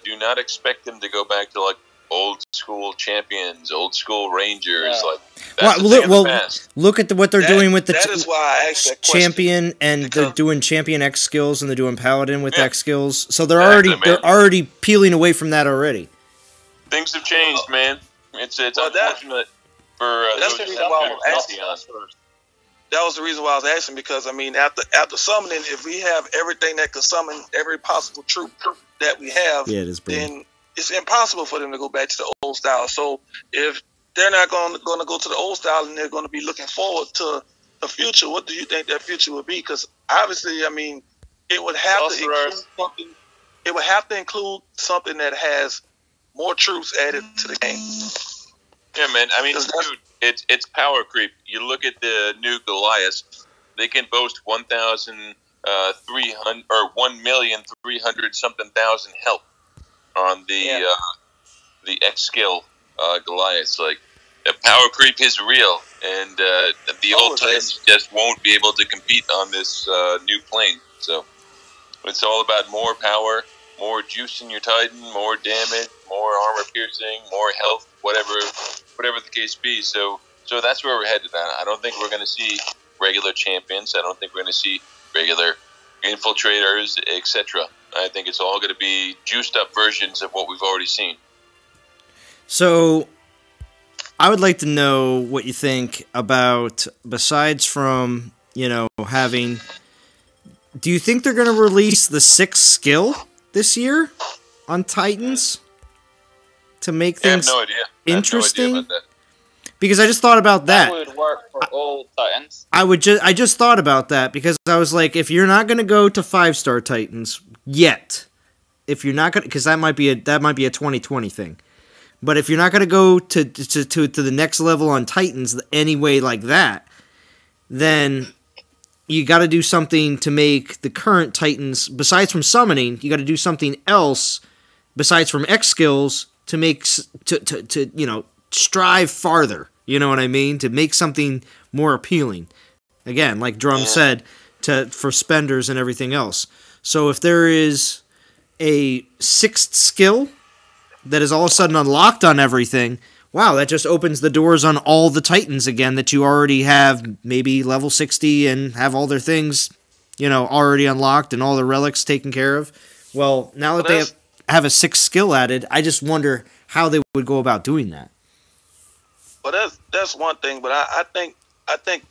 do not expect them to go back to like old school champions, old school rangers. Like that's look at what they're doing with the that is why I asked that question. champion, and they're doing champion X skills, and they're doing paladin with X skills. So they're already peeling away from that already. Things have changed, man. It's unfortunate for that's the reason why I was asking. That was the reason why I was asking, because I mean, after summoning, if we have everything that could summon every possible troop that we have, then it's impossible for them to go back to the old style. So if they're not going to go to the old style and they're going to be looking forward to the future, what do you think that future would be? Because obviously, I mean, it would have to include something. It would have to include something that has more troops added to the game. Yeah, man. I mean, dude, it's power creep. You look at the new Goliath; they can boast 1,300 or 1,300,000 something health on the X skill Goliath. Like the power creep is real, and the old Titans just won't be able to compete on this new plane. So it's all about more power, more juice in your Titan, more damage, more armor piercing, more health, whatever the case be. So that's where we're headed. I don't think we're going to see regular champions. I don't think we're going to see regular infiltrators, etc. I think it's all going to be juiced up versions of what we've already seen. So I would like to know what you think about, besides from, having, do you think they're going to release the 6th skill this year on Titans to make things interesting? I have no idea about that. Because I just thought about that. That would work for all Titans. I just thought about that, because I was like, if you're not going to go to 5-star Titans yet, if you're not going, because that might be a 2020 thing. But if you're not going to go to the next level on Titans anyway like that, then you got to do something to make the current Titans, besides from summoning, you got to do something else besides from X skills to make to strive farther. You know what I mean? To make something more appealing. Again, like Drum said, for spenders and everything else. So if there is a 6th skill that is all of a sudden unlocked on everything, wow, that just opens the doors on all the Titans again that you already have maybe level 60 and have all their things, already unlocked and all the relics taken care of. Well, now that they have a 6th skill added, I just wonder how they would go about doing that. Well, that's one thing, but I think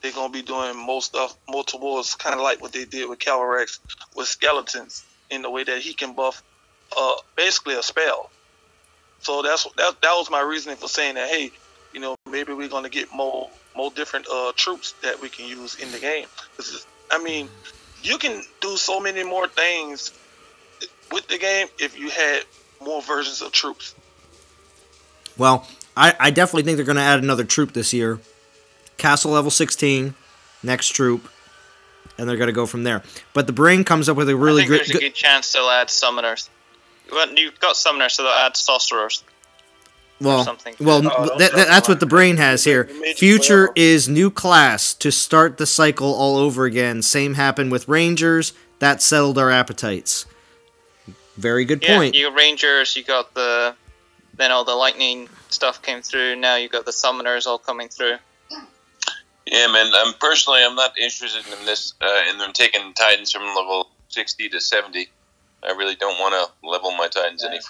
they're gonna be doing more towards kind of like what they did with Cavalrex with skeletons, in the way that he can buff basically a spell. So that was my reasoning for saying that, hey, maybe we're gonna get more different troops that we can use in the game. I mean, you can do so many more things with the game if you had more versions of troops. Well, I definitely think they're going to add another troop this year. Castle level 16, next troop, and they're going to go from there. But the brain comes up with a really great... I think there's a good chance they'll add summoners. You've got summoners, so they'll add sorcerers. That's what the brain has here. Future is new class to start the cycle all over again. Same happened with Rangers. That settled our appetites. Very good point. You got Rangers, you got then all the lightning stuff came through. Now you got the summoners all coming through. Yeah, man. I'm not interested in this. In them taking Titans from level 60 to 70. I really don't want to level my Titans any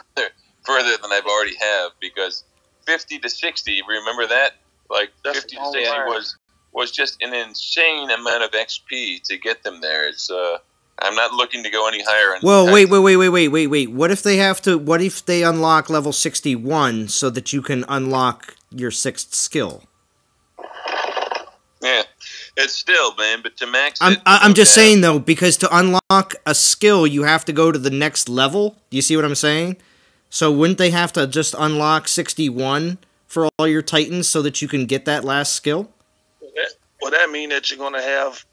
further than I've already have, because 50 to 60. Remember that? Like 50 to 60 was just an insane amount of XP to get them there. It's I'm not looking to go any higher. Well, wait. What if they unlock level 61 so that you can unlock your 6th skill? Yeah, it's still, man, but to max I'm just saying, though, because to unlock a skill, you have to go to the next level. Do you see what I'm saying? So wouldn't they have to just unlock 61 for all your Titans so that you can get that last skill? Well, that means that you're gonna have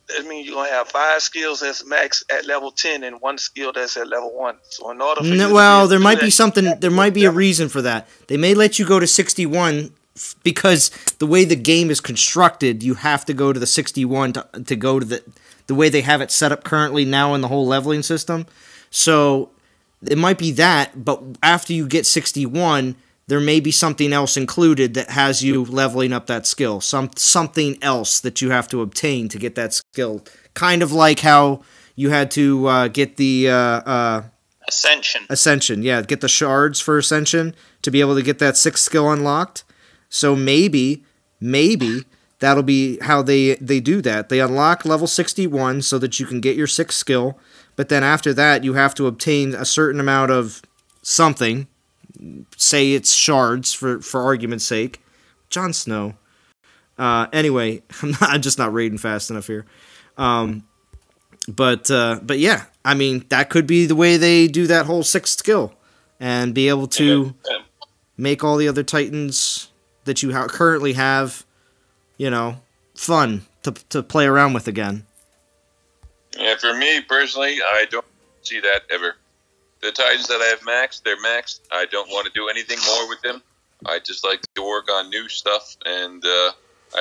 5 skills that's max at level 10 and 1 skill that's at level 1. So in order for there might be a reason for that. They may let you go to 61 because the way the game is constructed, you have to go to the 61 to go to the way they have it set up currently now in the whole leveling system. So it might be that, but after you get 61, there may be something else included that has you leveling up that skill. Something else that you have to obtain to get that skill. Kind of like how you had to get the Ascension. Ascension, yeah, get the shards for Ascension to be able to get that 6th skill unlocked. So maybe that'll be how they do that. They unlock level 61 so that you can get your 6th skill, but then after that you have to obtain a certain amount of something. Say it's shards for argument's sake. Jon Snow. Anyway, I'm just not raiding fast enough here. But yeah, I mean, that could be the way they do that whole 6th skill and be able to make all the other Titans that you currently have, fun to play around with again. Yeah, for me personally, I don't see that ever. The Titans that I have maxed, they're maxed. I don't want to do anything more with them. I just like to work on new stuff, and I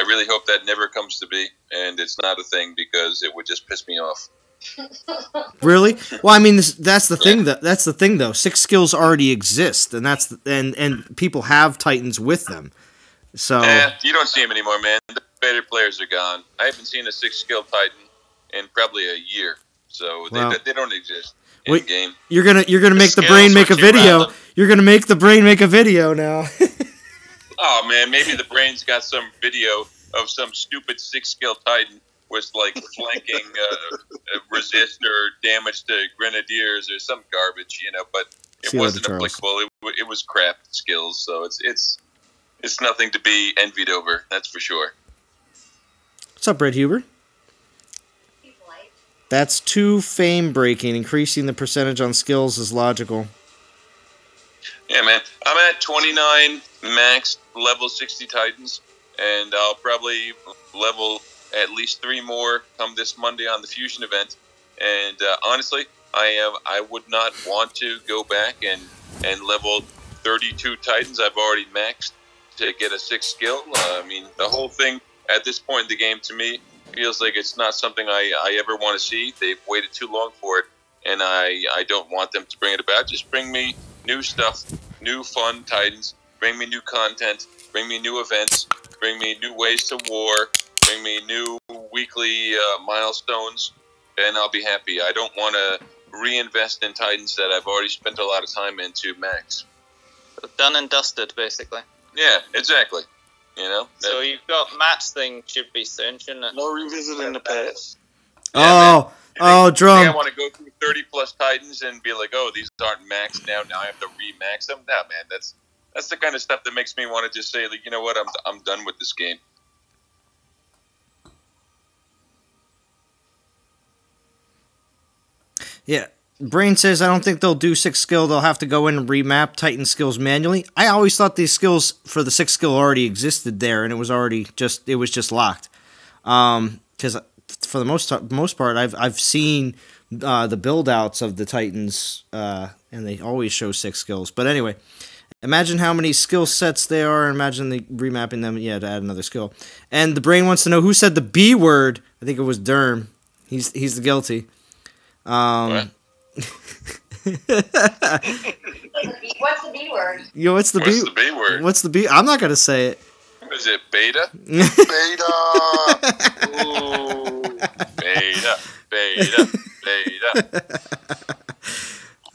really hope that never comes to be, and it's not a thing because it would just piss me off. Really? Well, I mean, that's the thing. That's the thing, though. 6 skills already exist, and and people have Titans with them. So you don't see them anymore, man. The better players are gone. I haven't seen a 6 skill Titan in probably a year, so they don't exist in game. You're gonna make the brain make a video. You're gonna make the brain make a video now. Oh man, maybe the brain's got some video of some stupid 6 skill Titan was like flanking resist or damage to grenadiers or some garbage, but it wasn't applicable. It was crap skills, so it's nothing to be envied over. That's for sure. What's up, Brett Huber? That's 2 fame breaking. Increasing the percentage on skills is logical. Yeah, man. I'm at 29 max level 60 Titans, and I'll probably level at least 3 more come this Monday on the Fusion event. And honestly, I would not want to go back and level 32 Titans. I've already maxed to get a 6th skill. I mean, the whole thing at this point in the game to me feels like it's not something I ever want to see. They've waited too long for it, and I don't want them to bring it about. Just bring me new stuff, new fun Titans, bring me new content, bring me new events, bring me new ways to war, bring me new weekly milestones, and I'll be happy. I don't want to reinvest in Titans that I've already spent a lot of time into max. Done and dusted, basically. Yeah, exactly. So you've got Matt's thing should be soon, shouldn't it? No revisiting the past. Yeah, Drum. I want to go through 30 plus Titans and be like, oh, these aren't maxed now. Now I have to remax them. Nah, man, that's the kind of stuff that makes me want to just say, like, you know what, I'm done with this game. Yeah. Brain says, I don't think they'll do 6 skill. They'll have to go in and remap Titan skills manually. I always thought these skills for the 6th skill already existed there, and it was already just locked. Because for the most part, I've seen the build outs of the Titans, and they always show 6 skills. But anyway, imagine how many skill sets there are. Imagine the remapping them, to add another skill. And the brain wants to know who said the B word. I think it was Derm. He's the guilty. What? What's the B word? Yo, what's the B word? What's the B? I'm not gonna say it. Is it beta? Beta. Ooh, beta.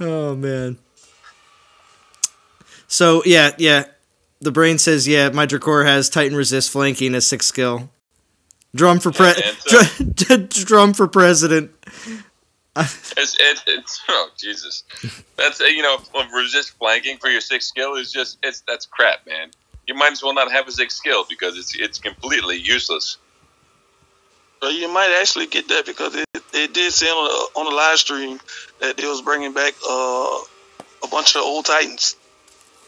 Oh man. So yeah. The brain says my Drakor has Titan resist flanking as 6th skill. Drum for drum for president. It's oh Jesus, that's resist flanking for your 6th skill is that's crap, man. You might as well not have a 6th skill because it's completely useless. But you might actually get that because it did say on the live stream that they was bringing back a bunch of old Titans.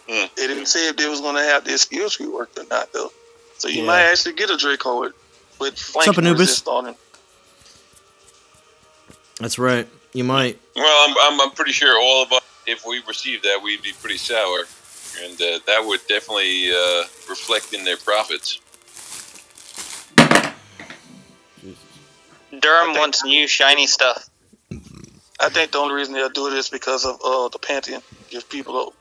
They didn't say if they was going to have their skill tree worked or not though. So you might actually get a Draco with flanking resist on him. That's right. You might. Well, I'm pretty sure all of us, if we received that, we'd be pretty sour and that would definitely reflect in their profits. Durham wants new shiny stuff. I think the only reason they'll do it is because of the Pantheon. Give people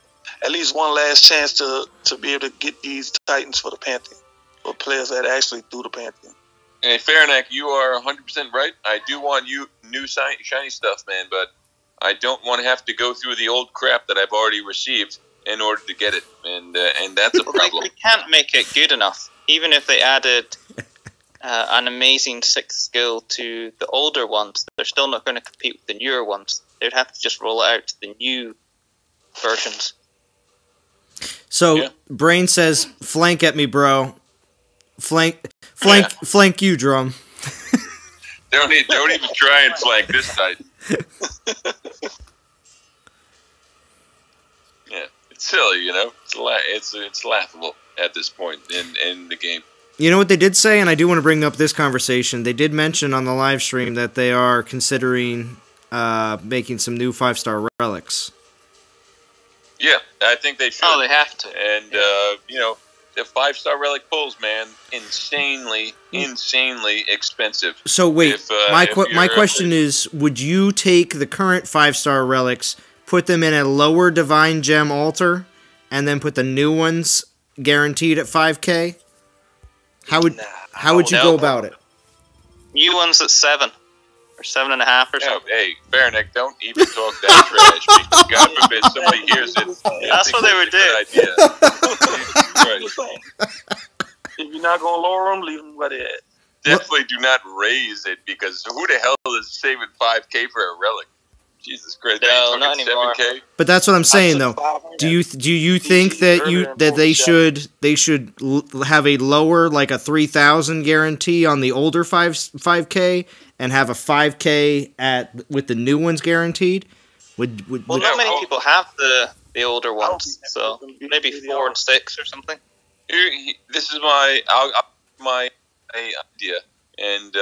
at least one last chance to be able to get these Titans for the Pantheon, for players that actually do the Pantheon. Hey, Farinac, you are 100% right. I do want you new shiny stuff, man, but I don't want to have to go through the old crap that I've already received in order to get it, and that's a problem. They can't make it good enough. Even if they added an amazing 6th skill to the older ones, they're still not going to compete with the newer ones. They'd have to just roll it out to the new versions. So, Brain says, flank at me, bro. Flank you, Drum. Don't even try and flank this Titan. Yeah, it's silly, you know. It's laughable at this point in the game. You know what they did say, and I do want to bring up this conversation. They did mention on the live stream that they are considering making some new 5-star relics. Yeah, I think they should. Oh, they have to. And you know, the 5-star relic pulls, man, insanely expensive. So wait, my question is, would you take the current 5-star relics, put them in a lower divine gem altar, and then put the new ones guaranteed at 5K? How would you go about it? New ones at 7 or 7.5 or something. Hey, Farinac, don't even talk that trash. Because God forbid somebody hears it. That's what they would do. If you're not gonna lower them, leave them where they at. Definitely do not raise it, because who the hell is saving 5K for a relic? Jesus Christ! No, not anymore. 7K? But that's what I'm saying, though. Do you think that they should have a lower, like a 3,000 guarantee on the older 5K and have a 5K with the new ones guaranteed? Well, not many people have the older ones, so maybe 4 and 6 or something. This is my idea, and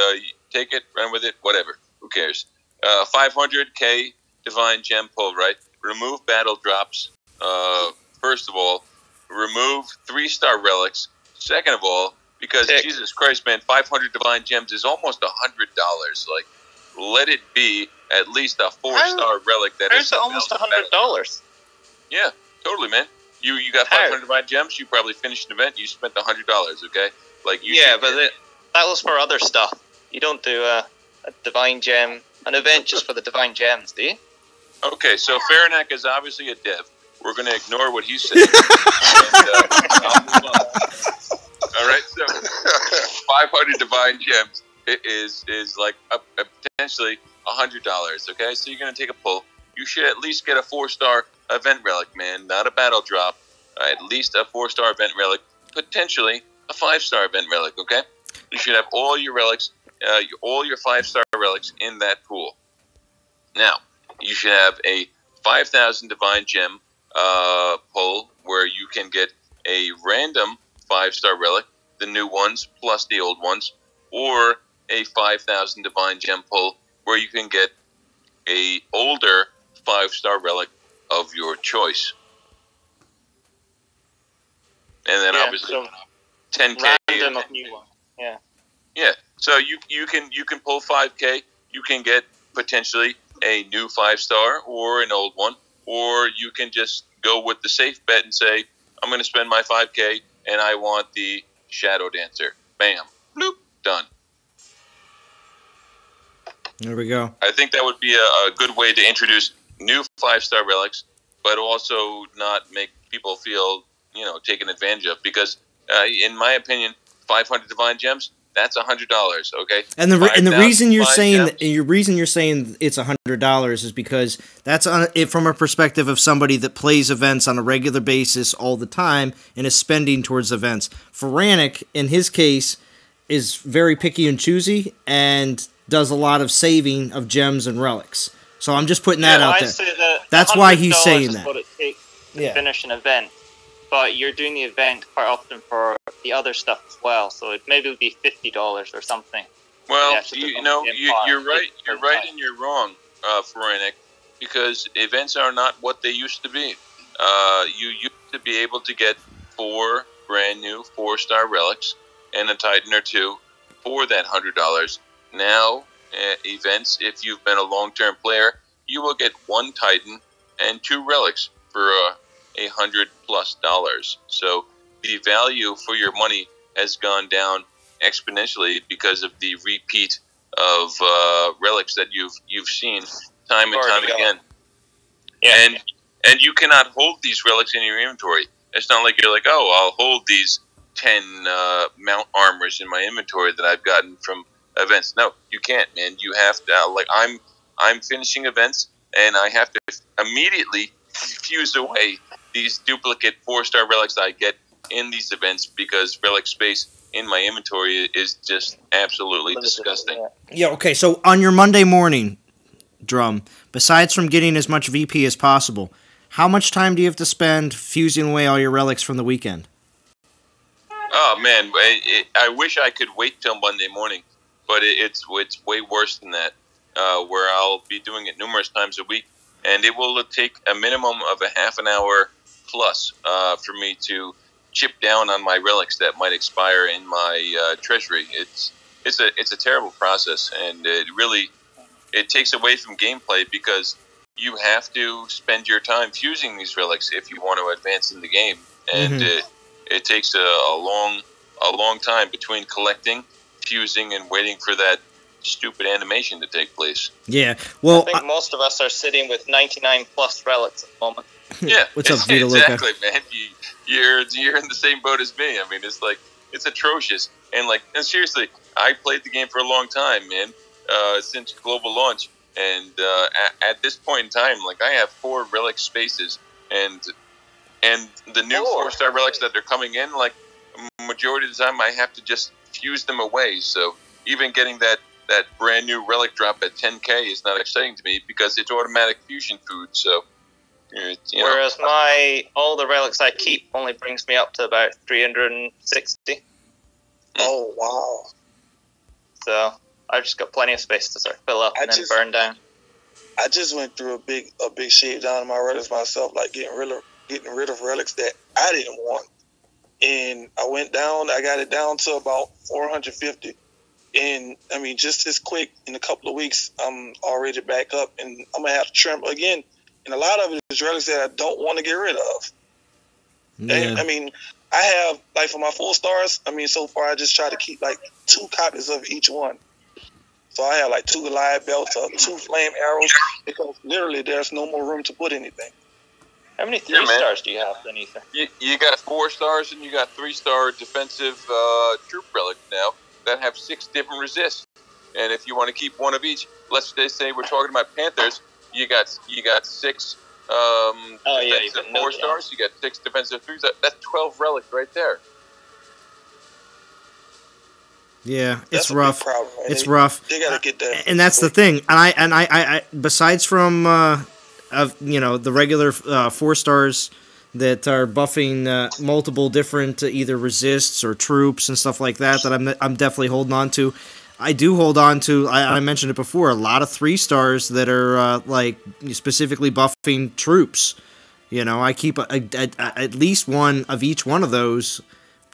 take it, run with it, whatever. Who cares? 500K divine gem pull, right? Remove battle drops. First of all, remove 3-star relics. Second of all, because Jesus Christ, man, 500 divine gems is almost $100. Like, let it be at least a 4-star relic. There's almost $100. Yeah, totally, man. You got 500 divine gems. You probably finished an event. You spent $100. Okay, like but that was for other stuff. You don't do a divine gem. An event just for the divine gems, do you? Okay, so Farinac is obviously a dev. We're going to ignore what he's saying. And, I'll move on. All right, so 500 divine gems is like potentially $100. Okay, so you're going to take a pull. You should at least get a 4-star event relic, man. Not a battle drop. At least a 4-star event relic. Potentially a 5-star event relic. Okay, you should have all your relics. All your 5-star relics in that pool. Now, you should have a 5,000 divine gem pull where you can get a random 5-star relic, the new ones plus the old ones, or a 5,000 divine gem pull where you can get a older 5-star relic of your choice. And then obviously 10K. Random of new one. Yeah. Yeah. So you can pull 5K. You can get potentially a new 5-star or an old one, or you can just go with the safe bet and say, I'm going to spend my 5K and I want the Shadow Dancer. Bam, bloop, done. There we go. I think that would be a good way to introduce new 5-star relics, but also not make people feel taken advantage of, because in my opinion, 500 divine gems. That's $100, okay. And the reason you're saying it's $100 is because that's from a perspective of somebody that plays events on a regular basis all the time and is spending towards events. Faranic, in his case, is very picky and choosy and does a lot of saving of gems and relics. So I'm just putting that out there. That's why he's saying that. What it takes to finish an event. But you're doing the event quite often for the other stuff as well, so it maybe would be $50 or something. Well, you're right. You're right, and you're wrong, Faranic, because events are not what they used to be. You to be able to get 4 brand new 4-star relics and a Titan or 2 for that $100. Now, events, if you've been a long-term player, you will get 1 Titan and 2 relics for $100+. So the value for your money has gone down exponentially because of the repeat of relics that you've seen time and time again. Yeah. And you cannot hold these relics in your inventory. It's not like you're like, oh, I'll hold these 10 mount armors in my inventory that I've gotten from events. No, you can't, man. You have to. Like I'm finishing events, and I have to immediately fuse away these duplicate 4-star relics that I get in these events because relic space in my inventory is just absolutely disgusting. Yeah. Okay. So on your Monday morning, Drum, besides from getting as much VP as possible, how much time do you have to spend fusing away all your relics from the weekend? Oh man, I wish I could wait till Monday morning, but it's way worse than that. Where I'll be doing it numerous times a week, and it will take a minimum of a half an hour plus for me to chip down on my relics that might expire in my treasury. It's a terrible process, and it takes away from gameplay because you have to spend your time fusing these relics if you want to advance in the game, and it takes a long time between collecting, fusing, and waiting for that stupid animation to take place. Yeah, well, I think most of us are sitting with 99 plus relics at the moment. Yeah, what's up, Vita exactly, man. You're in the same boat as me. I mean, it's atrocious, and seriously, I played the game for a long time, man, since global launch, and at this point in time, I have 4 relic spaces, and the new 4-star relics that are coming in, majority of the time, I have to just fuse them away. So even getting that brand new relic drop at 10K is not exciting to me because it's automatic fusion food. So, whereas all the relics I keep only brings me up to about 360. Oh wow! So I've just got plenty of space to sort of fill up and then burn down. I just went through a big shave down in my relics myself, getting rid of relics that I didn't want. And I got it down to about 450. And, I mean, just as quick, in a couple of weeks, I'm already back up. And I'm going to have to trim again. And a lot of it is relics that I don't want to get rid of. Yeah. And, I mean, I have, for my 4-stars, so far I just try to keep, 2 copies of each one. So I have, 2 Goliath belts or 2 flame arrows because literally there's no more room to put anything. How many 3-stars do you have then, Ethan? You got 4 stars and you got 3-star defensive troop relic now that have 6 different resists. And if you want to keep one of each, let's just say we're talking about Panthers, you got 6 defensive 4 stars, you got 6 defensive 3 stars. That's 12 relics right there. Yeah, it's rough. Problem, it's rough. They gotta get that. And that's the thing. And I besides from the regular 4-stars that are buffing multiple different either resists or troops and stuff like that I'm definitely holding on to. I do hold on to. I mentioned it before. A lot of 3-stars that are specifically buffing troops. I keep at least one of each one of those.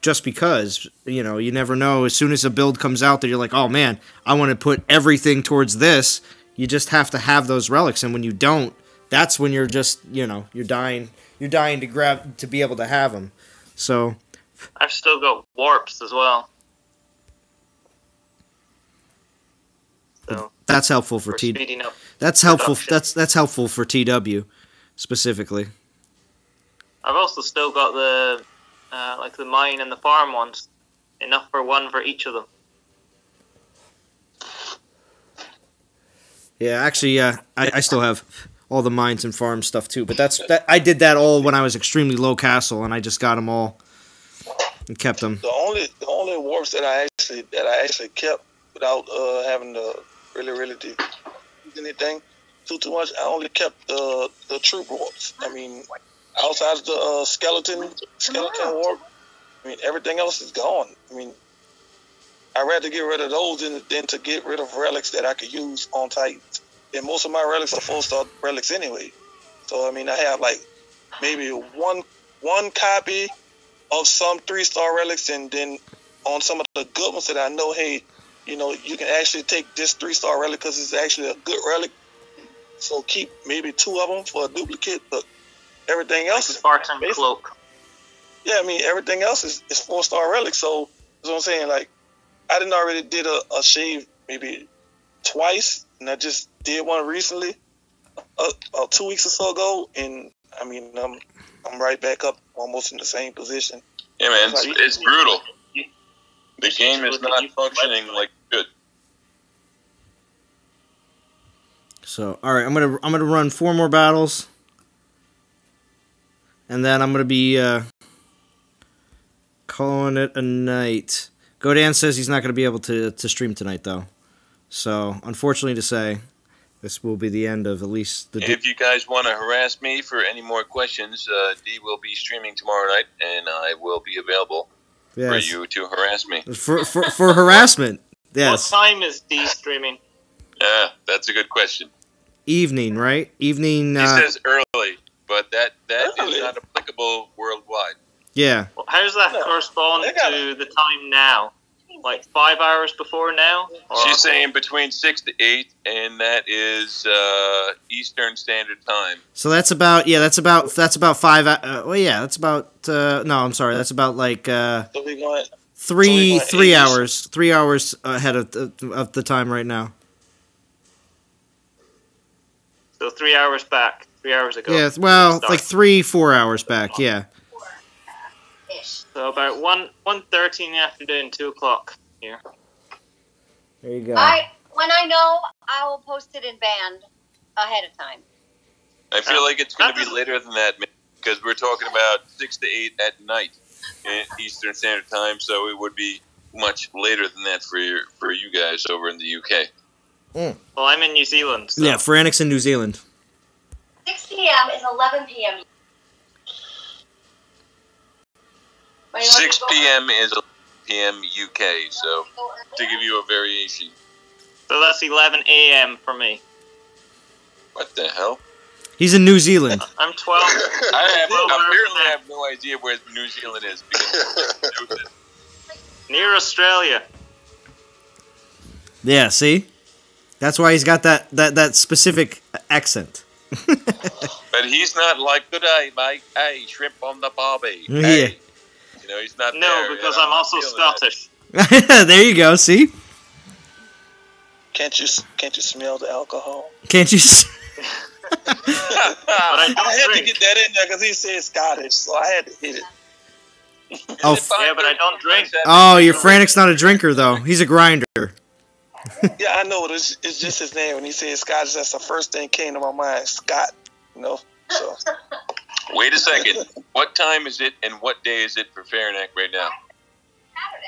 Just because, you never know. As soon as a build comes out that you're like, oh man, I want to put everything towards this, you just have to have those relics. And when you don't, that's when you're just, you're dying to be able to have them. So I've still got warps as well. So that's helpful for TW. That's helpful. That's helpful for TW specifically. I've also still got the the mine and the farm ones, enough for 1 for each of them. Yeah, actually, I still have all the mines and farm stuff too. But I did that all when I was extremely low castle, and I just got them all and kept them. The only warps that I actually kept without having to really do anything too much. I only kept the troop warps. I mean, outside of the skeleton warp, everything else is gone. I'd rather get rid of those than to get rid of relics that I could use on Titans. And most of my relics are 4-star relics anyway. So, I have maybe one one copy of some 3-star relics, and then on some of the good ones that I know, hey, you know, you can actually take this 3-star relic because it's actually a good relic. So keep maybe 2 of them for a duplicate, but everything else is Spartan cloak. Yeah, I mean, everything else is 4-star relic. So that's what I'm saying. Like, I didn't already did a shave maybe twice, and I just did one recently, 2 weeks or so ago, and I mean, I'm right back up almost in the same position. Yeah, man, it's brutal. The game is not functioning like it should. So, all right, I'm gonna run 4 more battles, and then I'm gonna be calling it a night. Godan says he's not gonna be able to stream tonight, though. So, unfortunately to say, this will be the end of at least the. If you guys want to harass me for any more questions, D will be streaming tomorrow night, and I will be available for you to harass me. For harassment, yes. What time is D streaming? That's a good question. Evening, right? Evening. He says early, but that is not applicable worldwide. Yeah. Well, how does that correspond to the time now? Like 5 hours before now? Or? She's saying between 6 to 8, and that is Eastern Standard Time. So that's about 5. Well, yeah, that's about. No, I'm sorry. That's about like three hours. 3 hours ahead of the time right now. So 3 hours back. 3 hours ago. Yeah, well, like 3-4 hours back. Yeah. So about 1:30 in the afternoon, 2 o'clock here. There you go. When I know, I will post it in band ahead of time. I feel like it's going to be later than that, because we're talking about 6 to 8 at night in Eastern Standard Time, so it would be much later than that for you guys over in the UK. Mm. Well, I'm in New Zealand. So. Yeah, for Annex in New Zealand. 6 p.m. is 11 p.m. 6 p.m. is 11 p.m. UK, so to give you a variation. So that's 11 a.m. for me. What the hell? He's in New Zealand. I'm 12. I have no idea where New Zealand is. Because near Australia. Yeah, see? That's why he's got that specific accent. But he's not like, good day, mate. Hey, shrimp on the barbie. Yeah. Hey. You know, he's not no, there. because I'm also Scottish. There you go, see? Can't you smell the alcohol? Can't you? But I had to get that in there because he said Scottish, so I had to hit it. Oh, yeah, but I don't drink. Oh, your Frantic's not a drinker though. He's a grinder. Yeah, I know. It's just his name. When he said Scottish, that's the first thing came to my mind. Scott, you know. So. Wait a second. What time is it, and what day is it for Fahrenheit right now?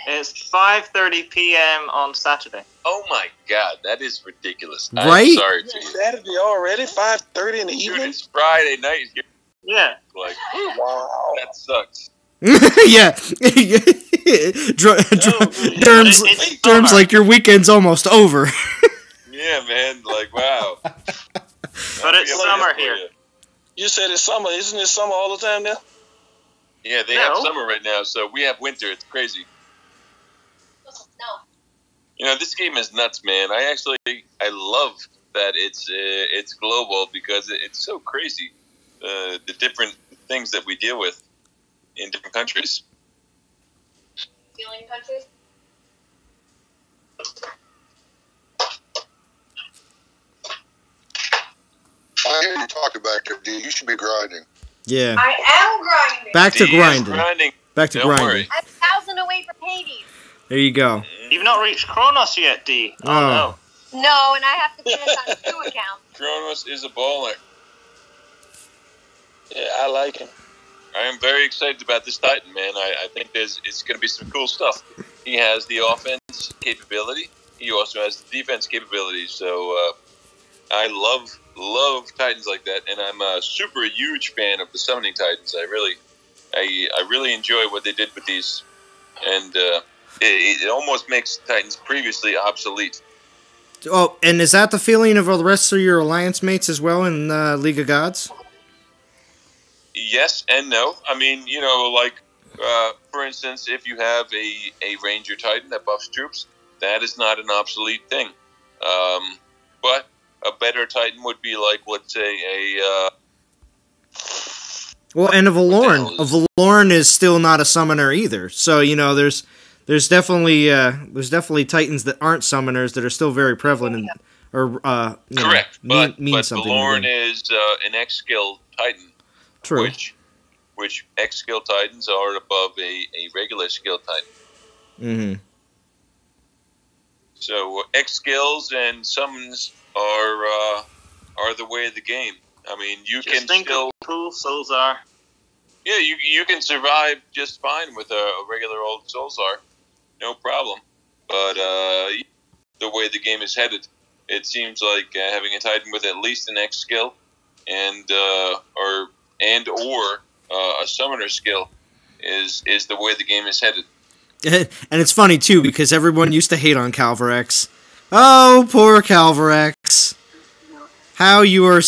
It's 5:30 p.m. on Saturday. Oh my God, that is ridiculous. Right? I'm sorry to you. Saturday already? 5:30 in the Dude, evening? it's Friday night here. Yeah. Like, wow. That sucks. Yeah. Terms like your weekend's almost over. Yeah, man. Like, wow. But it's summer here. You said it's summer. Isn't it summer all the time now? Yeah, they have summer right now, so we have winter. It's crazy. No. You know, this game is nuts, man. I love that it's global because it's so crazy. The different things that we deal with in different countries. Feeling countries? I hear you talking back there, D. You should be grinding. Yeah. I am grinding. Back to D is grinding. Back to Don't grinding. worry. I'm 1,000 away from Hades. There you go. You've not reached Kronos yet, D. Oh, no. No, and I have to finish on 2 accounts. Kronos is a baller. Yeah, I like him. I am very excited about this Titan, man. I think it's going to be some cool stuff. He has the offense capability. He also has the defense capability. So I love Titans like that, and I'm a super huge fan of the summoning Titans. I really enjoy what they did with these, and it almost makes Titans previously obsolete. Oh, and is that the feeling of all the rest of your alliance mates as well in League of Gods? yes and no. I mean, like, for instance, if you have a Ranger Titan that buffs troops, that is not an obsolete thing. But a better Titan would be like, let's say, Well, and a Valoran. A Valoran is still not a summoner either. So, there's definitely Titans that aren't summoners that are still very prevalent correct. But something. Valoran is an X skill Titan. True. Which X skill Titans are above a regular skill Titan. Mm-hmm. So X skills and summons are the way of the game. I mean, you Just can think still. of cool Soulzar. Yeah, you can survive just fine with a regular old Soulzar, no problem. But the way the game is headed, it seems like having a Titan with at least an X skill and or a summoner skill is the way the game is headed. And it's funny too because everyone used to hate on Calvarex. Oh, poor Calvarex. How you are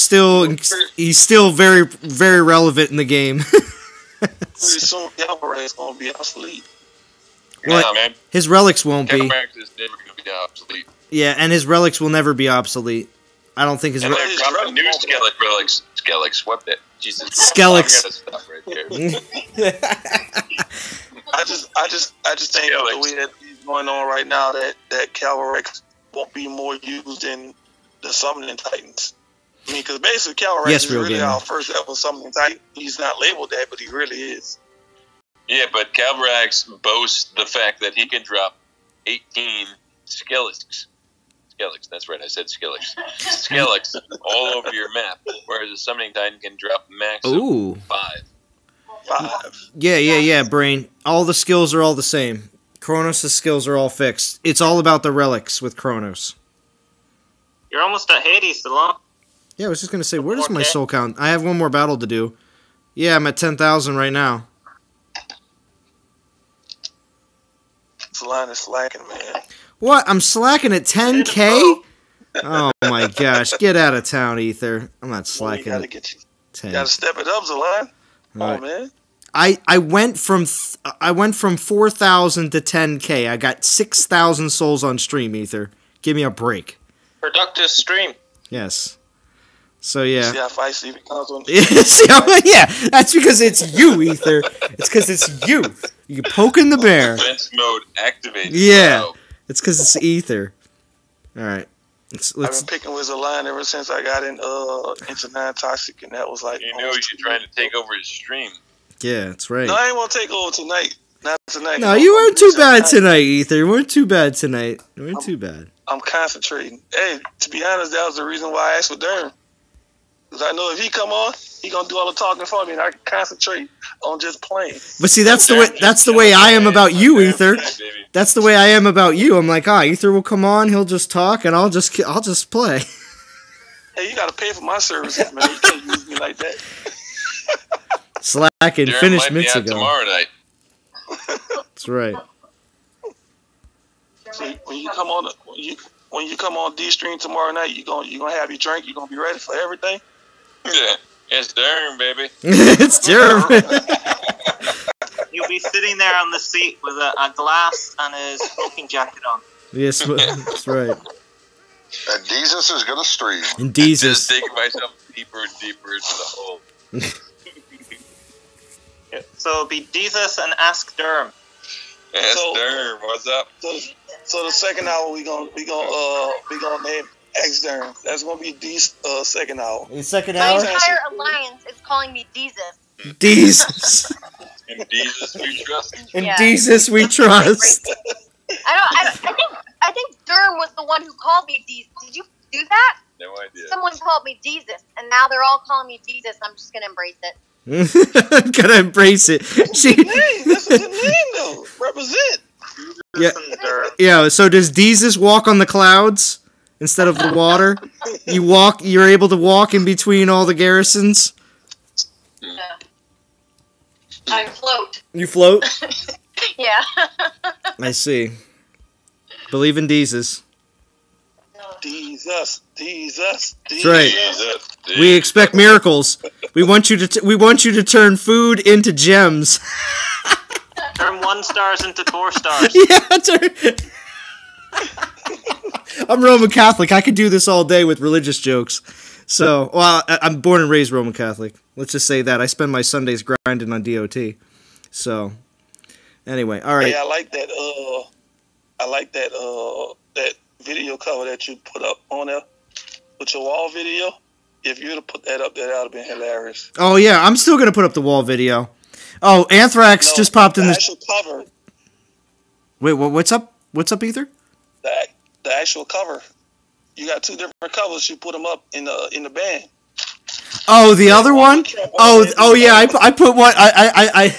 he's still very, very relevant in the game. Pretty soon, Calvarex is gonna be obsolete. Well, man. His relics won't be. Calvarex is never going to be obsolete. Yeah, and his relics will never be obsolete. I don't think his And they're dropping new Skellig relics. Skellig, swept it. Jesus. Skelligs. I'm gonna stop right there. I just think the way that he's going on right now that Calvarex won't be more used in the summoning Titans. I mean, because basically Calvarex is really our first ever summoning Titan. He's not labeled that, but he really is. Yeah, but Calvarex boasts the fact that he can drop 18 Skelligs. Skelligs, that's right, I said Skelligs. Skelligs all over your map, whereas a summoning Titan can drop max of 5. Yeah, Brain. All the skills are all the same. Kronos' skills are all fixed. It's all about the relics with Kronos. You're almost at Hades, Salon. Yeah, I was just going to say, where does my soul count? I have one more battle to do. Yeah, I'm at 10,000 right now. Salon is slacking, man. What? I'm slacking at 10K? Oh my gosh. Get out of town, Ether. I'm not slacking at 10. You gotta step it up, Salon. Right. Oh, man. I went from 4,000 to 10K. I got 6,000 souls on stream, Ether. Give me a break. Productive stream. Yes. So yeah. See how feisty it becomes on yeah, that's because it's you, Ether. It's because it's you. You poking the bear. Defense mode activated. Yeah. Wow. It's because it's Ether. All right. Let's. I've been picking with the line ever since I got into non-toxic, and that was like. You know you're trying to take over his stream. Yeah, that's right. No, I ain't want to take over tonight. Not tonight. No, you weren't too bad tonight, Ether. You weren't too bad tonight. You weren't too bad. I'm concentrating. Hey, to be honest, that was the reason why I asked for Durham. Because I know if he come on, he gonna do all the talking for me, and I can concentrate on just playing. But see, that's the way I am about you, Ether. That's the way I am about you. I'm like, Ether will come on, he'll just talk, and I'll just play. Hey, you gotta pay for my services, man. You can't use me like that. Slacking, finished minutes ago. Tomorrow night. That's right. See, when you come on D stream tomorrow night, you gonna have your drink. You gonna be ready for everything. Yeah, it's Durham, baby. It's Durham. He'll be sitting there on the seat with a glass and his smoking jacket on. Yes, that's right. And Jesus is gonna stream. And Jesus. Just digging myself deeper and deeper into the hole. So it'll be Jesus and Ask Durham. Ask Durham, what's up? So the second hour we gonna name Ask Durham. That's gonna be D's second hour. The second My hour. entire alliance is calling me Jesus. Jesus. In Jesus we trust. In Jesus we trust. I think Durham was the one who called me Jesus. Did you do that? No idea. Someone called me Jesus, and now they're all calling me Jesus. I'm just gonna embrace it. Gotta embrace it. That's a good name, though. Represent. Yeah. So does Jesus walk on the clouds instead of the water? You're able to walk in between all the garrisons. Yeah. I float. You float? Yeah. I see. Believe in Jesus. Jesus. That's right. We expect miracles. We want you to turn food into gems. Turn 1 stars into 4 stars. Yeah, I'm Roman Catholic. I could do this all day with religious jokes. So, well, I'm born and raised Roman Catholic. Let's just say that. I spend my Sundays grinding on DOT. So, anyway, all right. Hey, I like that. That video cover that you put up on there with your wall video. If you'd have put that up there, that would have been hilarious. Oh yeah, I'm still gonna put up the wall video. Oh, Anthrax just popped in the the actual cover. Wait, what's up? What's up, Ether? The actual cover. You got 2 different covers. You put them up in the band. Oh, the other one? Oh yeah, I put one. I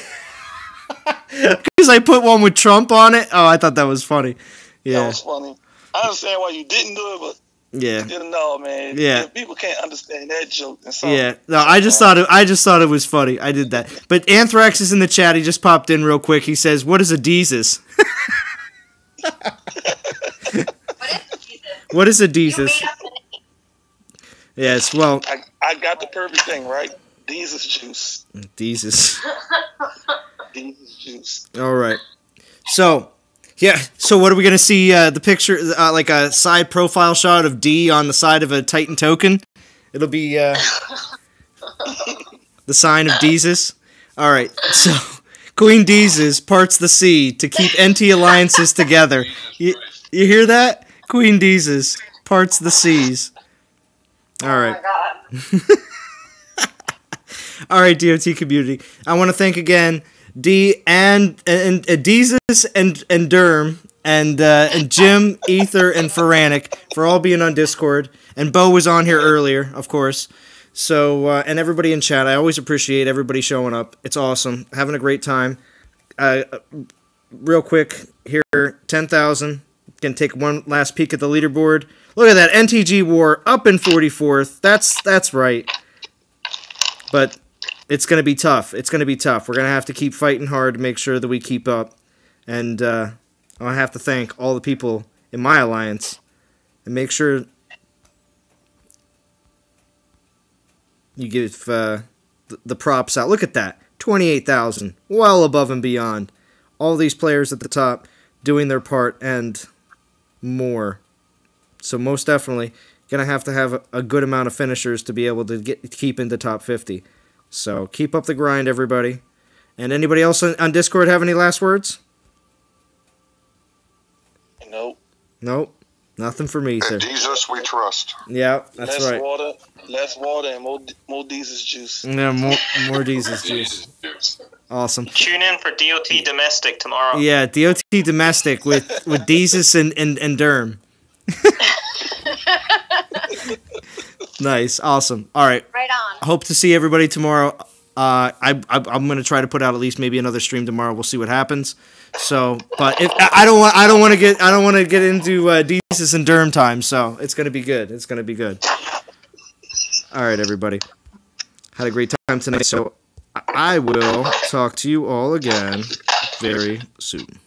because I put one with Trump on it. Oh, I thought that was funny. Yeah, that was funny. I understand why you didn't do it, but yeah, you didn't know, man. Yeah, if people can't understand that joke. Yeah, no, I just thought it was funny. I did that. But Anthrax is in the chat. He just popped in real quick. He says, "What is a Deezus?" What is a Deezus? Yes, well, I got the perfect thing, right? Deezus juice. Deezus. Deezus juice. All right. So, yeah. So, what are we gonna see? The picture, like a side profile shot of D on the side of a Titan token. It'll be the sign of Deezus. All right. So, Queen Deezus parts the sea to keep NT alliances together. You hear that? Queen Deezus parts the seas. All right. Oh my God. All right, DOT community. I want to thank again D and Deezus and Derm and Jim, Ether, and Feranic for all being on Discord. And Bo was on here earlier, of course. So and everybody in chat. I always appreciate everybody showing up. It's awesome. Having a great time. Real quick here, 10,000. Can take one last peek at the leaderboard. Look at that, NTG War up in 44th. That's right. But it's going to be tough. It's going to be tough. We're going to have to keep fighting hard to make sure that we keep up. And I have to thank all the people in my alliance and make sure you give the props out. Look at that, 28,000, well above and beyond. All these players at the top doing their part and more. So most definitely gonna have to have a good amount of finishers to be able to keep into top 50. So keep up the grind, everybody. And anybody else on Discord have any last words? Nope. Nothing from me, either. Jesus, we trust. Yeah, that's right. Less water and more Deezus juice. Yeah, more Deezus juice. Awesome. Tune in for DOT Domestic tomorrow. Yeah, DOT Domestic with Deezus and Derm. Nice, awesome. All right. Right on. Hope to see everybody tomorrow. I'm gonna try to put out at least maybe another stream tomorrow. We'll see what happens. So, but if I don't want to get into Deezus and Derm time. So it's gonna be good. It's gonna be good. All right, everybody. Had a great time tonight. So I will talk to you all again very soon.